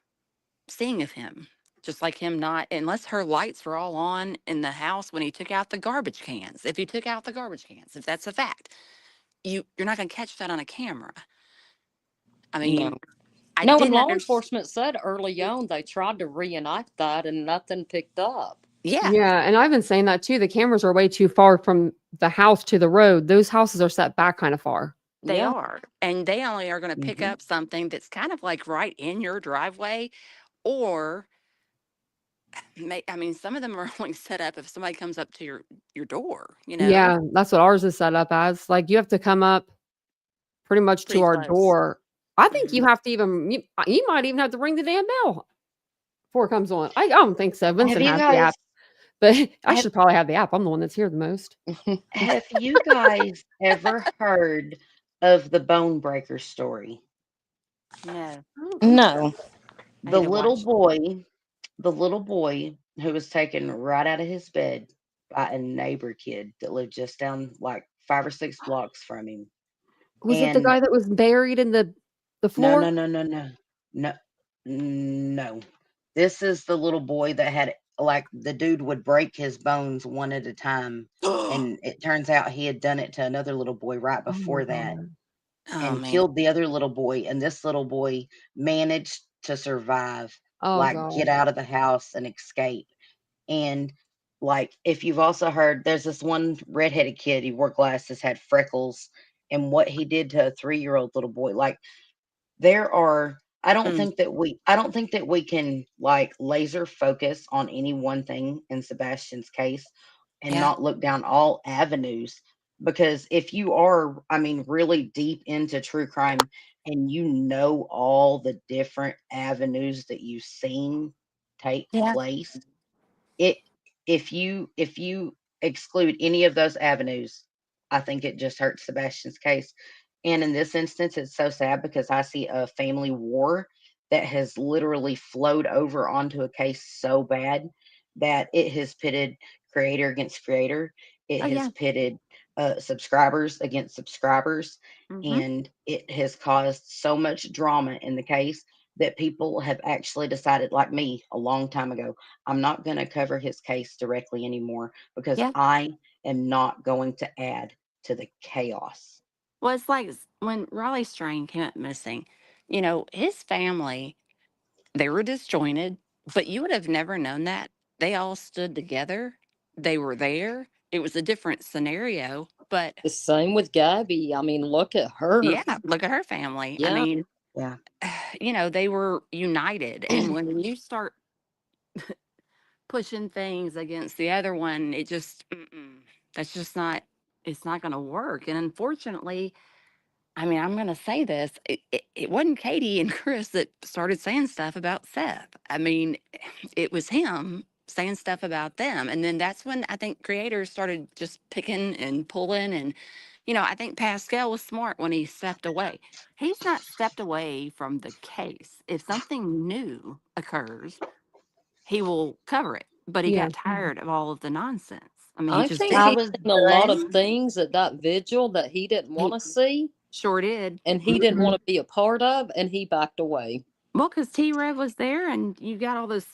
Speaker 2: seeing of him. Just like him not, unless her lights were all on in the house when he took out the garbage cans. If he took out the garbage cans, if that's a fact, you're not going to catch that on a camera. I
Speaker 5: No.
Speaker 2: mean, I
Speaker 5: No, and
Speaker 2: didn't
Speaker 5: law
Speaker 2: understand.
Speaker 5: enforcement said early on they tried to reenact that and nothing picked up.
Speaker 2: Yeah,
Speaker 1: Yeah, and I've been saying that too. The cameras are way too far from the house to the road. Those houses are set back kind of far.
Speaker 2: they
Speaker 5: Yeah.
Speaker 2: are, and they only are going to pick
Speaker 4: Hmm.
Speaker 2: up something that's kind of like right in your driveway, or I mean, some of them are only set up if somebody comes up to your door, you know,
Speaker 1: Yeah, that's what ours is set up as. Like, you have to come up pretty much to
Speaker 2: pretty
Speaker 1: our
Speaker 2: close.
Speaker 1: door. I think
Speaker 2: Hmm.
Speaker 1: you have to even you might even have to ring the damn bell before it comes on. I don't think so.
Speaker 4: Have
Speaker 1: Vincent
Speaker 4: you
Speaker 1: has the
Speaker 4: guys
Speaker 1: app, but I
Speaker 4: have
Speaker 1: should probably have the app. I'm the one that's here the most.
Speaker 4: have you guys ever heard of the bone breaker story?
Speaker 2: No,
Speaker 1: I don't think so.
Speaker 5: No.
Speaker 2: I need
Speaker 4: The
Speaker 2: to
Speaker 4: little
Speaker 2: watch.
Speaker 4: boy, the little boy who was taken right out of his bed by a neighbor kid that lived just down like 5 or 6 blocks from him.
Speaker 1: Was it the
Speaker 4: And
Speaker 1: guy that was buried in the
Speaker 4: no,
Speaker 1: floor?
Speaker 4: no, no, no, no, no, no. This is the little boy that had like the dude would break his bones one at a time,
Speaker 2: Oh
Speaker 4: and it turns out he had done it to another little boy right
Speaker 1: Oh my
Speaker 4: before that
Speaker 1: god.
Speaker 4: and
Speaker 2: man.
Speaker 4: killed the other little boy. And this little boy managed to survive,
Speaker 1: Oh
Speaker 4: like get
Speaker 1: god.
Speaker 4: out of the house and escape. And like, if you've also heard, there's this one redheaded kid, he wore glasses, had freckles, and what he did to a 3-year-old little boy. Like, there are,
Speaker 2: Mm,
Speaker 4: I don't think that we can like laser focus on any one thing in Sebastian's case and
Speaker 2: yeah,
Speaker 4: not look down all avenues, because if you are, I mean, really deep into true crime and you know all the different avenues that you've seen take
Speaker 2: yeah,
Speaker 4: place, it if you exclude any of those avenues, I think it just hurts Sebastian's case. And in this instance, it's so sad because I see a family war that has literally flowed over onto a case so bad that it has pitted creator against creator. It
Speaker 2: oh
Speaker 4: has
Speaker 2: yeah.
Speaker 4: pitted subscribers against subscribers,
Speaker 2: Hmm.
Speaker 4: and it has caused so much drama in the case that people have actually decided, like me, a long time ago, I'm not going to cover his case directly anymore because
Speaker 2: Yeah.
Speaker 4: I am not going to add to the chaos.
Speaker 2: Well, it's like when Raleigh Strain came up missing, you know, his family, they were disjointed, but you would have never known that. They all stood together. They were there. It was a different scenario, but
Speaker 5: The same with Gabby. I mean, look at her.
Speaker 2: yeah, look at her family. I
Speaker 5: Yeah.
Speaker 2: mean,
Speaker 4: Yeah.
Speaker 2: you know, they were united. And when you start pushing things against the other one, it just, that's just not, it's not going to work. And unfortunately, I mean, I'm going to say this. It wasn't Katie and Chris that started saying stuff about Seth. I mean, it was him saying stuff about them. And then that's when I think creators started just picking and pulling. And, you know, I think Pascal was smart when he stepped away. He's not stepped away from the case. If something new occurs, he will cover it. But he
Speaker 1: Yeah.
Speaker 2: got tired of all of the nonsense. I mean, he
Speaker 5: I
Speaker 2: just
Speaker 5: think
Speaker 2: did.
Speaker 4: I
Speaker 5: he
Speaker 4: was
Speaker 5: seen a lot of
Speaker 4: done.
Speaker 5: things at that vigil that he didn't want
Speaker 2: He
Speaker 5: to see
Speaker 2: sure did.
Speaker 5: and he didn't
Speaker 1: Mhm.
Speaker 5: want to be a part of, and he backed away.
Speaker 2: Well, because T Rev was there and you got all this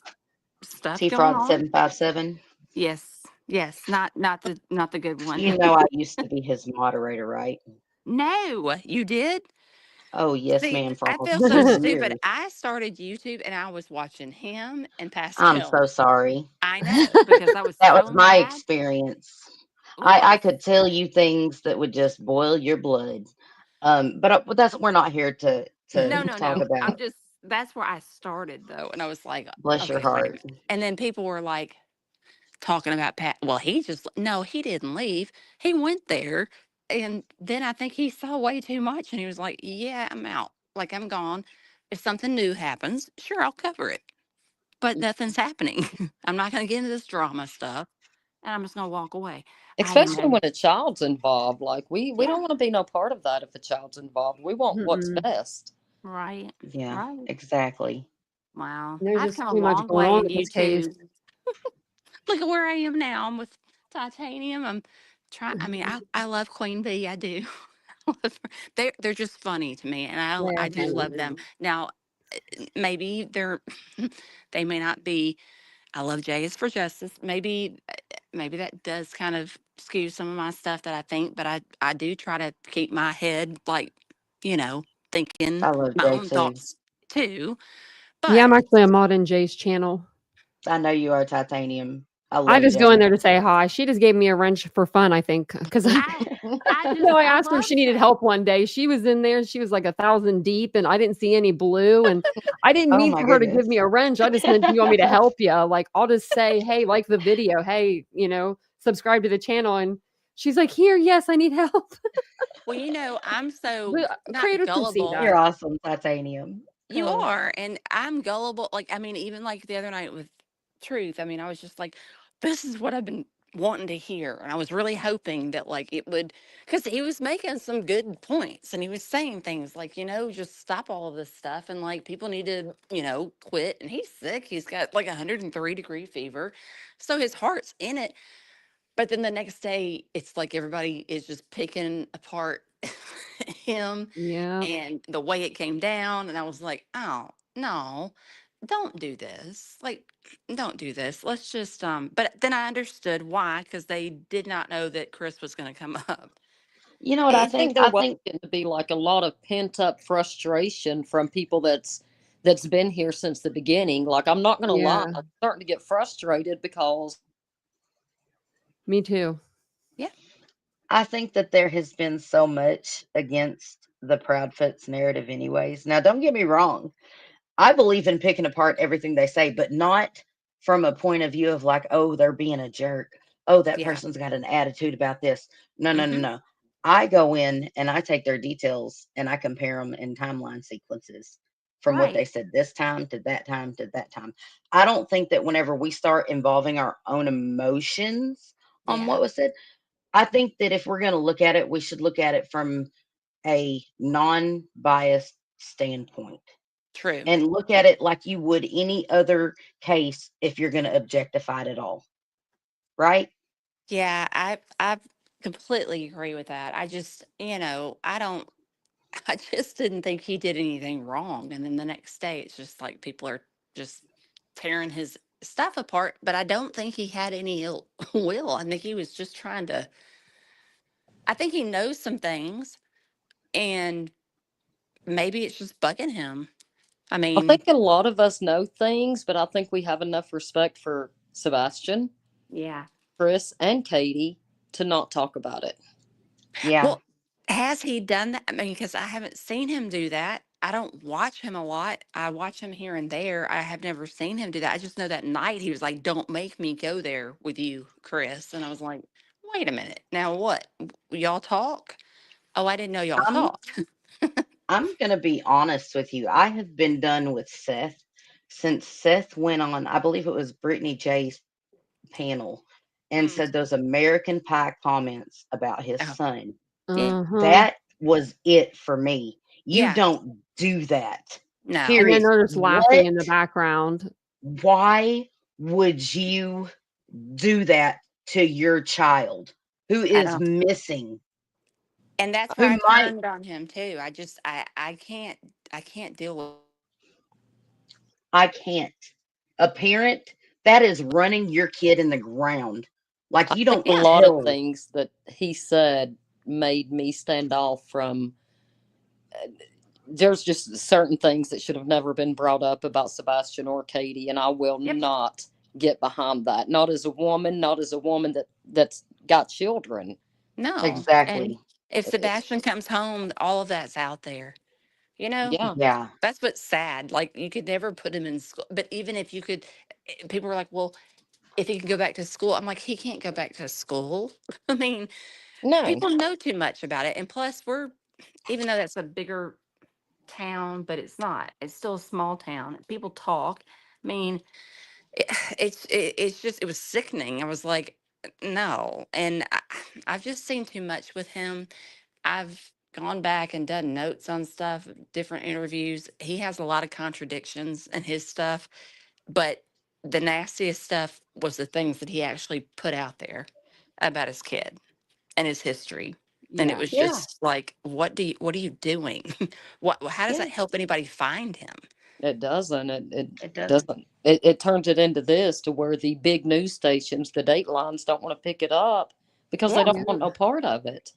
Speaker 2: stuff
Speaker 4: T
Speaker 2: going
Speaker 4: Fraud
Speaker 2: on.
Speaker 4: 757.
Speaker 2: Yes, yes, not the good one.
Speaker 4: You know I used to be his moderator, right?
Speaker 2: No, you did.
Speaker 4: Oh yes,
Speaker 2: See,
Speaker 4: ma'am, for
Speaker 2: I feel
Speaker 4: almost
Speaker 2: so
Speaker 4: 10
Speaker 2: stupid.
Speaker 4: years.
Speaker 2: I started YouTube and I was watching him and
Speaker 4: I'm
Speaker 2: Pascal.
Speaker 4: so sorry.
Speaker 2: I know because I was
Speaker 4: That was
Speaker 2: so
Speaker 4: my
Speaker 2: mad.
Speaker 4: experience.
Speaker 2: Well, I
Speaker 4: I
Speaker 2: was
Speaker 4: could tell you things that would just boil your blood. But that's, we're not here to
Speaker 2: no, no,
Speaker 4: talk
Speaker 2: no. I'm
Speaker 4: about.
Speaker 2: just that's where I started though, and I was like,
Speaker 4: Bless your
Speaker 2: okay, wait a
Speaker 4: heart.
Speaker 2: minute. And then people were like talking about Pat. Well, he just no, he didn't leave. He went there, and then I think he saw way too much, and he was like, "Yeah, I'm out. Like I'm gone. If something new happens, sure, I'll cover it. But nothing's happening. I'm not going to get into this drama stuff, and I'm just going to walk away. I didn't
Speaker 5: Especially
Speaker 2: have,
Speaker 5: when a child's involved. Like we
Speaker 2: yeah,
Speaker 5: don't want to be no part of that if a child's involved. We want what's
Speaker 1: Mm-mm.
Speaker 5: best.
Speaker 2: right,
Speaker 4: Yeah,
Speaker 2: right.
Speaker 4: exactly.
Speaker 2: Wow,
Speaker 1: There's
Speaker 2: I've
Speaker 1: just
Speaker 2: come a
Speaker 1: too much
Speaker 2: long
Speaker 1: going
Speaker 2: way
Speaker 1: on
Speaker 2: in
Speaker 1: in this case.
Speaker 2: YouTube. Look at where I am now. I'm with Titanium. I'm trying. I mean, I love Queen Bee. I do. They're just funny to me, and
Speaker 1: They
Speaker 2: I
Speaker 1: are
Speaker 2: do
Speaker 1: funny.
Speaker 2: love them. Now, maybe they're they may not be. I love Jay is for Justice. Maybe that does kind of skew some of my stuff that I think, but I do try to keep my head like you know thinking
Speaker 4: I love
Speaker 2: my
Speaker 4: Jay
Speaker 2: own
Speaker 4: too.
Speaker 2: thoughts too.
Speaker 1: Yeah, I'm
Speaker 2: But
Speaker 1: actually a mod in Jay's channel.
Speaker 4: I know you are, Titanium. I
Speaker 1: I
Speaker 4: love
Speaker 1: just go in there
Speaker 4: Jessica.
Speaker 1: to say hi. She just gave me a wrench for fun, I think, because
Speaker 2: I just
Speaker 1: no, I
Speaker 2: I
Speaker 1: asked her if
Speaker 2: love
Speaker 1: she needed
Speaker 2: that.
Speaker 1: help one day. She was in there. She was like 1,000 deep, and I didn't see any blue. And I didn't
Speaker 4: Oh
Speaker 1: mean
Speaker 4: my
Speaker 1: for her to give me
Speaker 4: goodness.
Speaker 1: a wrench. I just meant, do you want me to help you? Like, I'll just say, hey, like the video. Hey, subscribe to the channel. And she's like, here, yes, I need help.
Speaker 2: Well, I'm so
Speaker 1: But
Speaker 2: not
Speaker 1: creators can see
Speaker 2: gullible.
Speaker 4: You're
Speaker 1: that.
Speaker 4: awesome, Titanium.
Speaker 2: You
Speaker 4: Oh.
Speaker 2: are, and I'm gullible. Like, I mean, even like the other night with Truth, I mean, I was just like, this is what I've been wanting to hear. And I was really hoping that, like, it would, because he was making some good points and he was saying things like, just stop all of this stuff. And like, people need to, quit. And he's sick. He's got like 103-degree fever. So his heart's in it. But then the next day, it's like everybody is just picking apart him
Speaker 1: Yeah.
Speaker 2: and the way it came down. And I was like, oh, no, don't do this. Like, don't do this. Let's just, but then I understood why, because they did not know that Chris was going to come up.
Speaker 4: You know what I
Speaker 5: I
Speaker 4: think?
Speaker 5: think there
Speaker 4: I
Speaker 5: was
Speaker 4: think
Speaker 5: going to be like a lot of pent up frustration from people that's been here since the beginning. Like I'm not going to lie,
Speaker 1: Yeah.
Speaker 5: I'm starting to get frustrated because
Speaker 1: Me too.
Speaker 2: Yeah.
Speaker 4: I think that there has been so much against the Proudfoots narrative anyways. Now, don't get me wrong. I believe in picking apart everything they say, but not from a point of view of like, oh, they're being a jerk. Oh, that
Speaker 2: Yeah.
Speaker 4: person's got an attitude about this. No, no, no,
Speaker 2: Hmm.
Speaker 4: no. I go in and I take their details and I compare them in timeline sequences from what they
Speaker 2: Right.
Speaker 4: said this time to that time to that time. I don't think that whenever we start involving our own emotions on
Speaker 2: Yeah.
Speaker 4: what was said, I think that if we're going to look at it, we should look at it from a non biased standpoint
Speaker 2: True.
Speaker 4: and look at it like you would any other case if you're going to objectify it at all. Right?
Speaker 2: Yeah. I completely agree with that. I just, I don't, I just didn't think he did anything wrong. And then the next day, it's just like people are just tearing his stuff apart. But I don't think he had any ill will. I think he was just trying to, I think he knows some things and maybe it's just bugging him. I
Speaker 5: I
Speaker 2: mean,
Speaker 5: think a lot of us know things, but I think we have enough respect for Sebastian,
Speaker 2: yeah.
Speaker 5: Chris, and Katie to not talk about it.
Speaker 4: Yeah.
Speaker 2: Well, has he done that? I mean, because I haven't seen him do that. I don't watch him a lot. I watch him here and there. I have never seen him do that. I just know that night he was like, "Don't make me go there with you, Chris." And I was like, "Wait a minute. Now what? Y'all talk? Oh, I didn't know y'all
Speaker 4: I'm
Speaker 2: talked."
Speaker 4: I'm going to be honest with you. I have been done with Seth since Seth went on, I believe it was Brittany J's panel and
Speaker 2: Mm.
Speaker 4: said those American Pie comments about his
Speaker 2: Oh,
Speaker 4: son.
Speaker 2: yeah.
Speaker 1: Uh-huh.
Speaker 4: That was it for me. You
Speaker 2: Yeah.
Speaker 4: don't do that.
Speaker 2: No.
Speaker 1: And then
Speaker 4: Period.
Speaker 1: they're just laughing
Speaker 4: What?
Speaker 1: in the background.
Speaker 4: Why would you do that to your child who
Speaker 2: I
Speaker 4: is
Speaker 2: don't.
Speaker 4: missing?
Speaker 2: And that's where I
Speaker 4: Who might,
Speaker 2: turned on him too. I can't deal with.
Speaker 4: I can't. A parent that is running your kid in the ground. Like
Speaker 5: I
Speaker 4: you
Speaker 5: think
Speaker 4: don't
Speaker 5: a
Speaker 2: Yeah.
Speaker 5: lot of
Speaker 4: tell.
Speaker 5: things that he said made me stand off from. There's just certain things that should have never been brought up about Sebastian or Katie, and I will
Speaker 2: Yep.
Speaker 5: not get behind that. Not as a woman, not as a woman that's got children.
Speaker 2: No. And
Speaker 4: Exactly.
Speaker 2: if
Speaker 5: It-
Speaker 2: Sebastian comes home, all of that's out there. You know,
Speaker 5: yeah,
Speaker 4: Yeah.
Speaker 2: that's what's sad. Like you could never put him in school. But even if you could, people were like, well, if he can go back to school, I'm like, he can't go back to school. I mean,
Speaker 5: no,
Speaker 2: people know too much about it. And plus, even though that's a bigger town, but it's not, it's still a small town. People talk. I mean, it, it's just, it was sickening. I was like, no. And I've just seen too much with him. I've gone back and done notes on stuff, different interviews. He has a lot of contradictions in his stuff, but the nastiest stuff was the things that he actually put out there about his kid and his history. And it
Speaker 1: Yeah.
Speaker 2: was
Speaker 4: Yeah.
Speaker 2: just like, what are you doing? How does that
Speaker 4: Yeah.
Speaker 2: help anybody find him?
Speaker 5: it doesn't. It
Speaker 4: It doesn't.
Speaker 5: doesn't. It turns it into this to where the big news stations, the Datelines, don't want to pick it up because they
Speaker 2: Yeah.
Speaker 5: don't
Speaker 1: Yeah.
Speaker 5: want no part of it.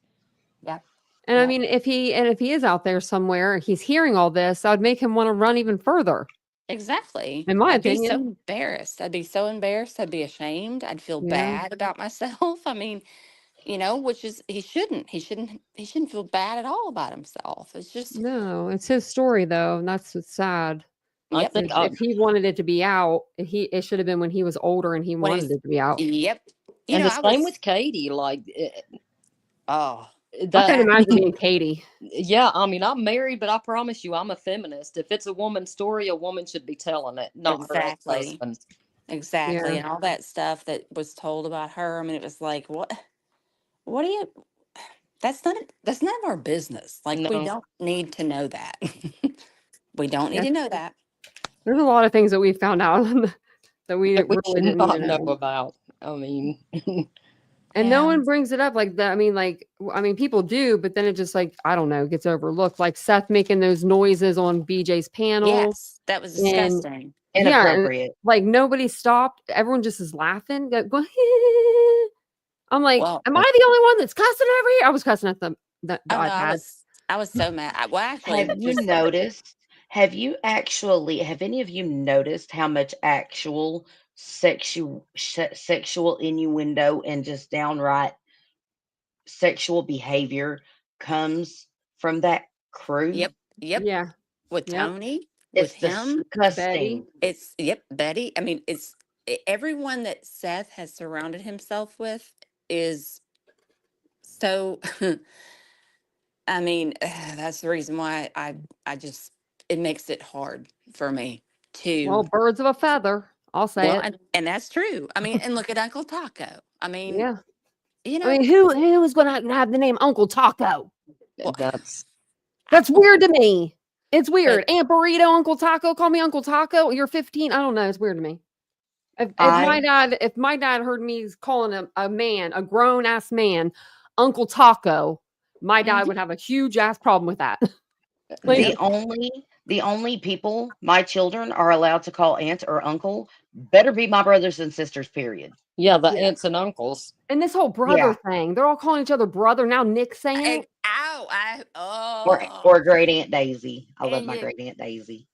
Speaker 2: Yep.
Speaker 1: And I
Speaker 2: Yep.
Speaker 1: mean, if he is out there somewhere, he's hearing all this, I would make him want to run even further.
Speaker 2: Exactly.
Speaker 1: in my
Speaker 2: I'd be so
Speaker 1: opinion.
Speaker 2: embarrassed. I'd be so embarrassed. I'd be ashamed. I'd feel
Speaker 1: Yeah.
Speaker 2: bad about myself. I mean, which is he shouldn't. He shouldn't feel bad at all about himself. It's just,
Speaker 1: No, it's his story though, and that's what's sad.
Speaker 5: I
Speaker 2: yep.
Speaker 5: think
Speaker 1: If he wanted it to be out, it should have been when he was older and he
Speaker 2: When
Speaker 1: wanted
Speaker 2: he's,
Speaker 1: it to be out.
Speaker 2: yep.
Speaker 5: and the
Speaker 2: I
Speaker 5: same
Speaker 2: was,
Speaker 5: with Katie. Like
Speaker 2: oh,
Speaker 1: I
Speaker 5: that.
Speaker 1: couldn't
Speaker 2: that,
Speaker 1: imagine being Katie.
Speaker 5: Yeah, I mean, I'm married, but I promise you, I'm a feminist. If it's a woman's story, a woman should be telling it, not her
Speaker 2: exactly.
Speaker 5: ex-husband.
Speaker 2: Exactly.
Speaker 1: Yeah.
Speaker 2: And all that stuff that was told about her. I mean, it was like, what do you, that's none of our business. Like, we
Speaker 5: No,
Speaker 2: don't need to know that. We don't need
Speaker 1: Yeah.
Speaker 2: to know that.
Speaker 1: There's a lot of things that we found out that we
Speaker 5: that we
Speaker 1: really
Speaker 5: should
Speaker 1: didn't need to
Speaker 5: not know
Speaker 1: know.
Speaker 5: about. I mean,
Speaker 1: And no
Speaker 2: Yeah.
Speaker 1: one brings it up like that. I mean, people do, but then it just like, I don't know, gets overlooked. Like Seth making those noises on BJ's panel.
Speaker 2: Yes, that was
Speaker 1: And
Speaker 2: disgusting.
Speaker 1: yeah, and
Speaker 4: Inappropriate.
Speaker 1: like nobody stopped. Everyone just is laughing. I'm like,
Speaker 2: Well,
Speaker 1: am I the only one that's cussing over here? I was cussing at the
Speaker 2: oh no,
Speaker 1: iPad.
Speaker 2: I was so mad. Well, actually,
Speaker 4: Have you
Speaker 2: just
Speaker 4: noticed? Have any of you noticed how much actual sexual innuendo and just downright sexual behavior comes from that crew?
Speaker 2: yep, yep.
Speaker 1: Yeah.
Speaker 2: With
Speaker 1: Yep.
Speaker 2: Tony, with
Speaker 4: It's
Speaker 2: him,
Speaker 1: Betty.
Speaker 4: disgusting.
Speaker 2: it's yep, Betty. I mean, everyone that Seth has surrounded himself with is so. I mean, that's the reason why I just it makes it hard for me
Speaker 1: Well,
Speaker 2: to.
Speaker 1: birds of a feather. I'll say
Speaker 2: Well,
Speaker 1: it.
Speaker 2: and that's true. I mean, and look at Uncle Taco. I mean,
Speaker 1: Yeah.
Speaker 2: you
Speaker 1: I
Speaker 2: know,
Speaker 1: mean, who is going to have the name Uncle Taco?
Speaker 2: well,
Speaker 5: that's
Speaker 1: That's weird to me. It's
Speaker 2: but
Speaker 1: weird. Aunt Burrito, Uncle Taco, call me Uncle Taco. You're 15. I don't know. It's weird to me.
Speaker 4: I
Speaker 1: If my dad heard me calling a man, a grown ass man, Uncle Taco, my dad
Speaker 2: mhm,
Speaker 1: would have a huge ass problem with that.
Speaker 2: yep.
Speaker 1: Like,
Speaker 4: the only people my children are allowed to call aunt or uncle better be my brothers and sisters, period.
Speaker 5: yeah, the
Speaker 1: yeah.
Speaker 5: aunts and uncles.
Speaker 1: And this whole brother
Speaker 4: Yeah.
Speaker 1: thing, they're all calling each other brother. Now Nick's saying it.
Speaker 2: Ow!
Speaker 4: Or
Speaker 2: Oh,
Speaker 4: or great aunt Daisy. I love
Speaker 2: and
Speaker 4: my
Speaker 2: you
Speaker 4: great aunt Daisy.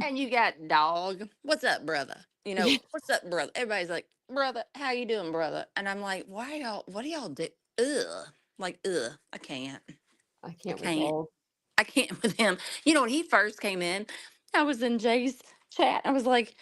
Speaker 2: and you got dog. What's up, brother?
Speaker 1: Yeah,
Speaker 2: What's up, brother? Everybody's like, brother, how you doing, brother? And I'm like, why y'all? What do y'all do? Ugh, like ugh. I can't.
Speaker 1: I
Speaker 2: I
Speaker 1: can't with
Speaker 2: can't.
Speaker 1: dog.
Speaker 2: I can't with him. When he first came in, I was in Jay's chat. I was like,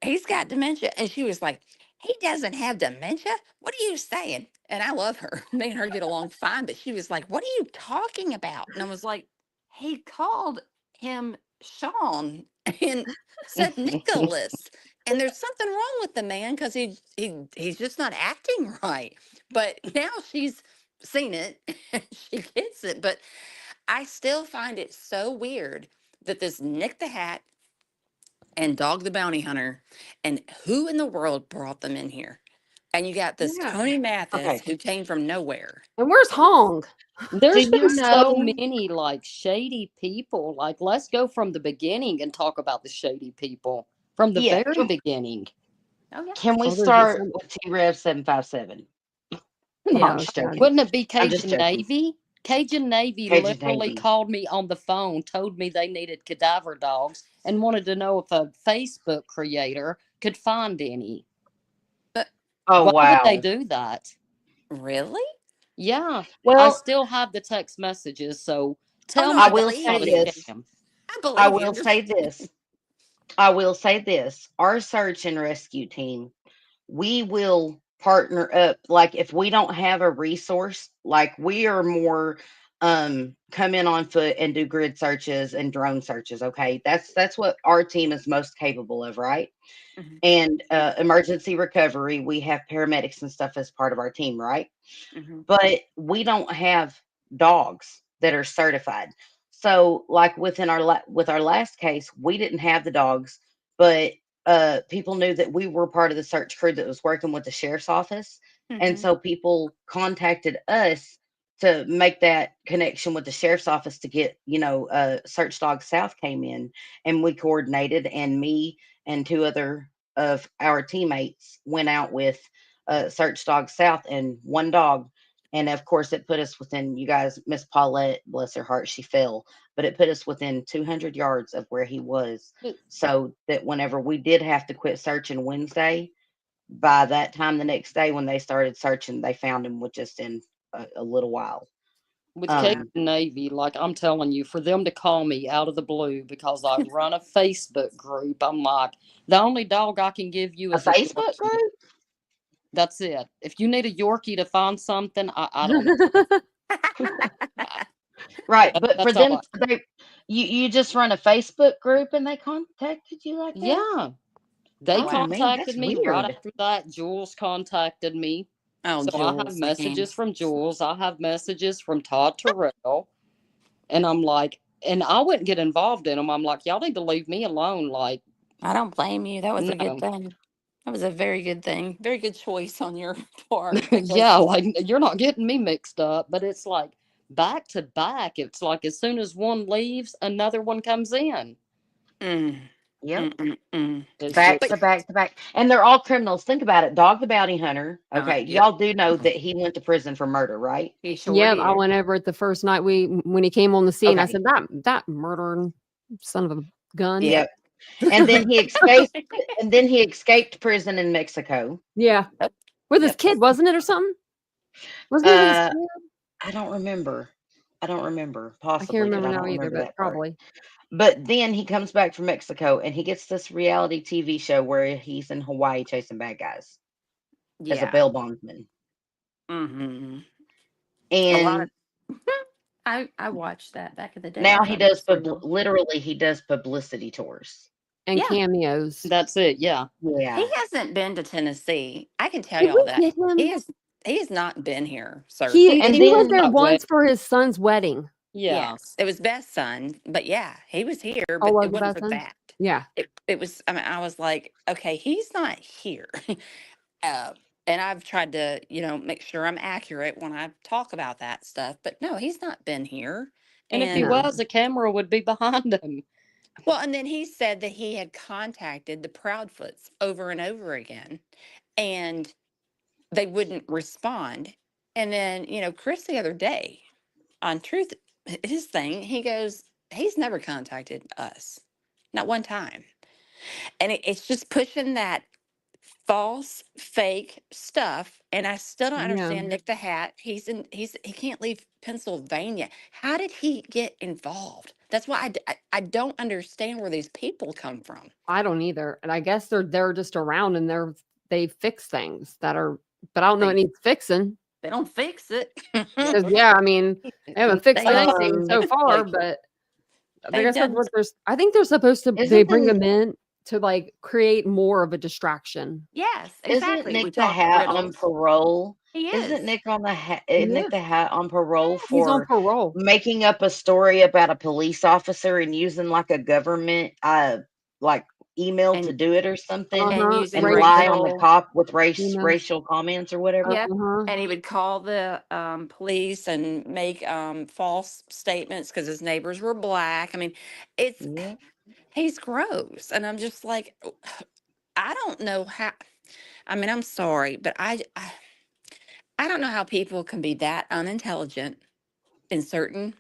Speaker 2: he's got dementia. And she was like, he doesn't have dementia. What are you saying? And I love her. Me and her get along fine. But she was like, what are you talking about? And I was like, he called him Sean and said Nicholas. And there's something wrong with the man because he's just not acting right. But now she's seen it and she gets it. But I still find it so weird that this Nick the Hat and Dog the Bounty Hunter, and who in the world brought them in here? And you got this
Speaker 1: Yeah.
Speaker 2: Tony Mathis
Speaker 4: Okay.
Speaker 2: who came from nowhere.
Speaker 1: And where's Hong?
Speaker 4: Do
Speaker 5: There's
Speaker 4: you
Speaker 5: been so
Speaker 4: know?
Speaker 5: many like shady people. Like, let's go from the beginning and talk about the shady people from the
Speaker 4: Yeah.
Speaker 5: very beginning.
Speaker 2: Oh yeah.
Speaker 4: Can we
Speaker 1: Oh, there's been
Speaker 4: start
Speaker 1: some.
Speaker 4: with T Rev 757? No,
Speaker 1: Yeah.
Speaker 4: I'm just
Speaker 1: God.
Speaker 4: joking.
Speaker 5: Wouldn't it be
Speaker 4: I'm just
Speaker 5: Cajun
Speaker 4: joking.
Speaker 5: Navy? Cajun Navy
Speaker 4: Cajun
Speaker 5: literally
Speaker 4: Navy.
Speaker 5: called me on the phone, told me they needed cadaver dogs, and wanted to know if a Facebook creator could find any.
Speaker 2: But
Speaker 4: Oh
Speaker 5: Why would they
Speaker 4: wow.
Speaker 5: do that?
Speaker 2: really?
Speaker 5: Yeah, I
Speaker 4: Well,
Speaker 5: still have the text messages, so
Speaker 2: Oh
Speaker 5: tell
Speaker 2: no,
Speaker 5: me
Speaker 2: I
Speaker 4: I will
Speaker 5: that's
Speaker 2: believe
Speaker 4: say
Speaker 5: not a
Speaker 2: you.
Speaker 4: this.
Speaker 5: scam.
Speaker 2: I
Speaker 4: I
Speaker 2: believe you.
Speaker 4: will
Speaker 2: Just
Speaker 4: say this. I will say this. Our search and rescue team, we will partner up. Like if we don't have a resource, like we are more come in on foot and do grid searches and drone searches. Okay. That's what our team is most capable of, right?
Speaker 2: Mhm,
Speaker 4: And emergency recovery, we have paramedics and stuff as part of our team, right?
Speaker 2: mhm.
Speaker 4: But we don't have dogs that are certified. So, like with our last case, we didn't have the dogs, but people knew that we were part of the search crew that was working with the sheriff's office, and
Speaker 2: Mhm.
Speaker 4: so people contacted us to make that connection with the sheriff's office to get Search Dog South came in, and we coordinated, and me and two other of our teammates went out with Search Dog South, and one dog And of course, it put us within, you guys, Miss Paulette, bless her heart, she fell, but it put us within 200 yards of where he was. So that whenever we did have to quit searching Wednesday, by that time the next day when they started searching, they found him with just in a little while.
Speaker 5: With
Speaker 3: Yeah.
Speaker 5: Cape Navy, like I'm telling you, for them to call me out of the blue because I run a Facebook group, I'm like, the only dog I can give you
Speaker 4: A
Speaker 5: is a
Speaker 4: Facebook
Speaker 5: Yorkie.
Speaker 4: group?
Speaker 5: That's it. If you need a Yorkie to find something, I don't know.
Speaker 4: Right, but for
Speaker 5: That's all
Speaker 4: them, you just run a Facebook group and they contacted you like that?
Speaker 5: Yeah. They
Speaker 4: Oh man, that's
Speaker 5: contacted me right
Speaker 4: weird.
Speaker 5: after that. Jules contacted me.
Speaker 2: Oh,
Speaker 5: So I have
Speaker 2: Jules again.
Speaker 5: messages from Jules. I have messages from Todd Terrell. And I'm like, and I wouldn't get involved in them. I'm like, y'all need to leave me alone. Like,
Speaker 2: I don't blame you. That was a good
Speaker 5: no.
Speaker 2: thing. That was a very good thing. Very good choice on your part.
Speaker 5: Yeah, like you're not getting me mixed up. But it's like back to back. It's like as soon as one leaves, another one comes in.
Speaker 2: Mm,
Speaker 4: Yep.
Speaker 5: It's
Speaker 4: Back
Speaker 5: just,
Speaker 4: to back to back. And they're all criminals. Think about it. Dog the bounty hunter. Okay.
Speaker 2: yep.
Speaker 4: Y'all do know that he went to prison for murder, right?
Speaker 2: He sure
Speaker 1: Yep, I
Speaker 2: did.
Speaker 1: went over it the first night when he came on the scene. I
Speaker 4: Okay.
Speaker 1: said, that murdering son of a gun.
Speaker 2: Yeah.
Speaker 4: Yep. And then he escaped prison in Mexico.
Speaker 1: Yeah.
Speaker 2: Yep.
Speaker 1: With his
Speaker 4: Yep.
Speaker 1: kid, wasn't it, or something? Wasn't it with his
Speaker 4: Uh
Speaker 1: kid?
Speaker 4: I don't remember.
Speaker 1: I
Speaker 4: Possibly,
Speaker 1: can't
Speaker 4: but
Speaker 1: remember
Speaker 4: I
Speaker 1: now
Speaker 4: don't
Speaker 1: either,
Speaker 4: remember
Speaker 1: but
Speaker 4: that part.
Speaker 1: probably.
Speaker 4: But then he comes back from Mexico and he gets this reality TV show where he's in Hawaii chasing bad guys as a
Speaker 2: Yeah.
Speaker 4: bail bondsman.
Speaker 2: Mm-hmm. A lot of.
Speaker 4: And
Speaker 2: I watched that back in the day.
Speaker 4: now
Speaker 2: I
Speaker 4: he
Speaker 2: thought it
Speaker 4: does
Speaker 2: was real.
Speaker 4: literally he does publicity tours.
Speaker 1: And
Speaker 2: Yeah.
Speaker 1: cameos.
Speaker 5: that's it. Yeah.
Speaker 4: Yeah.
Speaker 2: He hasn't been to Tennessee. I can tell
Speaker 1: Did
Speaker 2: y'all
Speaker 1: we
Speaker 2: that.
Speaker 1: get him?
Speaker 2: He has not been here, sir.
Speaker 1: He
Speaker 4: And
Speaker 1: he was
Speaker 4: then
Speaker 1: there
Speaker 5: Got
Speaker 1: once
Speaker 5: wet.
Speaker 1: for his son's wedding.
Speaker 5: Yeah.
Speaker 2: Yes, it was Beth's son, but yeah, he was here,
Speaker 1: Oh,
Speaker 2: but
Speaker 1: was
Speaker 2: it
Speaker 1: it
Speaker 2: wasn't
Speaker 1: that
Speaker 2: for
Speaker 1: son?
Speaker 2: that.
Speaker 1: Yeah.
Speaker 2: It was. I mean, I was like, okay, he's not here. uh, and I've tried to, make sure I'm accurate when I talk about that stuff. But no, he's not been here.
Speaker 5: And if he
Speaker 2: And
Speaker 1: No.
Speaker 5: was, a camera would be behind him.
Speaker 2: well, and then he said that he had contacted the Proudfoots over and over again, and they wouldn't respond. And then, Chris the other day on Truth, his thing, he goes, he's never contacted us, not one time. And it's just pushing that false, fake stuff. And I still don't
Speaker 1: Yeah.
Speaker 2: understand Nick the Hat. He can't leave Pennsylvania. How did he get involved? That's why I don't understand where these people come from.
Speaker 1: I don't either. And I guess they're just around and they fix things that are, but I don't know it
Speaker 2: They
Speaker 1: needs fixing.
Speaker 2: they don't fix it.
Speaker 1: Because yeah, I mean, they haven't fixed
Speaker 2: They don't.
Speaker 1: anything so far,
Speaker 5: Like,
Speaker 1: but I
Speaker 2: They've
Speaker 1: guess that's
Speaker 2: done.
Speaker 1: what I think they're supposed to, they
Speaker 4: isn't
Speaker 1: bring
Speaker 4: the,
Speaker 1: them in to like create more of a distraction.
Speaker 2: Yes,
Speaker 4: isn't
Speaker 2: exactly. We
Speaker 4: Nick the
Speaker 2: talk
Speaker 4: Hat on
Speaker 2: riddles.
Speaker 4: parole?
Speaker 2: He
Speaker 4: Isn't
Speaker 2: is.
Speaker 1: Yeah.
Speaker 4: Nick the Hat on parole
Speaker 1: He's on
Speaker 4: for
Speaker 1: parole.
Speaker 4: making up a story about a police officer and using like a government like email to
Speaker 2: And
Speaker 4: do it or something
Speaker 2: and
Speaker 1: Uh-huh.
Speaker 2: using
Speaker 4: and lie on the
Speaker 2: racial.
Speaker 4: cop with
Speaker 1: Emails.
Speaker 4: racial comments or whatever?
Speaker 2: Yep.
Speaker 1: Uh-huh.
Speaker 2: And he would call the police and make false statements because his neighbors were black. I mean, it's
Speaker 4: Yeah.
Speaker 2: he's gross, and I'm just like, I don't know how. I mean, I'm sorry, but I don't know how people can be that unintelligent in certain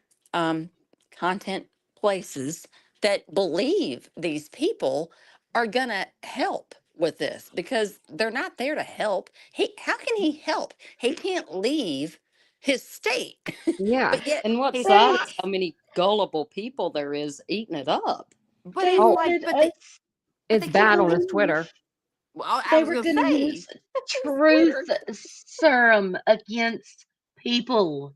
Speaker 2: content places that believe these people are gonna help with this because they're not there to help. How can he help? He can't leave his state,
Speaker 1: Yeah.
Speaker 2: but yet
Speaker 5: and what's
Speaker 2: he's
Speaker 5: sad
Speaker 4: They
Speaker 5: is how many gullible people there is eating it up.
Speaker 2: but
Speaker 4: they
Speaker 2: it's
Speaker 1: Oh,
Speaker 2: like,
Speaker 4: wanted us
Speaker 2: but
Speaker 1: it's
Speaker 2: they
Speaker 1: bad
Speaker 2: can't
Speaker 1: on his
Speaker 4: believe
Speaker 1: Twitter.
Speaker 2: well, I
Speaker 4: they
Speaker 2: was
Speaker 4: were
Speaker 2: gonna
Speaker 4: going to
Speaker 2: say
Speaker 4: use
Speaker 2: his
Speaker 4: truth
Speaker 2: Twitter.
Speaker 4: serum against people.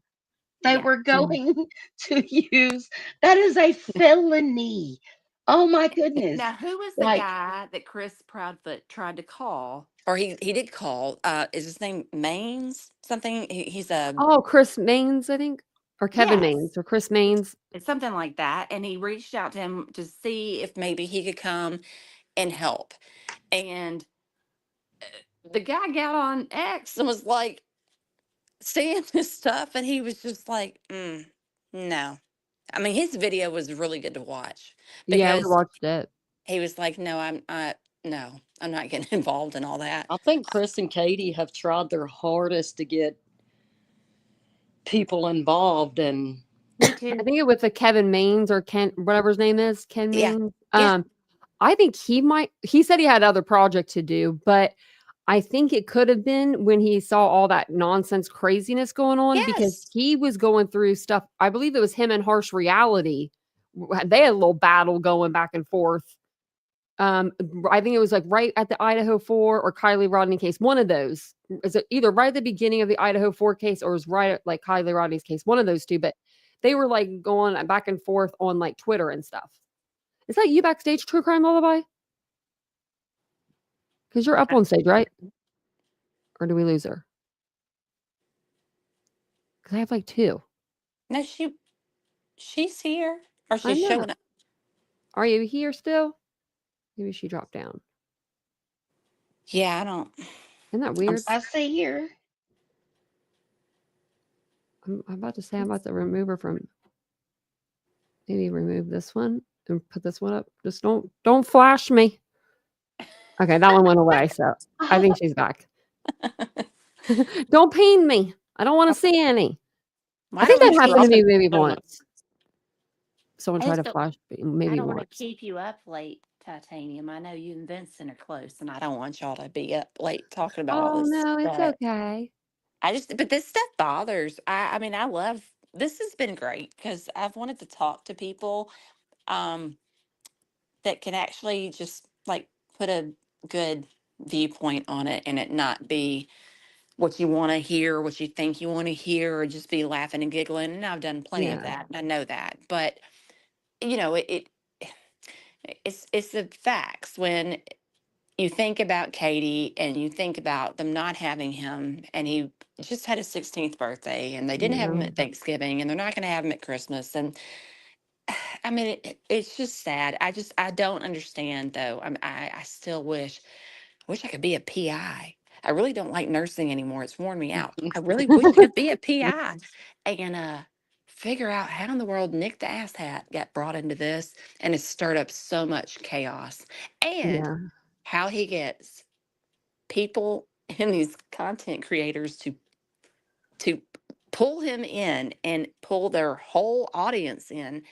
Speaker 4: They
Speaker 2: Yeah.
Speaker 4: were going to use that is a felony. Oh my goodness.
Speaker 2: Now, who was the
Speaker 4: Like,
Speaker 2: guy that Chris Proudfoot tried to call, or he did call? Is his name Maines? Something? He's a
Speaker 1: Oh, Chris Maines, I think. Or Kevin
Speaker 2: yes,
Speaker 1: Maines or Chris Maines.
Speaker 2: it's something like that. And he reached out to him to see if maybe he could come and help. And the guy got on X and was like seeing this stuff, and he was just like, no. I mean, his video was really good to watch
Speaker 1: Yeah, we
Speaker 2: because
Speaker 1: watched it.
Speaker 2: he was like, no, no, I'm not getting involved in all that.
Speaker 5: I think Chris and Katie have tried their hardest to get people involved, and
Speaker 2: Me
Speaker 1: I
Speaker 2: too.
Speaker 1: think it was the Kevin Maines or Ken, whatever his name is, Ken
Speaker 2: Yeah.
Speaker 1: Maines.
Speaker 2: Yeah.
Speaker 1: I think he said he had other project to do, but I think it could have been when he saw all that nonsense craziness going on because
Speaker 2: Yes.
Speaker 1: he was going through stuff. I believe it was him and Harsh Reality. They had a little battle going back and forth. I think it was like right at the Idaho 4 or Kylie Rodney case. One of those. Is it either right at the beginning of the Idaho 4 case or was right at like Kylie Rodney's case? One of those two, but they were like going back and forth on like Twitter and stuff. Is that you backstage, True Crime Lullaby? Because you're up on stage, right? Or do we lose her? Because I have like two.
Speaker 2: No, she's here, or
Speaker 1: I
Speaker 2: she's
Speaker 1: know.
Speaker 2: showing up.
Speaker 1: Are you here still? Maybe she dropped down.
Speaker 2: Yeah, I don't.
Speaker 1: Isn't that weird?
Speaker 4: I see here.
Speaker 1: I'm about to say I'm about to remove her from. Maybe remove this one and put this one up. Just don't flash me. Okay, that one went away, so I think she's back. Don't pain me. I don't want to see any.
Speaker 2: Well,
Speaker 1: I think
Speaker 2: don't
Speaker 1: that
Speaker 2: wanna
Speaker 1: happened to
Speaker 2: keep-
Speaker 1: me maybe
Speaker 5: don't know.
Speaker 1: once. Someone
Speaker 2: I
Speaker 1: tried
Speaker 2: just
Speaker 1: to
Speaker 2: don't-
Speaker 1: flash me
Speaker 2: I
Speaker 1: maybe
Speaker 2: don't want to
Speaker 1: once.
Speaker 2: keep you up late, Titanium. I know you and Vincent are close, and I don't want y'all to be up late talking about all
Speaker 1: Oh
Speaker 2: this
Speaker 1: no, it's
Speaker 2: stuff.
Speaker 1: okay.
Speaker 2: But this stuff bothers. I mean, I love this has been great because I've wanted to talk to people um, that can actually just like put a good viewpoint on it and it not be what you want to hear, what you think you want to hear, or just be laughing and giggling. And I've done plenty of
Speaker 1: Yeah.
Speaker 2: that. And I know that. But, you know, it's the facts when you think about Katie and you think about them not having him, and he just had his 16th birthday, and they didn't have him
Speaker 1: Yeah.
Speaker 2: at Thanksgiving, and they're not going to have him at Christmas. And I mean, it's just sad. I don't understand though. I still wish I could be a PI. I really don't like nursing anymore. It's worn me out. I really wish I could be a PI and figure out how in the world Nick the asshat got brought into this and has stirred up so much chaos, and
Speaker 1: Yeah.
Speaker 2: how he gets people and these content creators to pull him in and pull their whole audience in,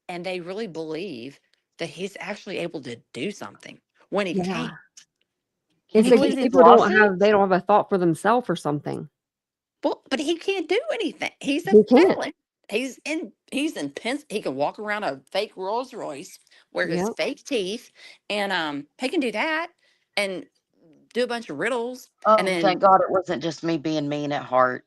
Speaker 2: and they really believe that he's actually able to do something when he
Speaker 1: Yeah.
Speaker 2: can't.
Speaker 1: It's
Speaker 2: He
Speaker 1: like
Speaker 2: can't
Speaker 1: these
Speaker 4: lose his
Speaker 2: do
Speaker 1: people don't
Speaker 4: lawsuits?
Speaker 1: have a thought for themselves or something.
Speaker 2: well, but he can't do anything. He's a
Speaker 1: He can't.
Speaker 2: felon. He's in he can walk around a fake Rolls Royce, wear his
Speaker 1: Yep.
Speaker 2: fake teeth, and he can do that and do a bunch of riddles, and
Speaker 4: Oh,
Speaker 2: then
Speaker 4: thank God it wasn't just me being mean at heart.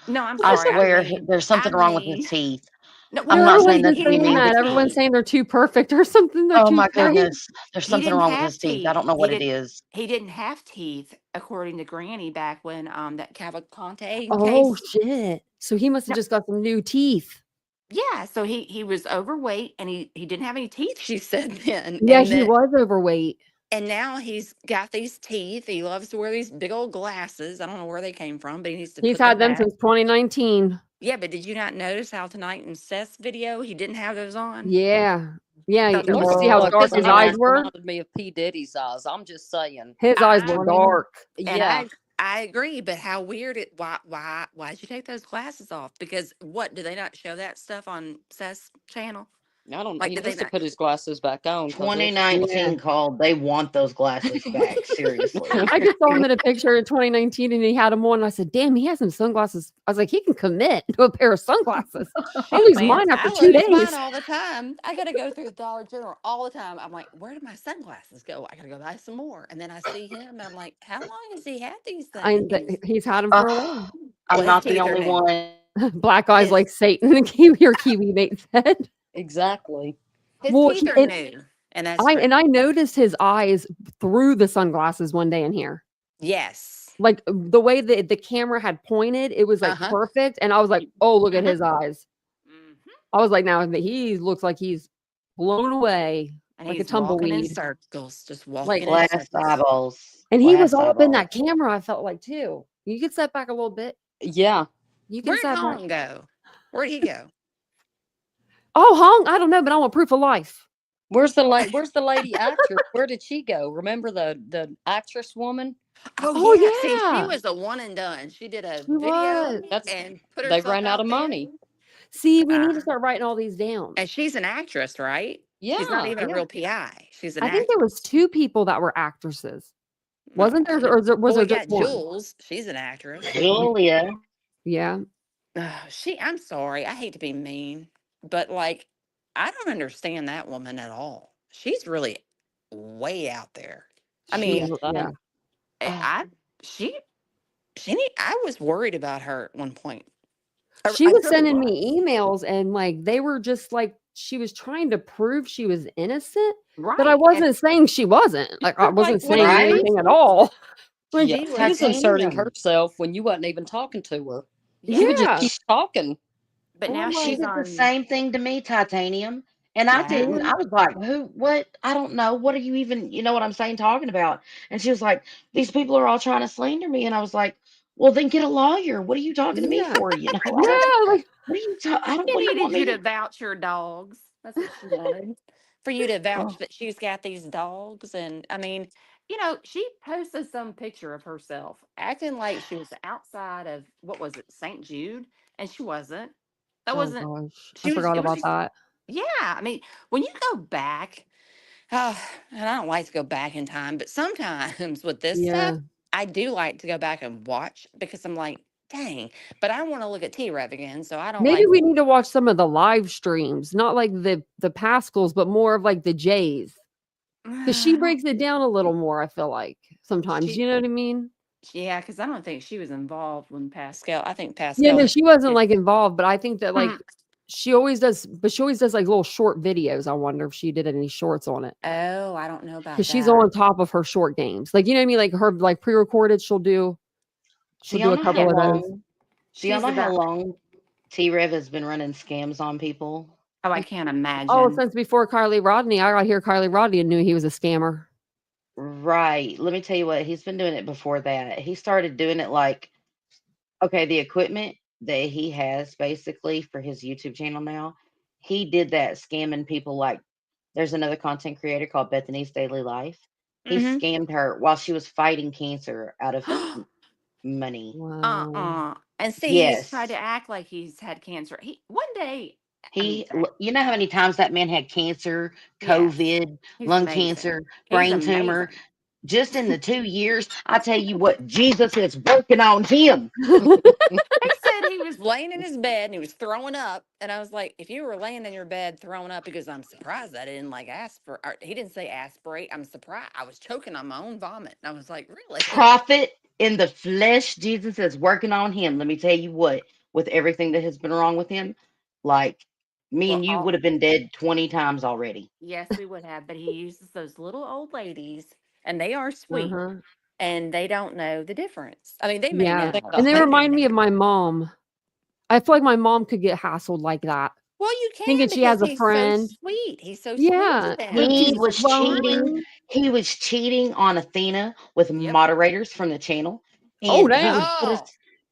Speaker 2: no, I'm
Speaker 4: I
Speaker 2: sorry.
Speaker 4: swear there's
Speaker 2: I
Speaker 4: something wrong with his
Speaker 2: mean,
Speaker 4: teeth.
Speaker 2: no,
Speaker 1: I
Speaker 2: well,
Speaker 4: I'm
Speaker 1: know
Speaker 4: not
Speaker 2: no,
Speaker 4: saying
Speaker 1: everyone's
Speaker 4: that
Speaker 1: been
Speaker 2: he
Speaker 4: to be
Speaker 2: didn't
Speaker 1: saying
Speaker 4: mean
Speaker 2: have
Speaker 4: to
Speaker 1: that. Everyone's
Speaker 4: Katie.
Speaker 2: teeth.
Speaker 1: saying they're too perfect or something. They're
Speaker 4: Oh
Speaker 1: too
Speaker 4: my
Speaker 1: straight.
Speaker 4: goodness. There's
Speaker 2: He
Speaker 4: something
Speaker 2: didn't
Speaker 4: wrong with
Speaker 2: have
Speaker 4: his teeth. I
Speaker 2: teeth.
Speaker 4: don't know what it is.
Speaker 2: He didn't have teeth, according to Granny, back when that Cavalcante
Speaker 1: Oh
Speaker 2: case.
Speaker 1: shit. So he must have
Speaker 2: No,
Speaker 1: just got some new teeth.
Speaker 2: yeah, so he was overweight and he didn't have any teeth. She said then,
Speaker 1: Yeah, he was overweight.
Speaker 2: and now he's got these teeth. He loves to wear these big old glasses. I don't know where they came from, but he needs to
Speaker 1: He's
Speaker 2: put
Speaker 1: had
Speaker 2: them
Speaker 1: them
Speaker 2: back.
Speaker 1: since 2019.
Speaker 2: Yeah, but did you not notice how tonight in Seth's video he didn't have those on?
Speaker 1: Yeah. Yeah.
Speaker 2: Thought that
Speaker 1: And
Speaker 2: was
Speaker 1: you see how
Speaker 5: look,
Speaker 1: dark
Speaker 5: his
Speaker 1: his
Speaker 2: and
Speaker 1: eyes
Speaker 5: eyes
Speaker 1: were?
Speaker 5: reminded me of P Diddy's eyes. I'm just saying.
Speaker 1: His eyes
Speaker 2: I
Speaker 1: were
Speaker 4: Warning.
Speaker 1: dark.
Speaker 2: and
Speaker 5: Yeah,
Speaker 2: I agree, but how weird it why'd you take those glasses off? Because what, do they not show that stuff on Seth's channel?
Speaker 5: I don't know.
Speaker 2: Like
Speaker 5: He
Speaker 2: did they
Speaker 5: needs to
Speaker 2: not?
Speaker 5: put his glasses back on because it's
Speaker 1: Yeah.
Speaker 4: 2019 called. They want those glasses back. Seriously.
Speaker 1: I just saw him in a picture in 2019 and he had them on. And I said, damn, he has some sunglasses. I was like, he can commit to a pair of sunglasses. I'll
Speaker 2: Shoot,
Speaker 1: lose
Speaker 2: man,
Speaker 1: mine after
Speaker 2: I
Speaker 1: 2
Speaker 2: lose mine
Speaker 1: days.
Speaker 2: all the time. I gotta go through the Dollar General all the time. I'm like, where did my sunglasses go? I gotta go buy some more. And then I see him, and I'm like, how long has he had these things?
Speaker 1: He's had them
Speaker 4: Uh,
Speaker 1: for a while.
Speaker 2: Well,
Speaker 4: I'm
Speaker 2: his
Speaker 4: not the
Speaker 2: teeth are
Speaker 4: only
Speaker 2: new.
Speaker 4: one.
Speaker 1: Black eyes
Speaker 2: His
Speaker 1: like Satan. Kiwi mate said.
Speaker 5: exactly.
Speaker 2: his
Speaker 1: Well,
Speaker 2: teeth are new, and that's true.
Speaker 1: I noticed his eyes through the sunglasses one day in here.
Speaker 2: Yes.
Speaker 1: Like the way that the camera had pointed, it was like
Speaker 2: Uh-huh.
Speaker 1: perfect. And I was like, oh, look at
Speaker 2: Uh-huh.
Speaker 1: his eyes.
Speaker 2: hmm
Speaker 1: I was like, now he looks like he's blown away
Speaker 2: And
Speaker 1: like a
Speaker 2: he's walking in
Speaker 1: tumbleweed.
Speaker 2: circles, just walking
Speaker 1: Like,
Speaker 2: in
Speaker 4: Glass
Speaker 2: circles.
Speaker 4: eyeballs.
Speaker 1: and he was
Speaker 4: Glass
Speaker 1: all up in
Speaker 4: eyeballs.
Speaker 1: that camera, I felt like too. You could step back a little bit.
Speaker 5: Yeah.
Speaker 1: You can
Speaker 2: Where'd
Speaker 1: step back.
Speaker 2: Hong go? Where'd he go?
Speaker 1: Oh, Hong, I don't know, but I want proof of life.
Speaker 5: Where's the lady actress? Where did she go? Remember the actress woman?
Speaker 2: Oh
Speaker 1: Oh
Speaker 2: yeah. See, she
Speaker 1: yeah,
Speaker 2: was a one and done. She did a
Speaker 1: she
Speaker 2: video
Speaker 1: was.
Speaker 5: That's
Speaker 2: and put
Speaker 5: they
Speaker 2: herself
Speaker 5: ran out
Speaker 2: out
Speaker 5: of
Speaker 2: there.
Speaker 5: money.
Speaker 1: See, we need to
Speaker 2: Uh,
Speaker 1: start writing all these down.
Speaker 2: and she's an actress, right? She's not
Speaker 5: Yeah.
Speaker 2: even a
Speaker 1: Yeah,
Speaker 2: real PI. She's an
Speaker 1: I think there was
Speaker 2: actress.
Speaker 1: 2 people that were actresses. Wasn't there,
Speaker 2: Okay.
Speaker 1: or was
Speaker 2: Well,
Speaker 1: there
Speaker 2: we
Speaker 1: just
Speaker 2: got
Speaker 1: 1?
Speaker 2: Jules. She's an actress.
Speaker 4: Julia.
Speaker 1: Yeah,
Speaker 2: I'm sorry. I hate to be mean, but like, I don't understand that woman at all. She's really way out there. I
Speaker 1: she
Speaker 2: mean,
Speaker 1: is.
Speaker 5: Yeah.
Speaker 1: Yeah,
Speaker 5: Same.
Speaker 2: I, I she, I was worried about her at one point.
Speaker 1: she
Speaker 2: I
Speaker 1: was
Speaker 2: really
Speaker 1: sending
Speaker 2: was.
Speaker 1: me emails, and like they were just like she was trying to prove she was innocent, but I
Speaker 2: Right. And
Speaker 1: wasn't saying she wasn't. Like I
Speaker 2: you're like,
Speaker 1: wasn't
Speaker 2: what are
Speaker 1: saying
Speaker 2: you
Speaker 4: Right?
Speaker 1: anything at
Speaker 2: doing?
Speaker 1: all. Like
Speaker 5: Yeah.
Speaker 2: She
Speaker 5: She was
Speaker 2: was,
Speaker 5: inserting
Speaker 4: Titanium.
Speaker 5: herself when you wasn't even talking to her. She would
Speaker 2: yeah.
Speaker 5: just
Speaker 1: yeah,
Speaker 5: keep talking.
Speaker 2: But
Speaker 1: and
Speaker 2: now
Speaker 1: I'm
Speaker 4: She
Speaker 1: like,
Speaker 2: she's
Speaker 4: did the
Speaker 2: on,
Speaker 4: same thing to me, Titanium. And I
Speaker 2: wow.
Speaker 4: didn't,
Speaker 1: yeah,
Speaker 4: I was like, who, what? I don't know. What are you even, you know what I'm saying, talking about? And she was like, these people are all trying to slander me. And I was like, well, then get a lawyer. What are you talking to me
Speaker 1: yeah,
Speaker 4: for? You know, I don't,
Speaker 1: yeah. Like
Speaker 4: what are you, I don't,
Speaker 2: She
Speaker 4: what do you want
Speaker 2: needed
Speaker 4: me
Speaker 2: you
Speaker 4: to,
Speaker 2: to vouch your dogs. That's what she wanted. For you to vouch
Speaker 4: oh,
Speaker 2: that she's got these dogs. And I mean, she posted some picture of herself acting like she was outside of what was it, St. Jude? And she wasn't. That
Speaker 1: oh
Speaker 2: wasn't,
Speaker 1: gosh, I
Speaker 2: she was,
Speaker 1: forgot
Speaker 2: it was
Speaker 1: about
Speaker 2: just,
Speaker 1: that.
Speaker 2: yeah. I mean, when you go back, oh, and I don't like to go back in time, but sometimes with this stuff,
Speaker 1: Yeah.
Speaker 2: I do like to go back and watch because I'm like, dang, but I want to look at T Rev again. So I don't
Speaker 1: Maybe
Speaker 2: like,
Speaker 1: we need to watch some of the live streams, not like the Pascals, but more of like the Jays, because she
Speaker 2: I don't,
Speaker 1: breaks it down a little more. I feel like sometimes,
Speaker 2: she,
Speaker 1: you know what I mean?
Speaker 2: yeah, because I don't think she was involved when Pascal, I think
Speaker 1: Yeah,
Speaker 2: Pascal
Speaker 1: no,
Speaker 2: had,
Speaker 1: she wasn't
Speaker 2: did-
Speaker 1: like involved, but I think that like
Speaker 2: Mhm.
Speaker 1: she always does, but she always does like little short videos. I wonder if she did any shorts on it
Speaker 2: Oh, I don't know
Speaker 1: because
Speaker 2: about
Speaker 1: she's
Speaker 2: that.
Speaker 1: on top of her short games. Like, you know what I mean? Like her like pre-recorded,
Speaker 4: do
Speaker 1: she'll do
Speaker 4: y'all
Speaker 1: a
Speaker 4: know how
Speaker 1: couple
Speaker 2: Yeah,
Speaker 1: of those.
Speaker 4: long, do y'all
Speaker 2: she's
Speaker 4: know how
Speaker 2: about,
Speaker 4: long T-Rev has been running scams on people?
Speaker 2: oh, I can't
Speaker 1: Oh,
Speaker 2: imagine.
Speaker 1: since before Kylie Rodney, I got here Kylie Rodney and knew he was a scammer.
Speaker 4: Right. Let me tell you what, he's been doing it before that. He started doing it like, okay, the equipment that he has basically for his YouTube channel now, he did that scamming people like there's another content creator called Bethany's Daily Life. He
Speaker 2: Mm-hmm.
Speaker 4: scammed her while she was fighting cancer out of money.
Speaker 1: Wow.
Speaker 2: And see, he's tried to
Speaker 4: Yes.
Speaker 2: act like he's had cancer. He one day, I mean,
Speaker 4: He, you know how many times that man had cancer,
Speaker 2: yes,
Speaker 4: COVID,
Speaker 2: he's
Speaker 4: lung
Speaker 2: amazing.
Speaker 4: cancer,
Speaker 2: He's
Speaker 4: brain tumor?
Speaker 2: amazing.
Speaker 4: Just in the 2 years, I tell you what, Jesus is working on him.
Speaker 2: He said he was laying in his bed and he was throwing up. And I was like, if you were laying in your bed throwing up, because I'm surprised I didn't like aspirate. He didn't say aspirate. I'm surprised. I was choking on my own vomit. And I was like, really?
Speaker 4: Prophet in the flesh, Jesus is working on him. Let me tell you what, with everything that has been wrong with him, like me
Speaker 2: Well,
Speaker 4: and you would have been dead 20 times already.
Speaker 2: yes, we would have. But he uses those little old ladies and they are sweet
Speaker 1: Uh-huh.
Speaker 2: and they don't know the difference. I mean, they may
Speaker 1: Yeah.
Speaker 5: Thing
Speaker 2: know.
Speaker 1: And
Speaker 5: about
Speaker 1: they
Speaker 2: They
Speaker 5: that.
Speaker 2: may
Speaker 1: remind me of
Speaker 2: know.
Speaker 1: my mom. I feel like my mom could get hassled like that,
Speaker 2: Well, you
Speaker 1: thinking
Speaker 2: can
Speaker 1: she
Speaker 2: because
Speaker 1: has a
Speaker 2: he's so
Speaker 1: friend.
Speaker 2: sweet. He's so sweet to
Speaker 1: Yeah. Like
Speaker 2: them.
Speaker 4: He
Speaker 1: she's
Speaker 4: was cheating.
Speaker 1: fine.
Speaker 4: He was cheating on Athena with
Speaker 2: Yep.
Speaker 4: moderators from the channel,
Speaker 1: Oh,
Speaker 4: and
Speaker 1: damn.
Speaker 2: Oh,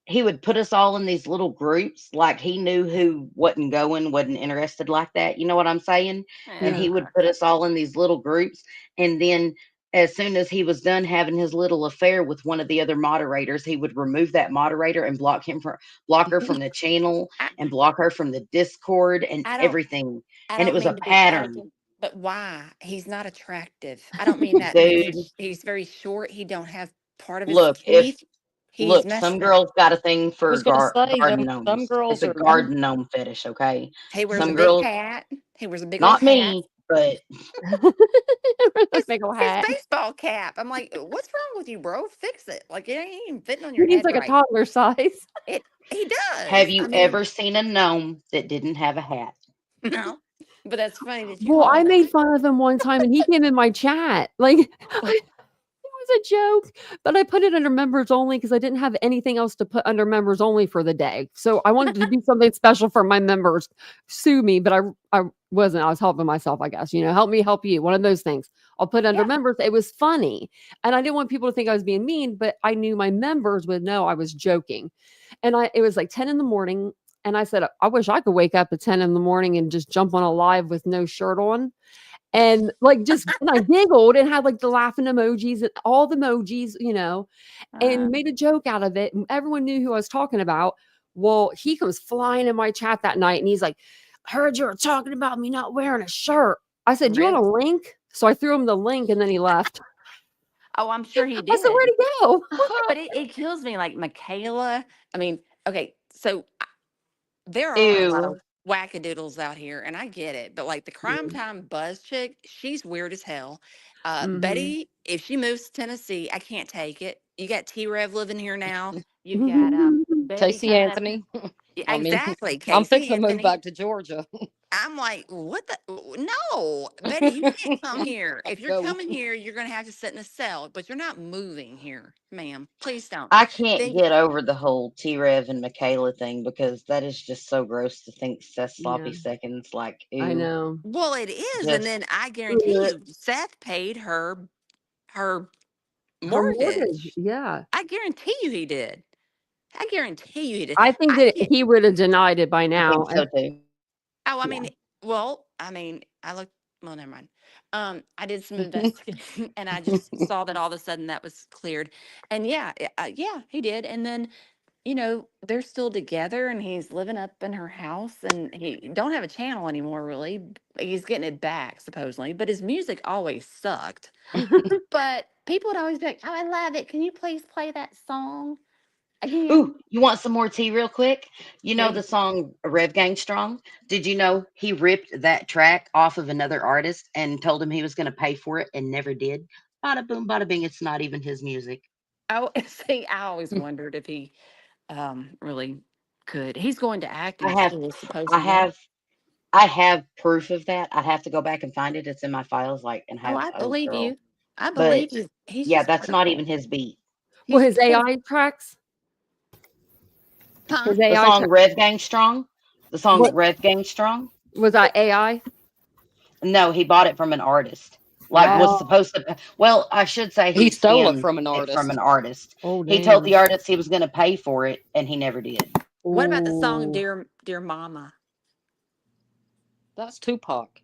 Speaker 4: he would put us all in these little groups. Like he knew who wasn't going, wasn't interested like that. You know what I'm saying? And
Speaker 1: Yeah.
Speaker 4: he would
Speaker 2: yeah.
Speaker 4: put us all in these little groups, and then as soon as he was done having his little affair with one of the other moderators, he would remove that moderator and block her from the channel
Speaker 2: I,
Speaker 4: and block her from the Discord and
Speaker 2: I don't.
Speaker 4: everything.
Speaker 2: I
Speaker 4: And it
Speaker 2: don't
Speaker 4: was a
Speaker 2: mean to be
Speaker 4: pattern,
Speaker 2: arrogant, but why? He's not attractive. I don't mean that
Speaker 4: dude.
Speaker 2: because he's very short. He don't have part of his
Speaker 4: Look, if
Speaker 2: teeth. He's
Speaker 4: look, some
Speaker 2: messed up.
Speaker 4: girls got a thing
Speaker 5: I
Speaker 4: for
Speaker 5: was gonna say
Speaker 4: garden
Speaker 5: some
Speaker 4: gnomes. It's
Speaker 5: girls
Speaker 4: a
Speaker 5: are
Speaker 4: garden gnome fetish, okay?
Speaker 2: He wears a
Speaker 4: Some
Speaker 2: big
Speaker 4: girls,
Speaker 2: hat. He wears a big old
Speaker 4: not
Speaker 2: hat.
Speaker 4: me, but
Speaker 1: Like big old
Speaker 2: His
Speaker 1: hat.
Speaker 2: baseball cap. I'm like, what's wrong with you, bro? Fix it. Like it ain't even fitting on
Speaker 1: He
Speaker 2: your
Speaker 1: needs
Speaker 2: head
Speaker 1: like a
Speaker 2: right.
Speaker 1: toddler size.
Speaker 2: It. He
Speaker 4: have
Speaker 2: does.
Speaker 4: you
Speaker 2: I mean,
Speaker 4: ever seen a gnome that didn't have a hat?
Speaker 2: no. But that's funny that you
Speaker 1: Well,
Speaker 2: call
Speaker 1: I
Speaker 2: him
Speaker 1: made
Speaker 2: that.
Speaker 1: fun of him one time and he came in my chat. Like it was a joke, but I put it under members only because I didn't have anything else to put under members only for the day. So I wanted to do something special for my members. Sue me, but I wasn't. I was helping myself, I guess. Help me help you. One of those things. I'll put under
Speaker 2: Yeah.
Speaker 1: members. It was funny. And I didn't want people to think I was being mean, but I knew my members would know I was joking. And it was like 10 in the morning. And I said, I wish I could wake up at 10 in the morning and just jump on a live with no shirt on. And like just and I giggled and had like the laughing emojis and all the emojis, and made a joke out of it. And everyone knew who I was talking about. Well, he comes flying in my chat that night and he's like, heard you were talking about me not wearing a shirt. I said, do you want a link? So I threw him the link and then he left.
Speaker 2: Oh, I'm sure he
Speaker 1: I
Speaker 2: did.
Speaker 1: said, where'd he go?
Speaker 2: But it kills me. Like Michaela. I mean, okay, so there are a lot of
Speaker 4: Ew.
Speaker 2: wackadoodles out here, and I get it. But like the Crime
Speaker 1: Mm.
Speaker 2: Time Buzz chick, she's weird as hell.
Speaker 1: Mhm.
Speaker 2: Betty, if she moves to Tennessee, I can't take it. You got T Rev living here now. You've got Betty
Speaker 5: Casey
Speaker 2: coming up.
Speaker 5: Anthony.
Speaker 2: Yeah,
Speaker 5: I mean,
Speaker 2: exactly.
Speaker 5: I'm
Speaker 2: Casey
Speaker 5: fixing to move
Speaker 2: Anthony.
Speaker 5: back to Georgia.
Speaker 2: I'm like, what the? No, Betty, you can't come here. If you're
Speaker 5: No.
Speaker 2: coming here, you're going to have to sit in a cell, but you're not moving here, ma'am. Please don't.
Speaker 4: I can't
Speaker 2: Then,
Speaker 4: get over the whole T-Rev and Michaela thing because that is just so gross to think Seth Sloppy
Speaker 1: Yeah,
Speaker 4: Seconds like,
Speaker 1: I
Speaker 4: ew,
Speaker 1: know.
Speaker 2: well, it is. And
Speaker 4: just
Speaker 2: then I guarantee
Speaker 4: ugh.
Speaker 2: you, Seth paid her
Speaker 1: Her mortgage.
Speaker 2: mortgage.
Speaker 1: Yeah.
Speaker 2: I guarantee you he did. I guarantee you he did.
Speaker 1: I think
Speaker 2: I
Speaker 1: that
Speaker 2: can't.
Speaker 1: he would have denied it by
Speaker 4: I
Speaker 1: now.
Speaker 4: think so too.
Speaker 2: Oh, I
Speaker 1: Yeah.
Speaker 2: mean, well, I mean, I looked. Well, never mind. I did some investigating, and I just saw that all of a sudden that was cleared. And yeah, yeah, he did. And then they're still together, and he's living up in her house, and he don't have a channel anymore. Really, he's getting it back supposedly, but his music always sucked. But people would always be like, "Oh, I love it. Can you please play that song again?"
Speaker 4: Ooh, you want some more tea real quick? You know
Speaker 2: Yeah.
Speaker 4: the song Rev Gang Strong? Did you know he ripped that track off of another artist and told him he was going to pay for it and never did? Bada boom, bada bing. It's not even his music.
Speaker 2: Oh, see, I always wondered if he really could. He's going to
Speaker 4: I
Speaker 2: acting
Speaker 4: have,
Speaker 2: school
Speaker 4: I
Speaker 2: supposedly.
Speaker 4: have, I have proof of that. I'd have to go back and find it. It's in my files, like, and
Speaker 2: Oh,
Speaker 4: have,
Speaker 2: I
Speaker 4: oh
Speaker 2: believe
Speaker 4: girl.
Speaker 2: you. I
Speaker 4: But
Speaker 2: believe you. He's
Speaker 4: yeah,
Speaker 2: just
Speaker 4: that's not even
Speaker 2: beautiful.
Speaker 4: his beat.
Speaker 1: Well,
Speaker 2: He's
Speaker 1: his
Speaker 2: beautiful.
Speaker 1: AI tracks.
Speaker 2: Huh?
Speaker 1: His
Speaker 4: The
Speaker 1: AI
Speaker 4: song Rev Gang Strong, the song
Speaker 1: what
Speaker 4: Rev Gang Strong.
Speaker 1: was that AI?
Speaker 4: No, he bought it from an artist. Like was
Speaker 1: Oh,
Speaker 4: supposed to. Well, I should say
Speaker 5: He
Speaker 4: he
Speaker 5: stole it
Speaker 4: scammed
Speaker 5: from an
Speaker 4: it from an
Speaker 5: artist.
Speaker 4: artist.
Speaker 1: oh
Speaker 4: He told
Speaker 1: damn.
Speaker 4: the artist he was going to pay for it, and he never did.
Speaker 2: What about the song
Speaker 1: Ooh.
Speaker 2: Dear Mama?
Speaker 5: That's Tupac.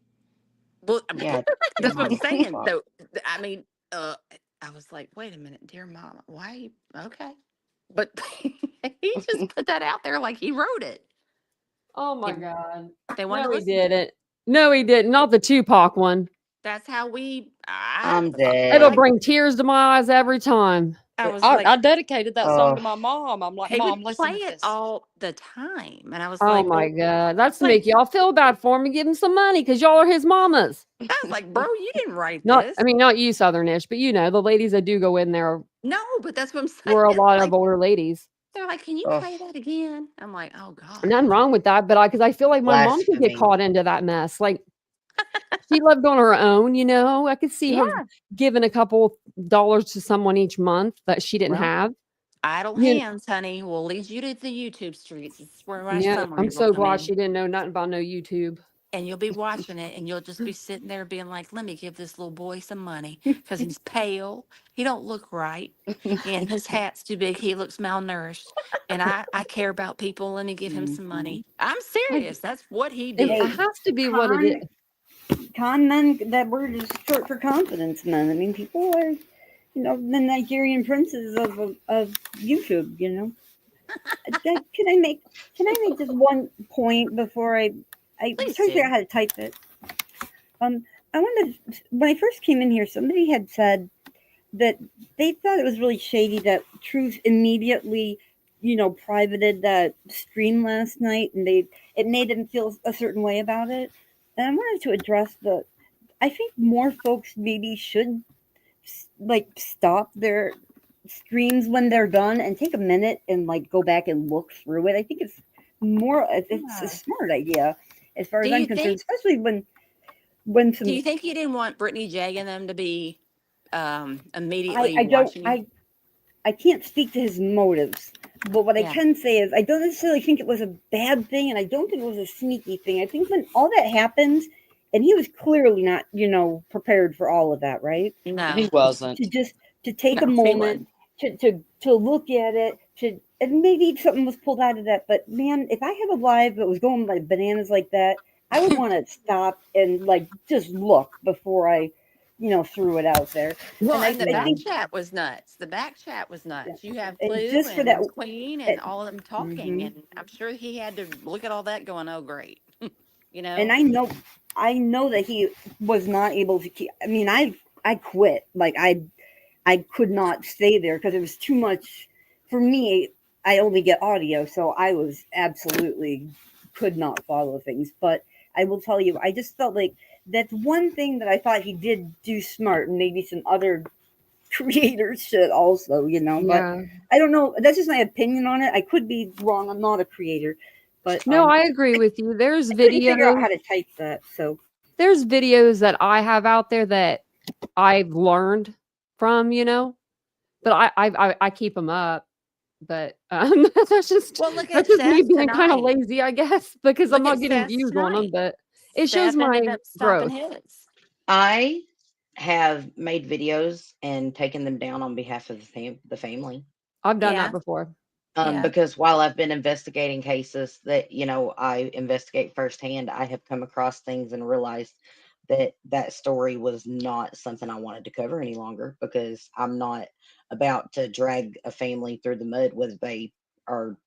Speaker 2: Well,
Speaker 4: Yeah, your
Speaker 2: that's what I'm
Speaker 4: mama's
Speaker 2: saying.
Speaker 4: Tupac.
Speaker 2: So, I mean, I was like, wait a minute, Dear Mama. Why? Okay. But he just put that out there like he wrote it.
Speaker 1: Oh my
Speaker 2: He-
Speaker 1: God.
Speaker 2: They wanted
Speaker 1: No,
Speaker 2: to
Speaker 1: he
Speaker 2: listen to it.
Speaker 1: didn't. No, he didn't. Not the Tupac one.
Speaker 2: That's how
Speaker 4: I'm
Speaker 2: I
Speaker 1: It'll
Speaker 4: dead.
Speaker 2: like,
Speaker 1: bring tears to my eyes every time.
Speaker 2: I was
Speaker 5: I,
Speaker 2: like,
Speaker 5: I dedicated that song
Speaker 4: Oh,
Speaker 5: to my mom. I'm like,
Speaker 2: he
Speaker 5: Mom,
Speaker 2: would
Speaker 5: listen
Speaker 2: play
Speaker 5: to
Speaker 2: it
Speaker 5: this.
Speaker 2: all the time. And I was
Speaker 1: Oh
Speaker 2: like,
Speaker 1: my
Speaker 2: well,
Speaker 1: God. That's to
Speaker 2: but
Speaker 1: make y'all feel bad for him and give him some money because y'all are his mamas.
Speaker 2: I was like, bro, you didn't write
Speaker 1: Not,
Speaker 2: this.
Speaker 1: I mean, not you Southernish, but the ladies that do go in there
Speaker 2: No, but that's what I'm
Speaker 1: were a
Speaker 2: saying.
Speaker 1: lot of
Speaker 2: Like,
Speaker 1: older ladies.
Speaker 2: they're like, can you
Speaker 4: oh,
Speaker 2: play that again? I'm like, oh God.
Speaker 1: Nothing wrong with that, but because I feel like my mom could get
Speaker 4: blasphemy.
Speaker 1: caught into that mess. Like she lived on her own. I could see her
Speaker 2: Yeah.
Speaker 1: giving a couple dollars to someone each month that she didn't
Speaker 2: Well,
Speaker 1: have.
Speaker 2: idle
Speaker 1: You,
Speaker 2: hands, honey, will lead you to the YouTube streets. This is where my
Speaker 1: yeah, I'm
Speaker 2: summaries will
Speaker 1: so
Speaker 2: come
Speaker 1: glad
Speaker 2: in.
Speaker 1: she didn't know nothing about no YouTube.
Speaker 2: And you'll be watching it and you'll just be sitting there being like, let me give this little boy some money because he's pale. He don't look right. And his hat's too big. He looks malnourished. And I care about people. Let me give him some
Speaker 4: Mhm.
Speaker 2: money. I'm serious. That's what he
Speaker 1: It
Speaker 2: did.
Speaker 3: Hey,
Speaker 1: has to be what it is.
Speaker 3: con men, that word is short for confidence men. I mean, people are, the Nigerian princes of YouTube. Can I make just one point before I was
Speaker 2: Please
Speaker 3: trying to figure
Speaker 2: do.
Speaker 3: out how to type it. I wanted when I first came in here, somebody had said that they thought it was really shady that Truth immediately, privated that stream last night, and it made them feel a certain way about it. And I wanted to address I think more folks maybe should like stop their streams when they're done and take a minute and like go back and look through it. I think it's a
Speaker 2: Yeah.
Speaker 3: smart idea as far
Speaker 2: Do
Speaker 3: as I'm
Speaker 2: you
Speaker 3: concerned,
Speaker 2: think
Speaker 3: especially when
Speaker 2: do
Speaker 3: some
Speaker 2: you think you didn't want Brittany J and them to be
Speaker 3: I
Speaker 2: immediately
Speaker 3: I don't
Speaker 2: watching you?
Speaker 3: I can't speak to his motives, but what I
Speaker 2: Yeah.
Speaker 3: can say is I don't necessarily think it was a bad thing, and I don't think it was a sneaky thing. I think when all that happened, and he was clearly not, prepared for all of that, right?
Speaker 5: He
Speaker 2: No.
Speaker 5: wasn't.
Speaker 3: To take
Speaker 2: No,
Speaker 3: a
Speaker 2: he
Speaker 3: moment
Speaker 2: wasn't.
Speaker 3: to look at it, and maybe something was pulled out of that. But man, if I had a live that was going like bananas like that, I would want to stop and like just look before I, threw it out there.
Speaker 2: Well,
Speaker 3: And
Speaker 2: and the
Speaker 3: I
Speaker 2: back
Speaker 3: think
Speaker 2: chat was nuts. The back chat was
Speaker 3: yeah,
Speaker 2: nuts. You have
Speaker 3: and
Speaker 2: Clue
Speaker 3: just for that,
Speaker 2: and Queen and all of them talking,
Speaker 3: hmm
Speaker 2: and I'm sure he had to look at all that going, "Oh, great," you
Speaker 3: and
Speaker 2: know.
Speaker 3: I know that he was not able to keep. I mean, I quit. Like I could not stay there because it was too much for me. I only get audio, so I was absolutely could not follow things. But I will tell you, I just felt like that's one thing that I thought he did do smart, and maybe some other creators should also, But
Speaker 1: Yeah.
Speaker 3: I don't know. That's just my opinion on it. I could be wrong. I'm not a creator, but
Speaker 1: No, I agree with you.
Speaker 3: I couldn't figure out how to type that. So
Speaker 1: There's videos that I have out there that I've learned from, but I keep them up. But that's just
Speaker 2: Well, look
Speaker 1: that's
Speaker 2: at
Speaker 1: just me
Speaker 2: Seth
Speaker 1: being kind of
Speaker 2: tonight.
Speaker 1: lazy, I guess, because I'm
Speaker 2: Look
Speaker 1: not
Speaker 2: at
Speaker 1: getting
Speaker 2: Seth
Speaker 1: views on them.
Speaker 2: tonight.
Speaker 1: But it shows
Speaker 2: Seth
Speaker 1: my
Speaker 2: ended up stopping
Speaker 1: growth.
Speaker 2: his.
Speaker 4: I have made videos and taken them down on behalf of the family.
Speaker 1: I've done that
Speaker 2: Yeah,
Speaker 1: before.
Speaker 2: yeah.
Speaker 4: Because while I've been investigating cases that, I investigate firsthand, I have come across things and realized that that story was not something I wanted to cover any longer because I'm not about to drag a family through the mud whether they are,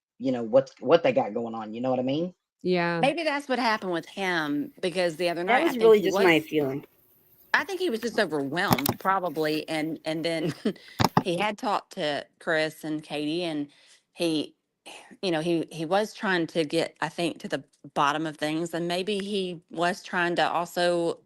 Speaker 4: what they got going on. You know what I mean?
Speaker 1: Yeah.
Speaker 2: Maybe that's what happened with him because the other
Speaker 3: that
Speaker 2: night
Speaker 3: was really just my feeling.
Speaker 2: I think he was just overwhelmed probably and then he had talked to Chris and Katie and he he was trying to get I think to the bottom of things and maybe he was trying to also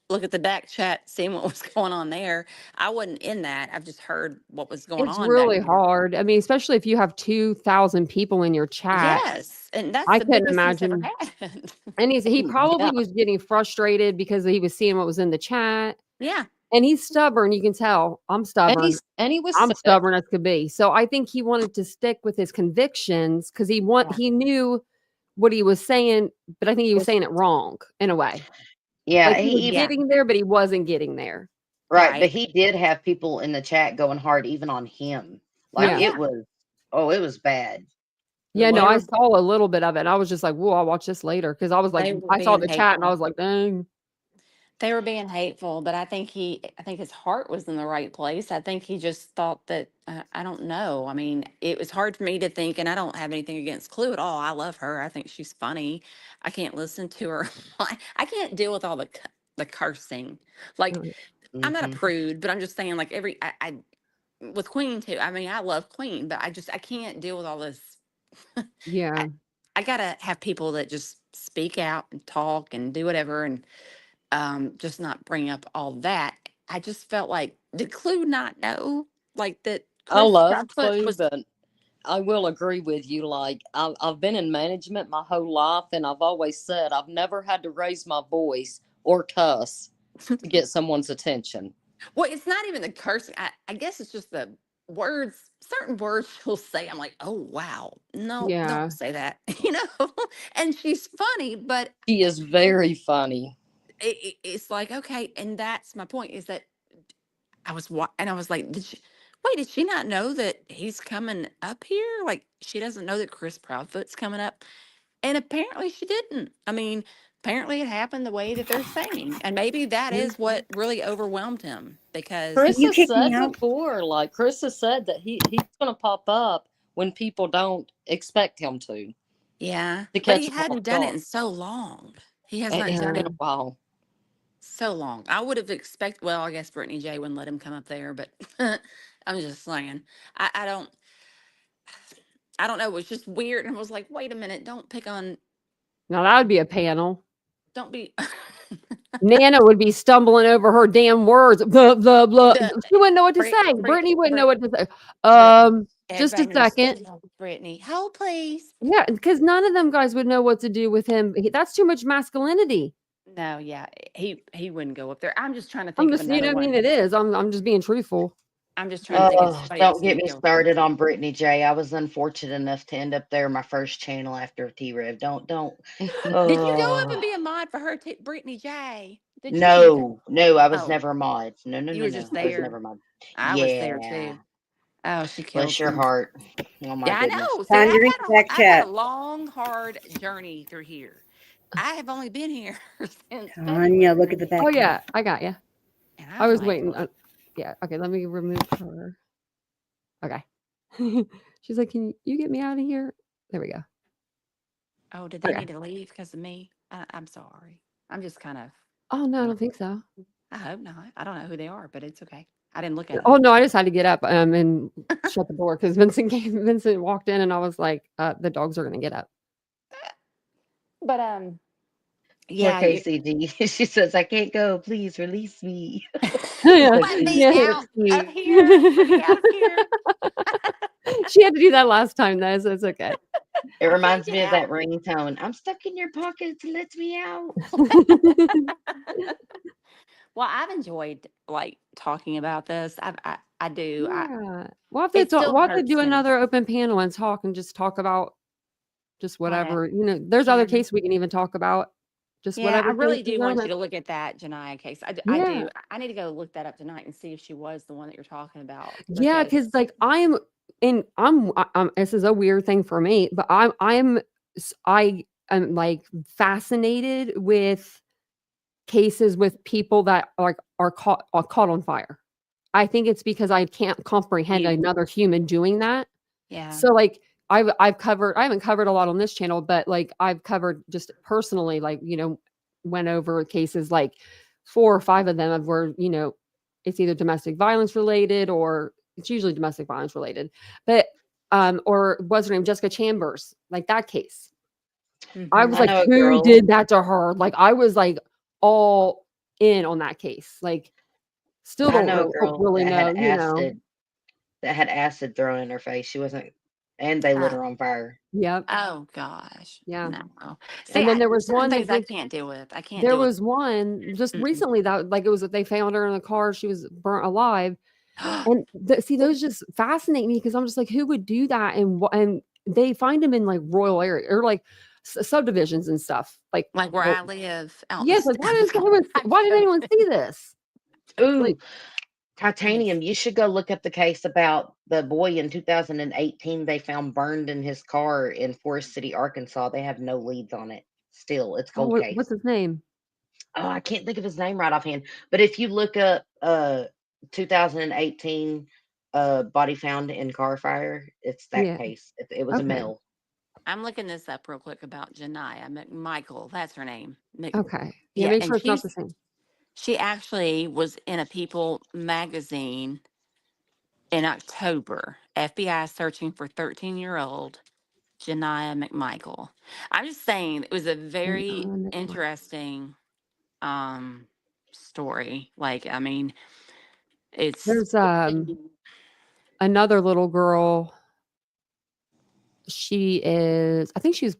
Speaker 2: look at the back chat seeing what was going on there. I wasn't in that. I've just heard what was going
Speaker 1: It's
Speaker 2: on back
Speaker 1: really
Speaker 2: there.
Speaker 1: hard. I mean, especially if you have 2,000 people in your chat.
Speaker 2: Yes, and that's
Speaker 1: I
Speaker 2: the
Speaker 1: couldn't
Speaker 2: biggest he's ever
Speaker 1: imagine.
Speaker 2: had.
Speaker 1: And he
Speaker 5: Yeah.
Speaker 1: probably was getting frustrated because he was seeing what was in the chat.
Speaker 2: Yeah,
Speaker 1: And he's stubborn, you can tell. I'm
Speaker 5: And
Speaker 1: stubborn.
Speaker 5: he was
Speaker 1: I'm
Speaker 5: sick.
Speaker 1: stubborn as could be. So I think he wanted to stick with his convictions because
Speaker 2: yeah.
Speaker 1: he knew what he was saying, but I think he was
Speaker 4: Was
Speaker 1: saying it wrong in a way.
Speaker 4: Yeah,
Speaker 1: Like he
Speaker 4: he
Speaker 1: was
Speaker 2: Yeah,
Speaker 4: even
Speaker 1: getting there, but he wasn't getting there.
Speaker 4: right, but
Speaker 2: right.
Speaker 4: he did have people in the chat going hard even on him. Like
Speaker 2: Oh
Speaker 1: Yeah.
Speaker 2: yeah.
Speaker 4: it was bad.
Speaker 1: Yeah,
Speaker 2: They
Speaker 1: no, I
Speaker 2: were
Speaker 1: saw a little bit of it. And I was just like, whoa, I'll watch this later. Cause I was like,
Speaker 2: they were
Speaker 1: I saw
Speaker 2: being
Speaker 1: the chat and I
Speaker 2: hateful.
Speaker 1: was like, dang.
Speaker 2: They were being hateful, but I think his heart was in the right place. I think he just thought that, I don't know. I mean, it was hard for me to think, and I don't have anything against Clue at all. I love her. I think she's funny. I can't listen to her. I can't deal with all the cursing. Like, I'm not a
Speaker 4: Hmm.
Speaker 2: prude, but I'm just saying, like, I with Queen too. I mean, I love Queen, but I can't deal with all this. I,
Speaker 1: Yeah.
Speaker 2: I gotta have people that just speak out and talk and do whatever. And just not bring up all that. I just felt like, did Clue not know? Like that
Speaker 5: I
Speaker 2: Chris
Speaker 5: love
Speaker 2: Proudfoot
Speaker 5: Clue,
Speaker 2: was,
Speaker 5: but I will agree with you. Like I've been in management my whole life, and I've always said I've never had to raise my voice or cuss to get someone's attention.
Speaker 2: well, it's not even the cursing. I guess it's just the words, certain words she'll say. I'm like, oh, wow. No, don't
Speaker 1: Yeah.
Speaker 2: say that, and she's funny, but
Speaker 5: She is
Speaker 2: it,
Speaker 5: very funny.
Speaker 2: it's like, okay. And that's my point is that and I was like, wait, did she not know that he's coming up here? Like, she doesn't know that Chris Proudfoot's coming up. And apparently she didn't. I mean, apparently it happened the way that they're saying. And maybe that is what really overwhelmed him because,
Speaker 3: Can
Speaker 5: Chris
Speaker 3: you
Speaker 5: has
Speaker 3: kick me
Speaker 5: said
Speaker 3: out?
Speaker 5: before, like Chris has said that he's going to pop up when people don't expect him
Speaker 2: yeah,
Speaker 5: to
Speaker 2: but
Speaker 5: catch
Speaker 2: he
Speaker 5: them off
Speaker 2: hadn't done it
Speaker 5: guard.
Speaker 2: in so long. He has not
Speaker 5: It's
Speaker 2: done
Speaker 1: Yeah.
Speaker 5: been
Speaker 2: it
Speaker 5: a while.
Speaker 2: so long. I would have expected, well, I guess Brittany J wouldn't let him come up there, but I'm just saying, I don't, I don't know. It was just weird. And I was like, wait a minute, don't pick on,
Speaker 1: Now that would be a panel.
Speaker 2: don't be.
Speaker 1: Nana would be stumbling over her damn words. Blah, blah, blah.
Speaker 2: the
Speaker 1: She wouldn't know what to
Speaker 2: Brit,
Speaker 1: say.
Speaker 2: Brit,
Speaker 1: Brittany wouldn't know
Speaker 2: Brit,
Speaker 1: what to say.
Speaker 2: Brittany.
Speaker 1: Just a
Speaker 2: Everybody knows
Speaker 1: second.
Speaker 2: Brittany. Hold, please.
Speaker 1: Yeah, because none of them guys would know what to do with him. That's too much masculinity.
Speaker 2: No, yeah, he wouldn't go up there. I'm just trying to
Speaker 1: I'm
Speaker 2: think of
Speaker 1: just, you know
Speaker 2: another
Speaker 1: what I mean?
Speaker 2: one.
Speaker 1: It is. I'm just being truthful.
Speaker 2: I'm just trying to think of
Speaker 4: Oh,
Speaker 2: somebody else
Speaker 4: don't
Speaker 2: who
Speaker 4: get
Speaker 2: would
Speaker 4: me
Speaker 2: go.
Speaker 4: started on Brittany J. I was unfortunate enough to end up there my first channel after T Rev. Don't.
Speaker 2: Did you go up and
Speaker 4: Oh
Speaker 2: be a mod for her, Brittany J? Did you do that?
Speaker 4: no, I was
Speaker 2: Oh,
Speaker 4: never a mod. No, no,
Speaker 2: you
Speaker 4: no,
Speaker 2: were
Speaker 4: no.
Speaker 2: just
Speaker 4: I was never
Speaker 2: there.
Speaker 4: a mod.
Speaker 2: I was there
Speaker 4: Yeah.
Speaker 2: too. Oh, she
Speaker 4: Bless
Speaker 2: kills
Speaker 4: your
Speaker 2: me.
Speaker 4: heart. Oh my
Speaker 2: Yeah, I
Speaker 4: goodness.
Speaker 2: know. See,
Speaker 3: Time to read the back
Speaker 2: I've had a
Speaker 3: chat.
Speaker 2: long, hard journey through here. I have only been here since
Speaker 3: Tanya, look at the
Speaker 2: February,
Speaker 3: back.
Speaker 1: Oh yeah, I got you.
Speaker 2: and
Speaker 1: I
Speaker 2: I'm
Speaker 1: was
Speaker 2: like,
Speaker 1: waiting. Yeah. Okay. Let me remove her. Okay. She's like, can you get me out of here? There we go.
Speaker 2: oh, did they
Speaker 1: Okay.
Speaker 2: need to leave because of me? I'm sorry. I'm just kind of.
Speaker 1: Oh no, I don't think so.
Speaker 2: I hope not. I don't know who they are, but it's okay. I didn't look at
Speaker 1: Oh
Speaker 2: them.
Speaker 1: no, I just had to get up and shut the door because Vincent walked in and I was like, the dogs are gonna get up.
Speaker 2: But
Speaker 4: Poor
Speaker 2: yeah,
Speaker 4: KCG. She says, I can't go. Please release me.
Speaker 1: Yeah.
Speaker 4: Like,
Speaker 2: let me
Speaker 1: Yeah.
Speaker 2: out of
Speaker 4: cute.
Speaker 2: here. Let me out of here.
Speaker 1: She had to do that last time though, so it's okay.
Speaker 4: It
Speaker 2: I can't
Speaker 4: reminds
Speaker 2: get
Speaker 4: me of that
Speaker 2: out.
Speaker 4: ringtone. I'm stuck in your pockets. Let me out.
Speaker 2: Well, I've enjoyed like talking about this. I do.
Speaker 1: Yeah.
Speaker 2: It still
Speaker 1: We'll have to do
Speaker 2: hurts me.
Speaker 1: another open panel and just talk about just
Speaker 2: Whatever.
Speaker 1: whatever. There's other
Speaker 2: Yeah.
Speaker 1: cases we can even talk about. Just
Speaker 2: Yeah, I
Speaker 1: whatever
Speaker 2: really do
Speaker 1: cases are
Speaker 2: want you
Speaker 1: that.
Speaker 2: to look at that Janiyah case. I
Speaker 1: Yeah.
Speaker 2: do. I need to go look that up tonight and see if she was the one that you're talking about.
Speaker 1: Yeah,
Speaker 2: Because
Speaker 1: because like I'm this is a weird thing for me, but I am like fascinated with cases with people that are caught on fire. I think it's because I can't comprehend
Speaker 2: You-
Speaker 1: another human doing that.
Speaker 2: yeah.
Speaker 1: So like I've covered I haven't covered a lot on this channel, but like I've covered just personally, like, went over cases like 4 or 5 of them of where, it's either domestic violence related or it's usually domestic violence related. But or was her name Jessica Chambers, like that case. I was
Speaker 4: I
Speaker 2: Mhm.
Speaker 1: like,
Speaker 4: know a
Speaker 1: who
Speaker 4: girl.
Speaker 1: did that to her? Like I was like all in on that case. Like still
Speaker 4: I
Speaker 1: don't
Speaker 4: know a
Speaker 1: don't
Speaker 4: girl
Speaker 1: really
Speaker 4: that
Speaker 1: know,
Speaker 4: had acid thrown in her face. She wasn't, and they lit
Speaker 2: Oh,
Speaker 4: her on fire.
Speaker 1: Yep.
Speaker 2: oh gosh.
Speaker 1: Yeah.
Speaker 2: No. See,
Speaker 1: And then there was
Speaker 2: certain
Speaker 1: one
Speaker 2: things
Speaker 1: that
Speaker 2: I
Speaker 1: just
Speaker 2: can't deal with. I can't
Speaker 1: there
Speaker 2: deal with.
Speaker 1: was one just
Speaker 2: Mm-mm.
Speaker 1: recently that like it was that they found her in the car. She was burnt alive. And see, those just fascinate me because I'm just like, who would do that? And they find them in like rural area or like subdivisions and stuff. Like,
Speaker 2: Like where
Speaker 1: well,
Speaker 2: I live out in
Speaker 1: yes, like
Speaker 2: I
Speaker 1: why did
Speaker 2: just
Speaker 1: anyone see this?
Speaker 4: Ooh,
Speaker 1: Like,
Speaker 4: Titanium. You should go look up the case about the boy in 2018 they found burned in his car in Forest City, Arkansas. They have no leads on it. Still, it's
Speaker 1: oh,
Speaker 4: cold case.
Speaker 1: what's his name?
Speaker 4: Oh, I can't think of his name right offhand. But if you look up 2018 body found in car fire, it's that
Speaker 1: Yeah.
Speaker 4: case. It was a
Speaker 1: Okay.
Speaker 4: male.
Speaker 2: I'm looking this up real quick about Janiyah McMichael. That's her name.
Speaker 1: Okay. Yeah.
Speaker 2: Yeah,
Speaker 1: Make
Speaker 2: and
Speaker 1: sure it's not the same.
Speaker 2: she actually was in a People magazine in October. FBI searching for 13-year-old Janiyah McMichael. I'm just saying it was a very interesting story. Like, I mean, it's
Speaker 1: There's another little girl. I think she's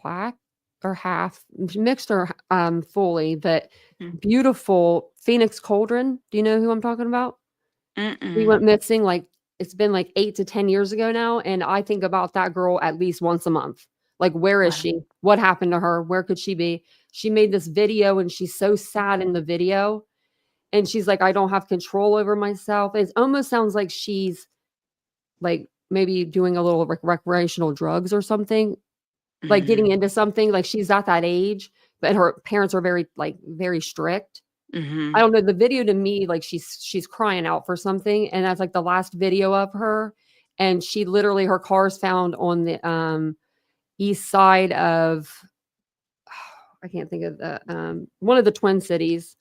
Speaker 1: black or half mixed or fully, but
Speaker 2: Hmm.
Speaker 1: beautiful Phoenix Cauldron. Do you know who I'm talking about? He
Speaker 2: Mm-mm.
Speaker 1: went missing like it's been like 8 to 10 years ago now, and I think about that girl at least once a month. Like, where is
Speaker 2: Wow.
Speaker 1: she? What happened to her? Where could she be? She made this video and she's so sad in the video. And she's like, I don't have control over myself. It almost sounds like she's like maybe doing a little recreational drugs or something, like getting into something. Like she's at that age, but her parents are very strict.
Speaker 2: Mm-hmm.
Speaker 1: I don't know. The video to me, like she's crying out for something, and that's like the last video of her. And she literally, her car is found on the east side of, I can't think of the one of the Twin Cities,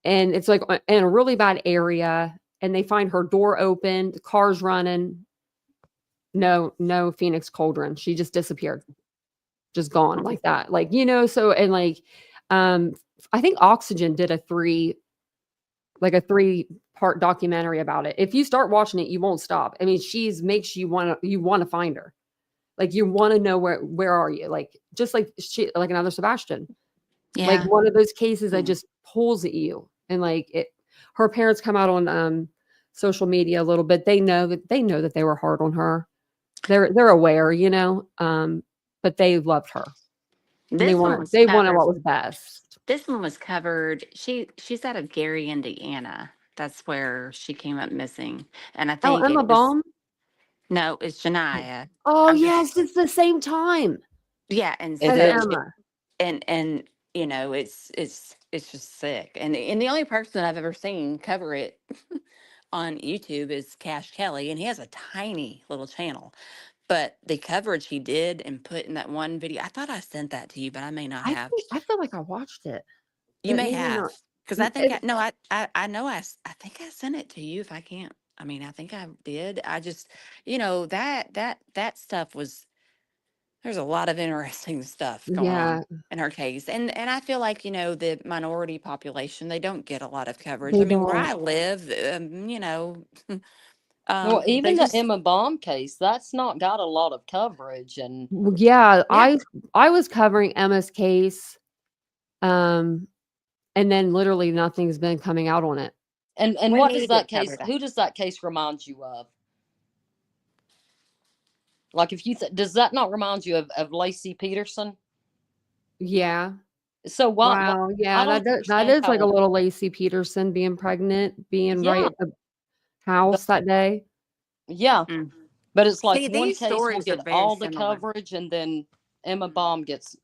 Speaker 1: and it's like in a really bad area. And they find her door open, the car's running. No Phoenix Cauldron. She just disappeared, just gone like that. Like, so, and like, I think Oxygen did a 3-part documentary about it. If you start watching it, you won't stop. I mean, makes you want to find her. Like you want to know where are you? Like just like like another Sebastian. Like
Speaker 2: Yeah.
Speaker 1: one of those cases that just pulls at you. And like her parents come out on social media a little bit. They know that they were hard on her. They're aware, but they loved her. And
Speaker 2: This one was
Speaker 1: they wanted
Speaker 2: covered.
Speaker 1: what was best.
Speaker 2: This one was covered. She's out of Gary, Indiana. That's where she came up missing. And I
Speaker 1: Oh,
Speaker 2: think
Speaker 1: Emma
Speaker 2: it was
Speaker 1: Baum.
Speaker 2: no, it's Janiyah.
Speaker 1: Oh
Speaker 2: I'm just
Speaker 1: yes, it's the same time.
Speaker 2: Yeah, and
Speaker 5: It
Speaker 1: As
Speaker 2: so
Speaker 5: is.
Speaker 1: Emma.
Speaker 2: and you know, it's just sick. And the only person I've ever seen cover it on YouTube is Cash Kelly, and he has a tiny little channel. But the coverage he did and put in that one video, I thought I sent that to you, but I may not have.
Speaker 1: I feel like I watched it,
Speaker 2: You
Speaker 1: but
Speaker 2: may
Speaker 1: maybe
Speaker 2: have,
Speaker 1: not.
Speaker 2: because I
Speaker 1: Mm,
Speaker 2: think no, I know I think I sent it to you. If I can't, I mean, I think I did. I just, that stuff was. There's a lot of interesting stuff going
Speaker 1: Yeah,
Speaker 2: on in her case, and I feel like the minority population, they don't get a lot of coverage.
Speaker 1: they
Speaker 2: I mean, where
Speaker 1: don't.
Speaker 2: I live,
Speaker 5: Well,
Speaker 2: they
Speaker 5: even the
Speaker 2: just
Speaker 5: Emma Bomb case, that's not got a lot of coverage. And
Speaker 1: Yeah,
Speaker 2: yeah.
Speaker 1: I was covering Emma's case, um, and then literally nothing's been coming out on it.
Speaker 5: and
Speaker 2: We
Speaker 5: what
Speaker 2: need
Speaker 5: does
Speaker 2: to
Speaker 5: that
Speaker 2: get
Speaker 5: case?
Speaker 2: covered.
Speaker 5: Who does that case remind you of? Like, if you does that not remind you of Lacey Peterson?
Speaker 1: Yeah.
Speaker 5: So why
Speaker 1: Wow.
Speaker 5: I
Speaker 1: Yeah,
Speaker 5: don't
Speaker 1: that
Speaker 5: understand
Speaker 1: is like a
Speaker 5: how.
Speaker 1: little Lacey Peterson being pregnant, being right
Speaker 5: Yeah,
Speaker 1: at the house that day.
Speaker 5: yeah.
Speaker 2: Mm.
Speaker 5: But it's like
Speaker 2: See,
Speaker 5: one
Speaker 2: these
Speaker 5: case will
Speaker 2: stories are
Speaker 5: get
Speaker 2: very
Speaker 5: all the
Speaker 2: similar.
Speaker 5: coverage, and then Emma Bomb gets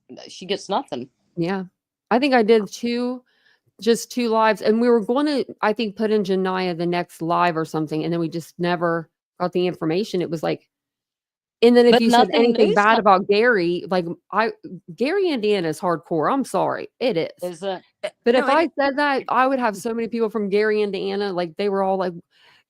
Speaker 5: nothing.
Speaker 1: Yeah. I think I did just 2 lives, and we were gonna, I think, put in Janiyah the next live or something, and then we just never got the information. It was like, and then if
Speaker 5: But
Speaker 1: you said
Speaker 5: nothing
Speaker 1: anything
Speaker 5: news
Speaker 1: bad about Gary, like Gary, Indiana is hardcore. I'm sorry. It is.
Speaker 5: is it.
Speaker 1: But
Speaker 2: No,
Speaker 1: if I said that, I would have so many people from Gary, Indiana, like they were all like,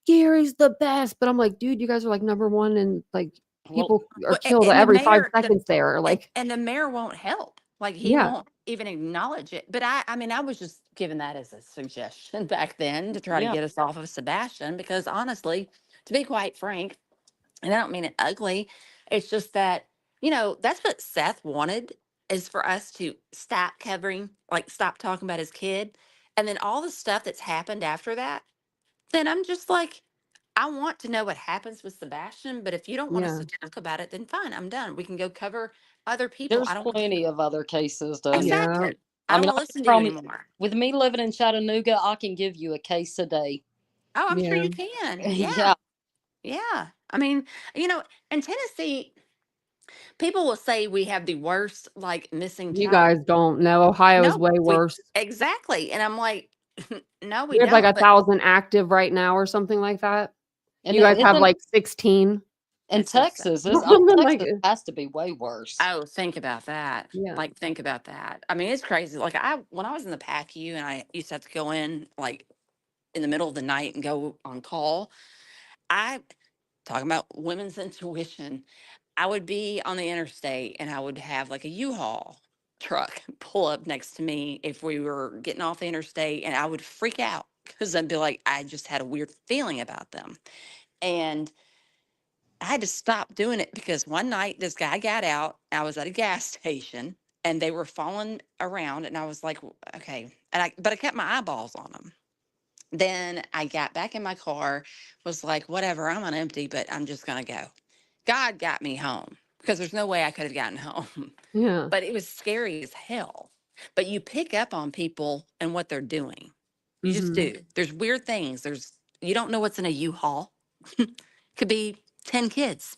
Speaker 1: Gary's the best. But I'm like, dude, you guys are like number one, and like
Speaker 5: Well,
Speaker 1: people are killed
Speaker 2: and the
Speaker 1: every 5
Speaker 2: mayor,
Speaker 1: seconds there. Like,
Speaker 2: and the mayor won't help. Like he
Speaker 1: yeah,
Speaker 2: won't even acknowledge it. But I mean, I was just given that as a suggestion back then to try to
Speaker 5: yeah.
Speaker 2: get us off of Sebastian, because honestly, to be quite frank, and I don't mean it ugly, it's just that, that's what Seth wanted, is for us to stop covering, like stop talking about his kid. And then all the stuff that's happened after that, then I'm just like, I want to know what happens with Sebastian, but if you don't want us
Speaker 1: yeah,
Speaker 2: to talk about it, then fine, I'm done. We can go cover other people.
Speaker 5: There's
Speaker 2: I don't
Speaker 5: plenty of other cases to.
Speaker 1: yeah.
Speaker 2: exactly. I
Speaker 5: I
Speaker 2: don't
Speaker 5: mean,
Speaker 2: want
Speaker 5: I
Speaker 2: to
Speaker 5: can
Speaker 2: listen to you
Speaker 5: promise.
Speaker 2: anymore.
Speaker 5: With me living in Chattanooga, I can give you a case a day.
Speaker 2: Oh, I'm sure
Speaker 1: Yeah.
Speaker 2: you can. Yeah.
Speaker 5: Yeah,
Speaker 2: Yeah. I mean, in Tennessee, people will say we have the worst like missing
Speaker 1: You
Speaker 2: child.
Speaker 1: guys don't know. Ohio is
Speaker 2: No,
Speaker 1: way
Speaker 2: we
Speaker 1: worse.
Speaker 2: exactly. And I'm like, no, we
Speaker 1: We have like
Speaker 2: don't. But
Speaker 1: 1,000 active right now or something like that.
Speaker 5: and
Speaker 1: You guys have
Speaker 5: isn't
Speaker 1: like 16.
Speaker 5: in
Speaker 2: it's so sad.
Speaker 5: Texas is
Speaker 1: I'm like,
Speaker 5: Texas has to be way worse.
Speaker 2: Oh, think about that.
Speaker 1: yeah,
Speaker 2: Like, think about that. I mean, it's crazy. Like, when I was in the PACU and I used to have to go in like in the middle of the night and go on call, I talking about women's intuition. I would be on the interstate and I would have like a U-Haul truck pull up next to me if we were getting off the interstate, and I would freak out because I'd be like, I just had a weird feeling about them. And I had to stop doing it because one night this guy got out. I was at a gas station and they were following around, and I was like, okay. But I kept my eyeballs on them. Then I got back in my car, was like, whatever, I'm on empty, but I'm just going to go. God got me home because there's no way I could have gotten home.
Speaker 1: yeah.
Speaker 2: But it was scary as hell. But you pick up on people and what they're doing. You just
Speaker 1: Hmm.
Speaker 2: do. There's weird things. You don't know what's in a U-Haul. Could be 10 kids.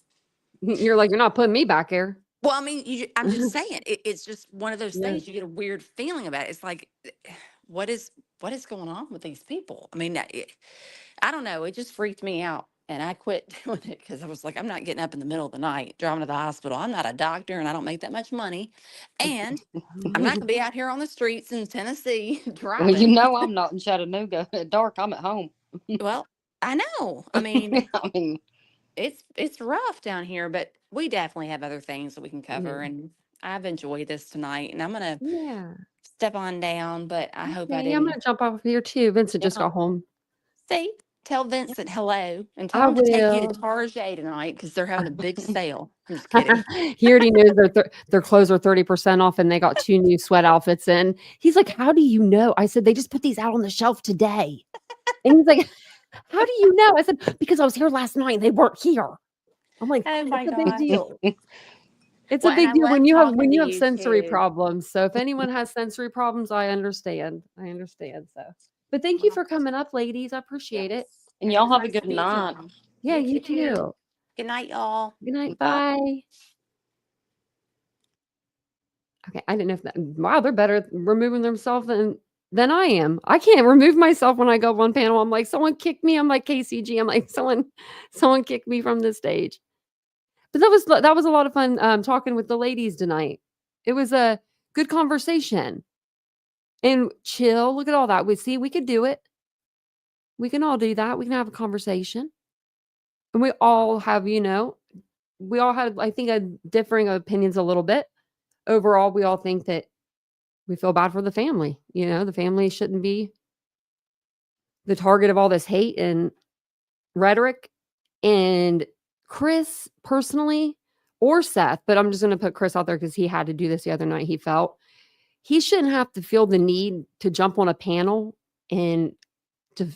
Speaker 1: You're like, you're not putting me back here.
Speaker 2: Well, I mean, I'm just saying, it's just one of those
Speaker 1: Yeah.
Speaker 2: things. You get a weird feeling about it. It's like, what is going on with these people? I mean, I don't know. It just freaked me out, and I quit doing it because I was like, I'm not getting up in the middle of the night driving to the hospital. I'm not a doctor, and I don't make that much money, and I'm not gonna be out here on the streets in Tennessee
Speaker 5: Well,
Speaker 2: driving.
Speaker 5: I'm not in Chattanooga. At dark, I'm at home.
Speaker 2: Well, I know. I mean,
Speaker 5: I mean,
Speaker 2: it's rough down here, but we definitely have other things that we can
Speaker 1: Yeah.
Speaker 2: cover, and I've enjoyed this tonight, and I'm gonna
Speaker 1: Yeah.
Speaker 2: step on down, but I hope I
Speaker 1: Okay, I'm
Speaker 2: didn't.
Speaker 1: gonna jump off here too. Vincent just
Speaker 5: yeah,
Speaker 1: got home.
Speaker 2: See, tell Vincent hello and tell
Speaker 1: I
Speaker 2: him to take you to
Speaker 1: will.
Speaker 2: Target tonight because they're having a big sale. I'm just kidding.
Speaker 1: He already knows their clothes are 30% off, and they got 2 new sweat outfits in. He's like, "How do you know?" I said, "They just put these out on the shelf today." And he's like, "How do you know?" I said, "Because I was here last night and they weren't here." I'm like,
Speaker 2: Oh my
Speaker 1: "It's a big
Speaker 2: gosh.
Speaker 1: deal. It's a
Speaker 2: Well, and
Speaker 1: big
Speaker 2: I
Speaker 1: deal when
Speaker 2: love
Speaker 1: you have
Speaker 2: talking to you
Speaker 1: sensory
Speaker 2: too.
Speaker 1: problems." So if anyone has sensory problems, I understand. I understand. So, but thank you
Speaker 2: Well,
Speaker 1: for coming up, ladies. I
Speaker 2: yes.
Speaker 1: appreciate it.
Speaker 5: and
Speaker 2: It
Speaker 5: y'all
Speaker 2: was
Speaker 5: have a
Speaker 2: nice to
Speaker 5: good
Speaker 2: meet
Speaker 5: night.
Speaker 2: y'all.
Speaker 1: Yeah,
Speaker 2: You
Speaker 1: you
Speaker 2: too.
Speaker 1: too.
Speaker 2: Good night, y'all.
Speaker 1: Good night.
Speaker 5: Bye.
Speaker 1: Bye. Okay, I didn't know if that. Wow, they're better at removing themselves than I am. I can't remove myself when I go on panel. I'm like, someone kicked me. I'm like KCG. I'm like, someone kicked me from the stage. But that was a lot of fun talking with the ladies tonight. It was a good conversation and chill. Look at all that. We could do it. We can all do that. We can have a conversation, and we all have, we all had, I think, a differing opinions a little bit. Overall, we all think that we feel bad for the family. The family shouldn't be the target of all this hate and rhetoric. And Chris personally, or Seth, but I'm just going to put Chris out there because he had to do this the other night. He felt he shouldn't have to feel the need to jump on a panel and to,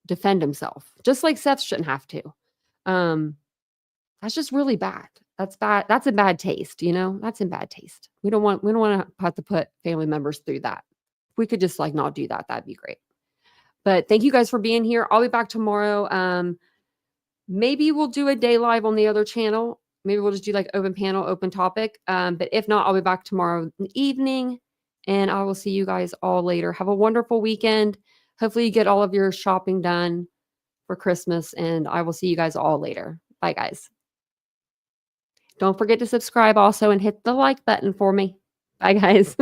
Speaker 1: defend himself, just like Seth shouldn't have to. That's just really bad. That's bad. That's a bad taste. That's in bad taste. We don't want to have to put family members through that. If we could just not do that, that'd be great. But thank you guys for being here. I'll be back tomorrow. Maybe we'll do a day live on the other channel. Maybe we'll just do open panel, open topic. But if not, I'll be back tomorrow evening, and I will see you guys all later. Have a wonderful weekend. Hopefully you get all of your shopping done for Christmas, and I will see you guys all later. Bye, guys. Don't forget to subscribe also and hit the like button for me. Bye, guys.